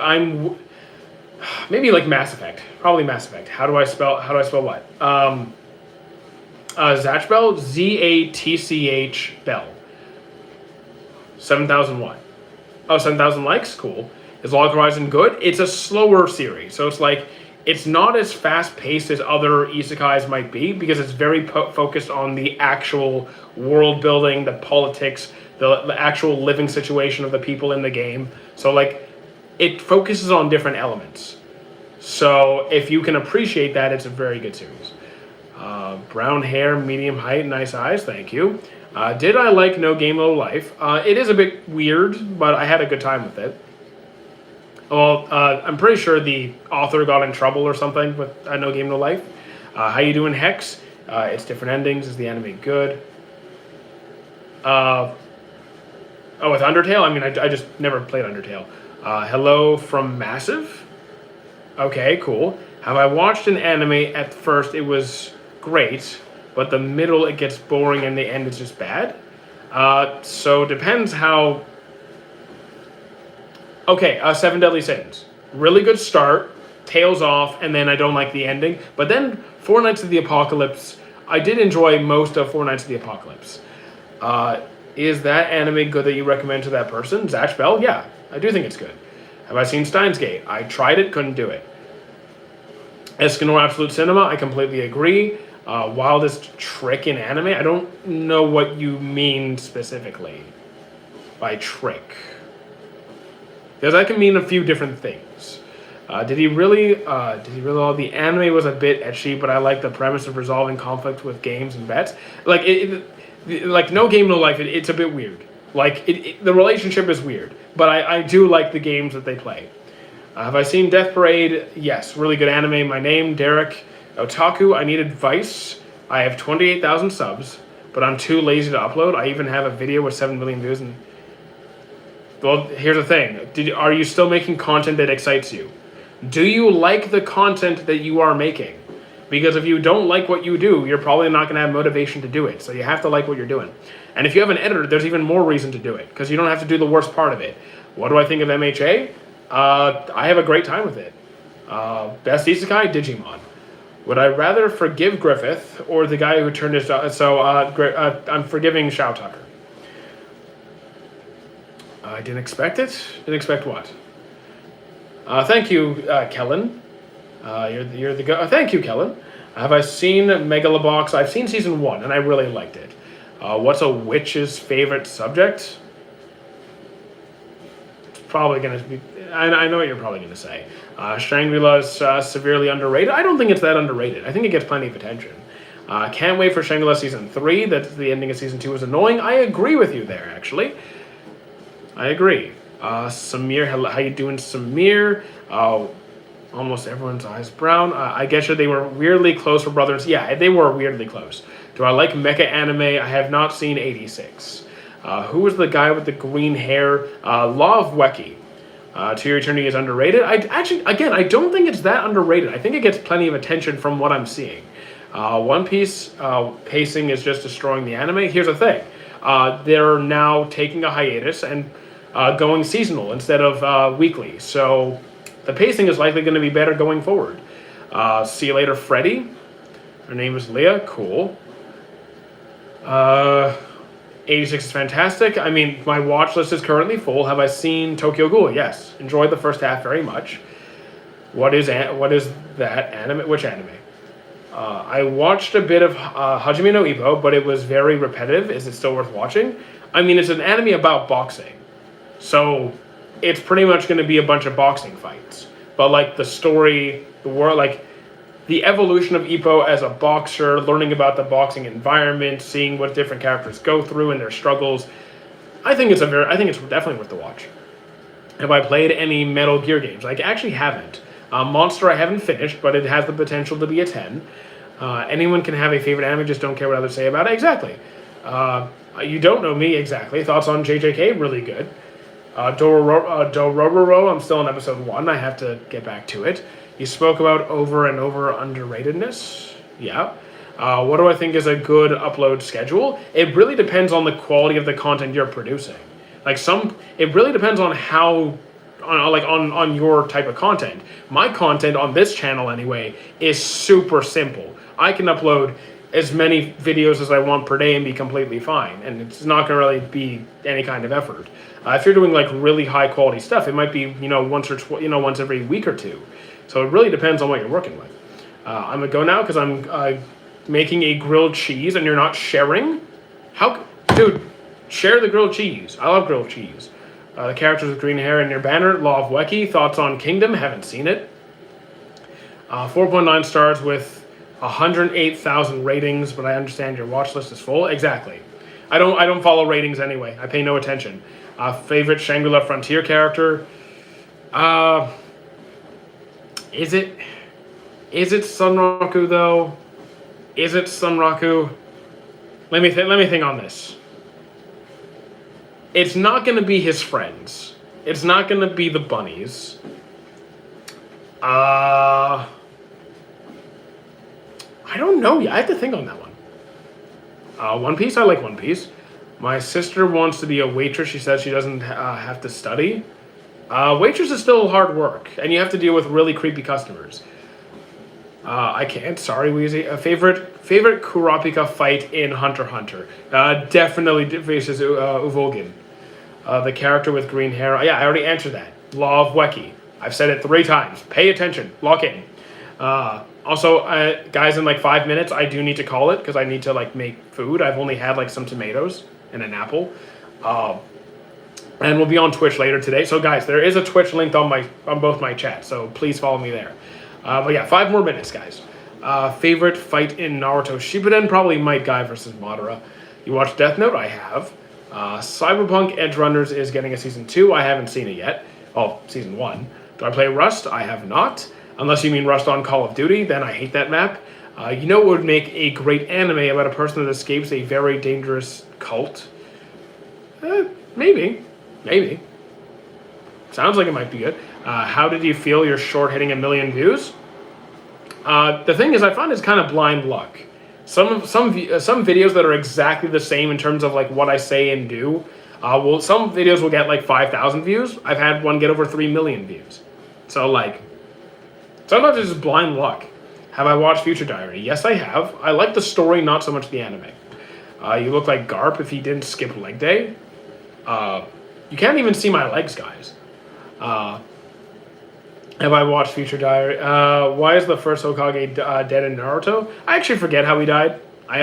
maybe like Mass Effect, probably Mass Effect. How do I spell what? Zatch Bell, Zatch Bell. 7,001. Oh, 7,000 likes, cool. Is Log Horizon good? It's a slower series, so it's not as fast-paced as other isekais might be, because it's very focused on the actual world building, the politics, the actual living situation of the people in the game. So like, it focuses on different elements. So if you can appreciate that, it's a very good series. Brown hair, medium height, nice eyes, thank you. Did I like No Game No Life? It is a bit weird, but I had a good time with it. Well, I'm pretty sure the author got in trouble or something with No Game No Life. How you doing, Hex? It's different endings. Is the anime good? With Undertale? I mean, I just never played Undertale. Hello from Massive? Okay, cool. Have I watched an anime at first? It was great, but the middle it gets boring and the end is just bad. So depends how. Okay, Seven Deadly Sins. Really good start, tails off, and then I don't like the ending. But then Four Nights of the Apocalypse, I did enjoy most of Four Nights of the Apocalypse. Is that anime good that you recommend to that person? Zatch Bell? Yeah, I do think it's good. Have I seen Steins Gate? I tried it, couldn't do it. Escanor Absolute Cinema, I completely agree. Wildest trick in anime? I don't know what you mean specifically by trick. Because that can mean a few different things. Did he really? The anime was a bit ecchi, but I like the premise of resolving conflict with games and bets. Like like No Game No Life. It's a bit weird. Like the relationship is weird, but I do like the games that they play. Have I seen Death Parade? Yes, really good anime. My name, Derek Otaku. I need advice. I have 28,000 subs. but I'm too lazy to upload. I even have a video with 7 million views. And well, here's the thing: are you still making content that excites you? Do you like the content that you are making? Because if you don't like what you do, you're probably not going to have motivation to do it. So you have to like what you're doing. And if you have an editor, there's even more reason to do it, because you don't have to do the worst part of it. What do I think of MHA? I have a great time with it. Best Isekai, Digimon. Would I rather forgive Griffith or the guy who turned his... I'm forgiving Shao Tucker. I didn't expect it. Didn't expect what? Thank you, Kellen. You're the guy. Thank you, Kellen. Have I seen Megalobox? I've seen season 1, and I really liked it. What's a witch's favorite subject? It's probably going to be... I know what you're probably going to say. Shangri-La is severely underrated. I don't think it's that underrated. I think it gets plenty of attention. Can't wait for Shangri-La season 3. That the ending of season 2 is annoying. I agree with you there, actually. I agree. Samir, how you doing, Samir? Almost everyone's eyes brown. I guess they were weirdly close for brothers. Yeah, they were weirdly close. Do I like mecha anime? I have not seen 86. Who was the guy with the green hair? Law of Weki. To Your Eternity is underrated. I don't think it's that underrated. I think it gets plenty of attention from what I'm seeing. One Piece pacing is just destroying the anime. Here's the thing. They're now taking a hiatus and going seasonal instead of weekly. So the pacing is likely going to be better going forward. See you later, Freddy. Her name is Leah. Cool. 86 is fantastic. I mean, my watch list is currently full. Have I seen Tokyo Ghoul? Yes. Enjoyed the first half very much. What is that anime? Which anime? I watched a bit of Hajime no Ippo, but it was very repetitive. Is it still worth watching? I mean, it's an anime about boxing. So it's pretty much going to be a bunch of boxing fights. But like the story, the world, like the evolution of Ippo as a boxer, learning about the boxing environment, seeing what different characters go through and their struggles. I think it's definitely worth the watch. Have I played any Metal Gear games? I actually haven't. Monster I haven't finished, but it has the potential to be a 10. Anyone can have a favorite anime, just don't care what others say about it. Exactly. You don't know me exactly. Thoughts on JJK? Really good. Dororo, I'm still on episode 1. I have to get back to it. You spoke about over and over underratedness. Yeah. What do I think is a good upload schedule? It really depends on the quality of the content you're producing. It really depends on how, on your type of content. My content on this channel anyway is super simple. I can upload as many videos as I want per day and be completely fine, and it's not going to really be any kind of effort. If you're doing like really high quality stuff, it might be once every week or two. So it really depends on what you're working with. I'm gonna go now because I'm making a grilled cheese, and you're not sharing. Dude? Share the grilled cheese. I love grilled cheese. The characters with green hair in your banner. Law of Weki. Thoughts on Kingdom? Haven't seen it. 4.9 stars with 108,000 ratings, but I understand your watch list is full. Exactly. I don't follow ratings anyway. I pay no attention. Favorite Shangri-La Frontier character? Is it Sunraku though? Is it Sunraku? Let me think on this. It's not going to be his friends. It's not going to be the bunnies. I don't know yet. I have to think on that one. One Piece? I like One Piece. My sister wants to be a waitress. She says she doesn't have to study. Waitress is still hard work, and you have to deal with really creepy customers. I can't. Sorry, Wheezy. Favorite Kurapika fight in Hunter x Hunter? Definitely faces Uvogin. The character with green hair. Yeah, I already answered that. Law of Weki. I've said it 3 times. Pay attention. Lock in. Also, guys, in like 5 minutes, I do need to call it because I need to like make food. I've only had like some tomatoes and an apple. And we'll be on Twitch later today. So guys, there is a Twitch linked on both my chats, so please follow me there. But yeah, 5 more minutes, guys. Favorite fight in Naruto Shippuden? Probably Might Guy versus Madara. You watched Death Note? I have. Cyberpunk Edge Runners is getting a season 2. I haven't seen it yet. Oh, season 1. Do I play Rust? I have not. Unless you mean Rust on Call of Duty, then I hate that map. You know what would make a great anime about a person that escapes a very dangerous cult? Maybe. Maybe. Sounds like it might be good. How did you feel your short hitting 1 million views? The thing is, I find it's kind of blind luck. Some videos that are exactly the same in terms of like what I say and do. Some videos will get like 5,000 views. I've had one get over 3 million views. So like, sometimes it's just blind luck. Have I watched Future Diary? Yes, I have. I like the story, not so much the anime. You look like Garp if he didn't skip leg day. You can't even see my legs, guys. Have I watched Future Diary? Why is the first Hokage dead in Naruto? I actually forget how he died. I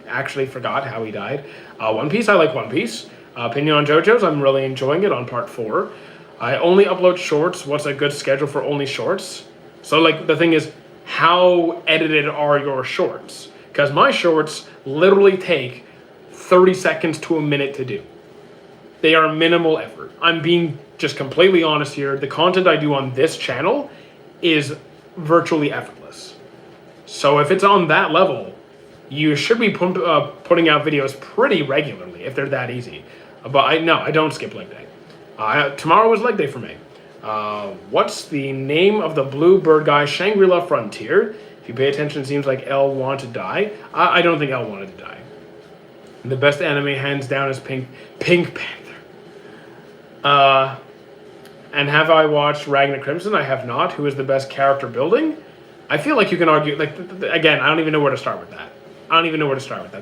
actually forgot how he died. One Piece, I like One Piece. Opinion on JoJo's, I'm really enjoying it on part 4. I only upload shorts. What's a good schedule for only shorts? So like the thing is, how edited are your shorts? Because my shorts literally take 30 seconds to a minute to do. They are minimal effort. I'm being just completely honest here. The content I do on this channel is virtually effortless. So if it's on that level, you should be putting out videos pretty regularly if they're that easy. But I don't skip leg day. Tomorrow is leg day for me. What's the name of the blue bird guy? Shangri-La Frontier. If you pay attention, it seems like L wanted to die. I don't think L wanted to die. The best anime hands down is Pink Panther. And have I watched Ragnar Crimson? I have not. Who is the best character building? I feel like you can argue, like, again, I don't even know where to start with that.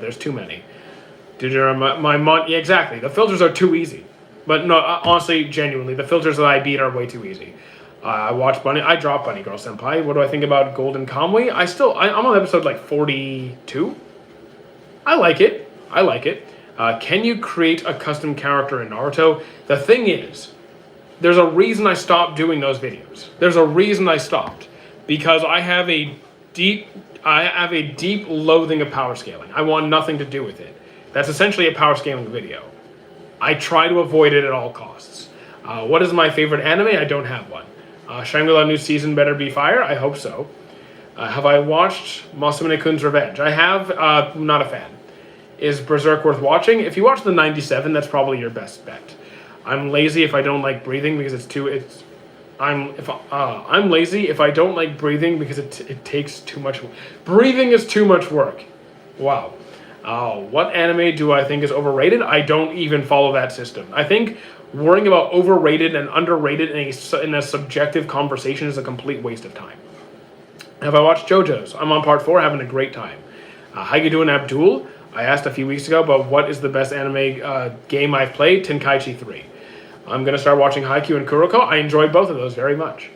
There's too many. Yeah, exactly. The filters are too easy. But no, honestly, genuinely, the filters that I beat are way too easy. I dropped Bunny Girl Senpai. What do I think about Golden Kamuy? I'm on episode like 42. I like it. Can you create a custom character in Naruto? The thing is, there's a reason I stopped doing those videos. Because I have a deep loathing of power scaling. I want nothing to do with it. That's essentially a power scaling video. I try to avoid it at all costs. What is my favorite anime? I don't have one. Shangri-La new season better be fire? I hope so. Have I watched Masamune-kun's Revenge? I have. Not a fan. Is Berserk worth watching? If you watch the 97, that's probably your best bet. I'm lazy if I don't like breathing because I'm lazy if I don't like breathing because it takes too much. Breathing is too much work. Wow. What anime do I think is overrated? I don't even follow that system. I think worrying about overrated and underrated in a subjective conversation is a complete waste of time. Have I watched JoJo's? I'm on part 4, having a great time. How you doing, Abdul? I asked a few weeks ago about what is the best anime game I've played. Tenkaichi 3. I'm going to start watching Haikyuu and Kuroko. I enjoyed both of those very much.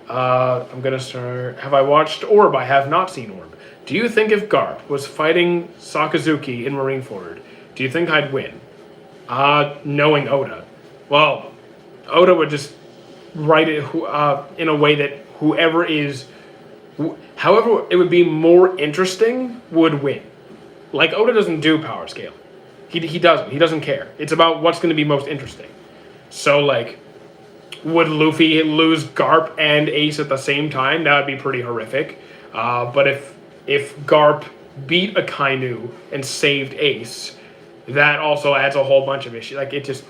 I'm going to start... Have I watched Orb? I have not seen Orb. Do you think if Garp was fighting Sakazuki in Marineford, do you think I'd win? Knowing Oda. Well, Oda would just write it in a way that whoever it would be more interesting would win. Like, Oda doesn't do power scale. He doesn't. He doesn't care. It's about what's going to be most interesting. So, like, would Luffy lose Garp and Ace at the same time? That would be pretty horrific. But if Garp beat Akainu and saved Ace, that also adds a whole bunch of issues. Like, it just...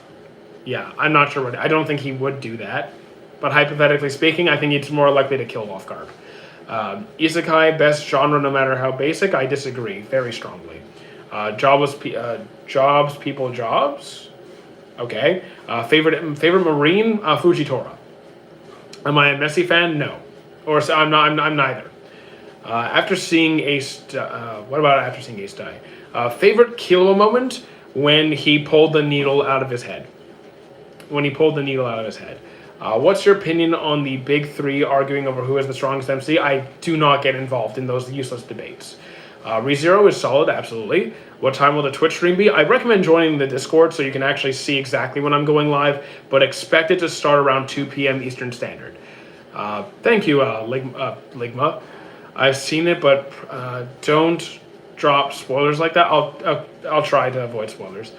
Yeah, I'm not sure I don't think he would do that. But hypothetically speaking, I think it's more likely to kill off Garp. Isekai, best genre no matter how basic? I disagree very strongly. Jobs, people, jobs? Okay. Favorite Marine? Fujitora. Am I a Messi fan? No. I'm neither. After seeing Ace... what about after seeing Ace die? Favorite Killua moment? When he pulled the needle out of his head. What's your opinion on the big three arguing over who is the strongest MC? I do not get involved in those useless debates. ReZero is solid, absolutely. What time will the Twitch stream be? I recommend joining the Discord so you can actually see exactly when I'm going live, but expect it to start around 2 p.m. Eastern Standard. Thank you, Ligma. I've seen it, but don't drop spoilers like that. I'll try to avoid spoilers.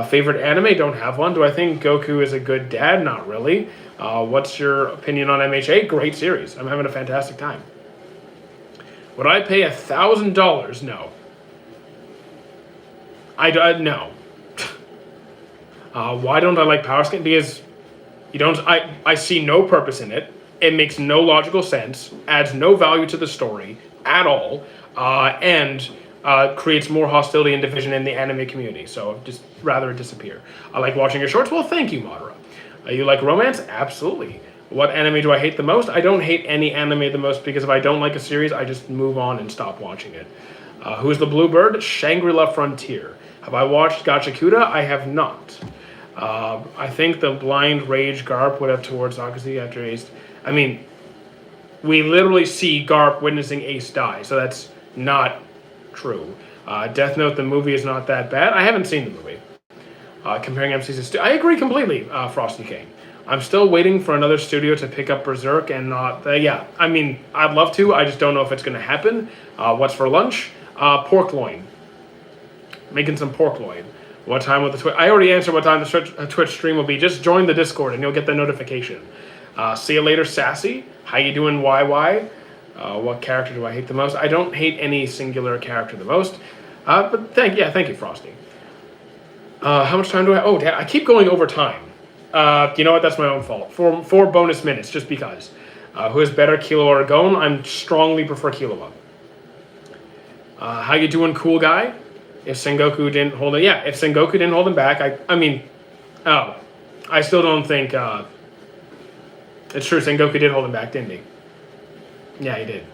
Favorite anime? Don't have one. Do I think Goku is a good dad? Not really. What's your opinion on MHA? Great series. I'm having a fantastic time. Would I pay $1,000? No. No. Why don't I like Power Scaling? Because you don't. I see no purpose in it. It makes no logical sense. Adds no value to the story at all, and creates more hostility and division in the anime community. So just rather it disappear. I like watching your shorts. Well, thank you, Madara. You like romance? Absolutely. What anime do I hate the most? I don't hate any anime the most because if I don't like a series, I just move on and stop watching it. Who's the Bluebird? Shangri-La Frontier. Have I watched Gachakuda? I have not. I think the blind rage Garp would have towards Akashi after Ace. I mean, we literally see Garp witnessing Ace die, so that's not true. Death Note, the movie, is not that bad. I haven't seen the movie. Comparing MCs to... I agree completely, Frosty King. I'm still waiting for another studio to pick up Berserk and not... yeah, I mean, I'd love to. I just don't know if it's going to happen. What's for lunch? Pork loin. Making some pork loin. What time will the Twitch... I already answered what time the Twitch stream will be. Just join the Discord and you'll get the notification. See you later, Sassy. How you doing, YY? What character do I hate the most? I don't hate any singular character the most. But thank you, Frosty. How much time do I... Oh, Dad, I keep going over time. You know what? That's my own fault. Four bonus minutes, just because. Who is better, Killua or Gon? I strongly prefer Killua. How you doing, cool guy? If Sengoku didn't hold it... Yeah, if Sengoku didn't hold him back, I still don't think... it's true, Sengoku did hold him back, didn't he? Yeah, he did.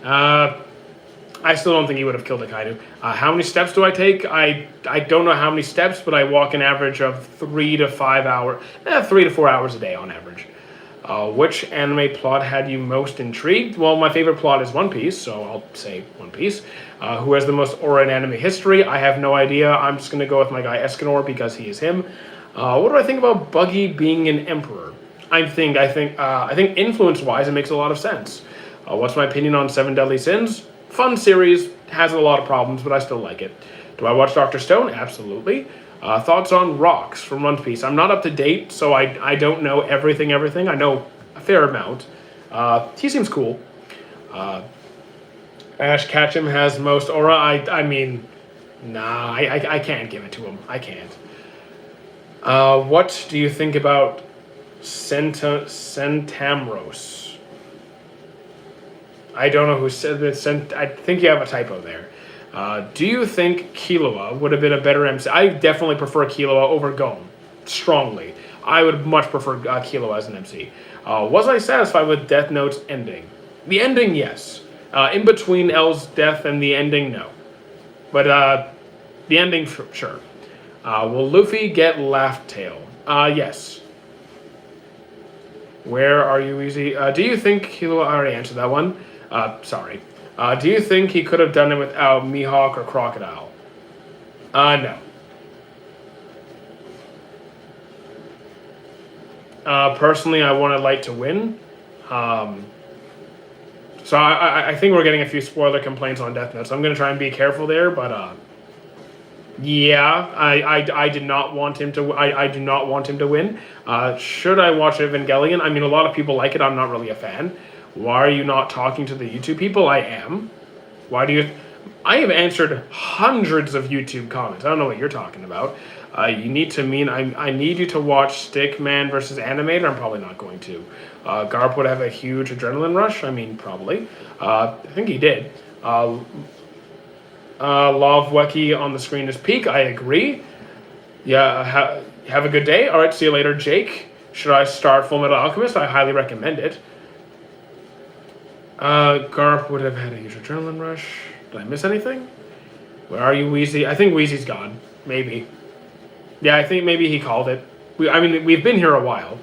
I still don't think he would have killed Akainu. How many steps do I take? I don't know how many steps, but I walk an average of 3 to 5 hours. 3 to 4 hours a day on average. Which anime plot had you most intrigued? Well, my favorite plot is One Piece, so I'll say One Piece. Who has the most aura in anime history? I have no idea. I'm just going to go with my guy Escanor because he is him. What do I think about Buggy being an emperor? I think influence-wise, it makes a lot of sense. What's my opinion on Seven Deadly Sins? Fun series, has a lot of problems, but I still like it. Do I watch Dr. Stone? Absolutely. Thoughts on Rocks from One Piece? I'm not up to date, so I don't know everything. I know a fair amount. He seems cool. Ash Ketchum has most aura. I mean, nah, I can't give it to him. I can't. What do you think about Centamros? I don't know who said this. I think you have a typo there. Do you think Killua would have been a better MC? I definitely prefer Killua over Gon. Strongly. I would much prefer Killua as an MC. Was I satisfied with Death Note's ending? The ending, yes. In between L's death and the ending, no. But the ending, sure. Will Luffy get Laugh Tale? Yes. Where are you, Easy? Do you think Killua... I already answered that one. Sorry. Do you think he could have done it without Mihawk or Crocodile? No. Personally, I wanted Light to win. So I think we're getting a few spoiler complaints on Death Note, so I'm going to try and be careful there, but yeah, I did not want him to. I do not want him to win. Should I watch Evangelion? I mean, a lot of people like it. I'm not really a fan. Why are you not talking to the YouTube people? I am. Why do you... I have answered hundreds of YouTube comments. I don't know what you're talking about. You need to mean... I need you to watch Stickman versus Animator. I'm probably not going to. Garp would have a huge adrenaline rush. I mean, probably. I think he did. Loveweki on the screen is peak. I agree. Yeah, have a good day. All right, see you later, Jake. Should I start Full Metal Alchemist? I highly recommend it. Garp would have had a huge adrenaline rush. Did I miss anything? Where are you, Wheezy? I think Wheezy's gone. Maybe. Yeah, I think maybe he called it. We've been here a while.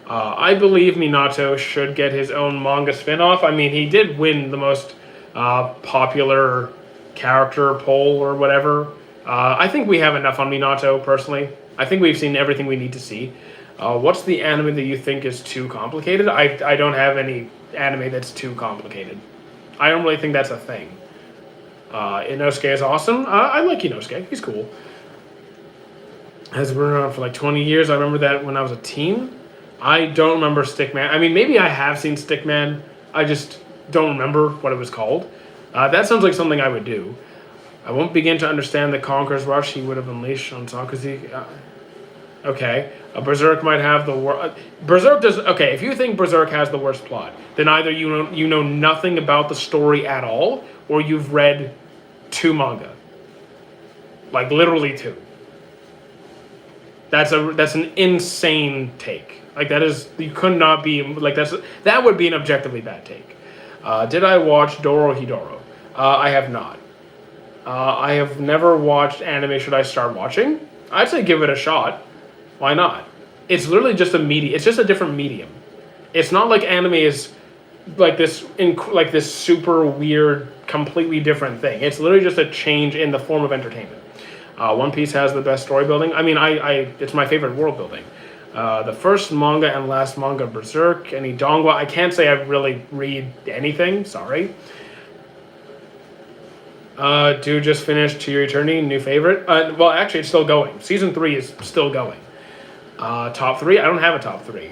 I believe Minato should get his own manga spin-off. I mean, he did win the most popular character poll or whatever. I think we have enough on Minato, personally. I think we've seen everything we need to see. What's the anime that you think is too complicated? I don't have any anime that's too complicated. I don't really think that's a thing. Inosuke is awesome. I like Inosuke. He's cool. Has been around for like 20 years. I remember that when I was a teen. I don't remember Stickman. I mean, maybe I have seen Stickman. I just don't remember what it was called. That sounds like something I would do. I won't begin to understand the Conqueror's rush he would have unleashed on Sakuzi. Okay. Berserk might have the worst. Berserk does. Okay, if you think Berserk has the worst plot, then either you know nothing about the story at all, or you've read 2 manga. Like literally 2. That's an insane take. Like that is, you could not be like that would be an objectively bad take. Did I watch Dorohedoro? I have not. I have never watched anime. Should I start watching? I'd say give it a shot. Why not? It's literally just a medium. It's just a different medium. It's not like anime is like this super weird, completely different thing. It's literally just a change in the form of entertainment. One Piece has the best story building. I mean, it's my favorite world building. The first manga and last manga, Berserk, and Idongwa. I can't say I really read anything. Sorry. Dude just finished To Your Eternity, new favorite. Well, actually, it's still going. Season 3 is still going. Top 3? I don't have a top 3.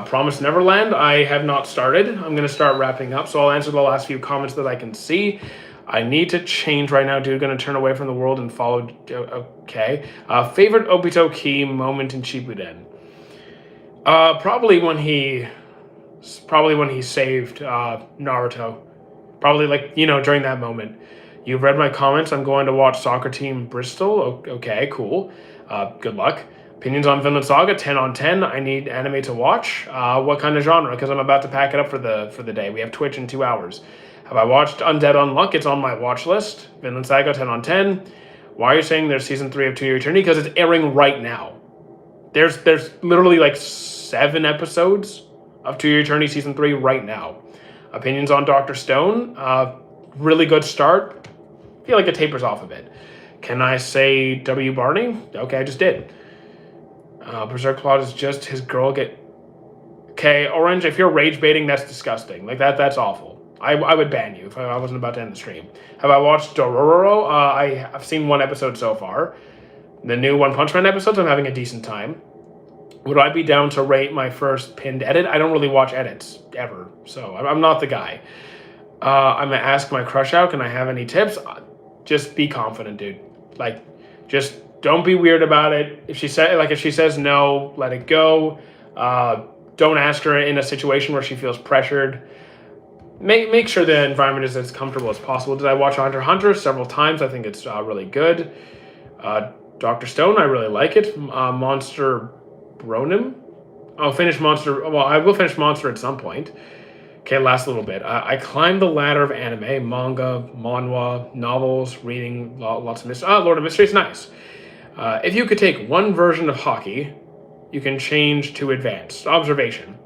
Promised Neverland, I have not started. I'm going to start wrapping up, so I'll answer the last few comments that I can see. I need to change right now, dude. Going to turn away from the world and follow... Okay. Favorite Obito Key moment in Shippuden? Probably when he saved Naruto. Probably, like, during that moment. You've read my comments. I'm going to watch Soccer Team Bristol. Okay, cool. Good luck. Opinions on Vinland Saga, 10 on 10. I need anime to watch. What kind of genre? Because I'm about to pack it up for the day. We have Twitch in 2 hours. Have I watched Undead Unluck? It's on my watch list. Vinland Saga, 10 on 10. Why are you saying there's season 3 of To Your Eternity? Because it's airing right now. There's literally like 7 episodes of To Your Eternity season 3 right now. Opinions on Dr. Stone? Really good start. I feel like it tapers off a bit. Can I say W. Barney? Okay, I just did. Berserk plot is just his girl get... Okay, Orange, if you're rage baiting, that's disgusting. Like, that's awful. I would ban you if I wasn't about to end the stream. Have I watched Dororo? I've seen 1 episode so far. The new One Punch Man episodes, I'm having a decent time. Would I be down to rate my first pinned edit? I don't really watch edits, ever. So, I'm not the guy. I'm going to ask my crush out. Can I have any tips? Just be confident, dude. Like, just... don't be weird about it. If she says no, let it go. Don't ask her in a situation where she feels pressured. Make sure the environment is as comfortable as possible. Did I watch Hunter x Hunter several times? I think it's really good. Dr. Stone, I really like it. Monster Ronin. I'll finish Monster. Well, I will finish Monster at some point. Okay, last little bit. I climbed the ladder of anime, manga, manhwa, novels, reading lots of mystery. Lord of Mysteries, nice. If you could take one version of hockey, you can change to advanced. Observation.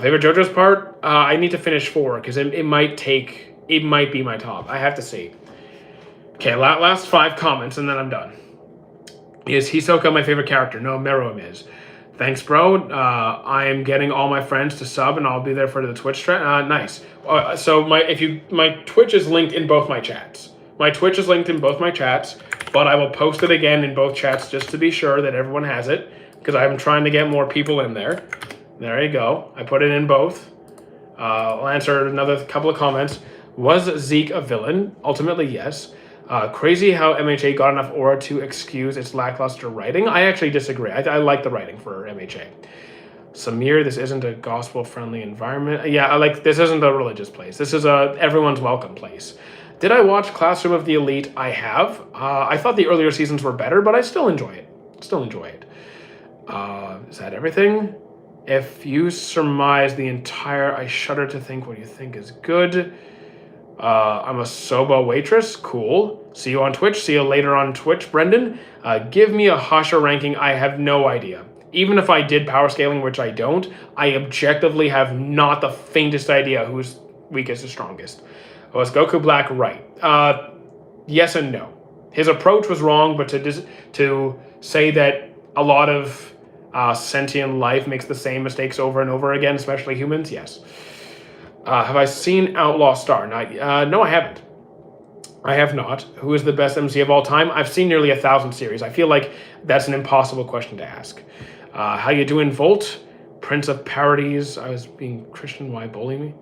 Favorite JoJo's part? I need to finish 4 because it might be my top. I have to see. Okay, last 5 comments and then I'm done. Is Hisoka my favorite character? No, Meruem is. Thanks, bro. I'm getting all my friends to sub and I'll be there for the Twitch chat. Nice. So my Twitch is linked in both my chats. My Twitch is linked in both my chats. But I will post it again in both chats just to be sure that everyone has it. Because I'm trying to get more people in there. There you go. I put it in both. I'll answer another couple of comments. Was Zeke a villain? Ultimately, yes. Crazy how MHA got enough aura to excuse its lackluster writing. I actually disagree. I like the writing for MHA. Samir, this isn't a gospel-friendly environment. Yeah, this isn't a religious place. This is a everyone's welcome place. Did I watch Classroom of the Elite? I have. I thought the earlier seasons were better, but I still enjoy it. Is that everything? If you surmise the entire I shudder to think what you think is good. I'm a Soba waitress. Cool. See you on Twitch. See you later on Twitch, Brendan. Give me a Hasha ranking. I have no idea. Even if I did power scaling, which I don't, I objectively have not the faintest idea who's weakest or strongest. Was Goku Black right? Yes and no. His approach was wrong, but to say that a lot of sentient life makes the same mistakes over and over again, especially humans, yes. Have I seen Outlaw Star? No, I haven't. I have not. Who is the best MC of all time? I've seen nearly 1,000 series. I feel like that's an impossible question to ask. How you doing, Volt? Prince of Parodies. I was being Christian. Why bully me?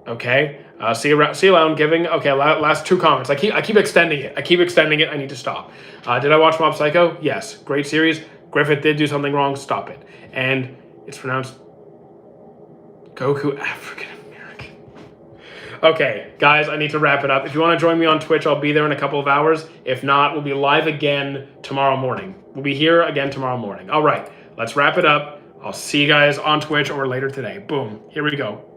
Okay. See you around giving. Okay, last 2 comments. I keep extending it. I need to stop. Did I watch Mob Psycho? Yes. Great series. Griffith did do something wrong. Stop it. And it's pronounced Goku African American. Okay, guys, I need to wrap it up. If you want to join me on Twitch, I'll be there in a couple of hours. If not, we'll be live again tomorrow morning. We'll be here again tomorrow morning. All right, let's wrap it up. I'll see you guys on Twitch or later today. Boom. Here we go.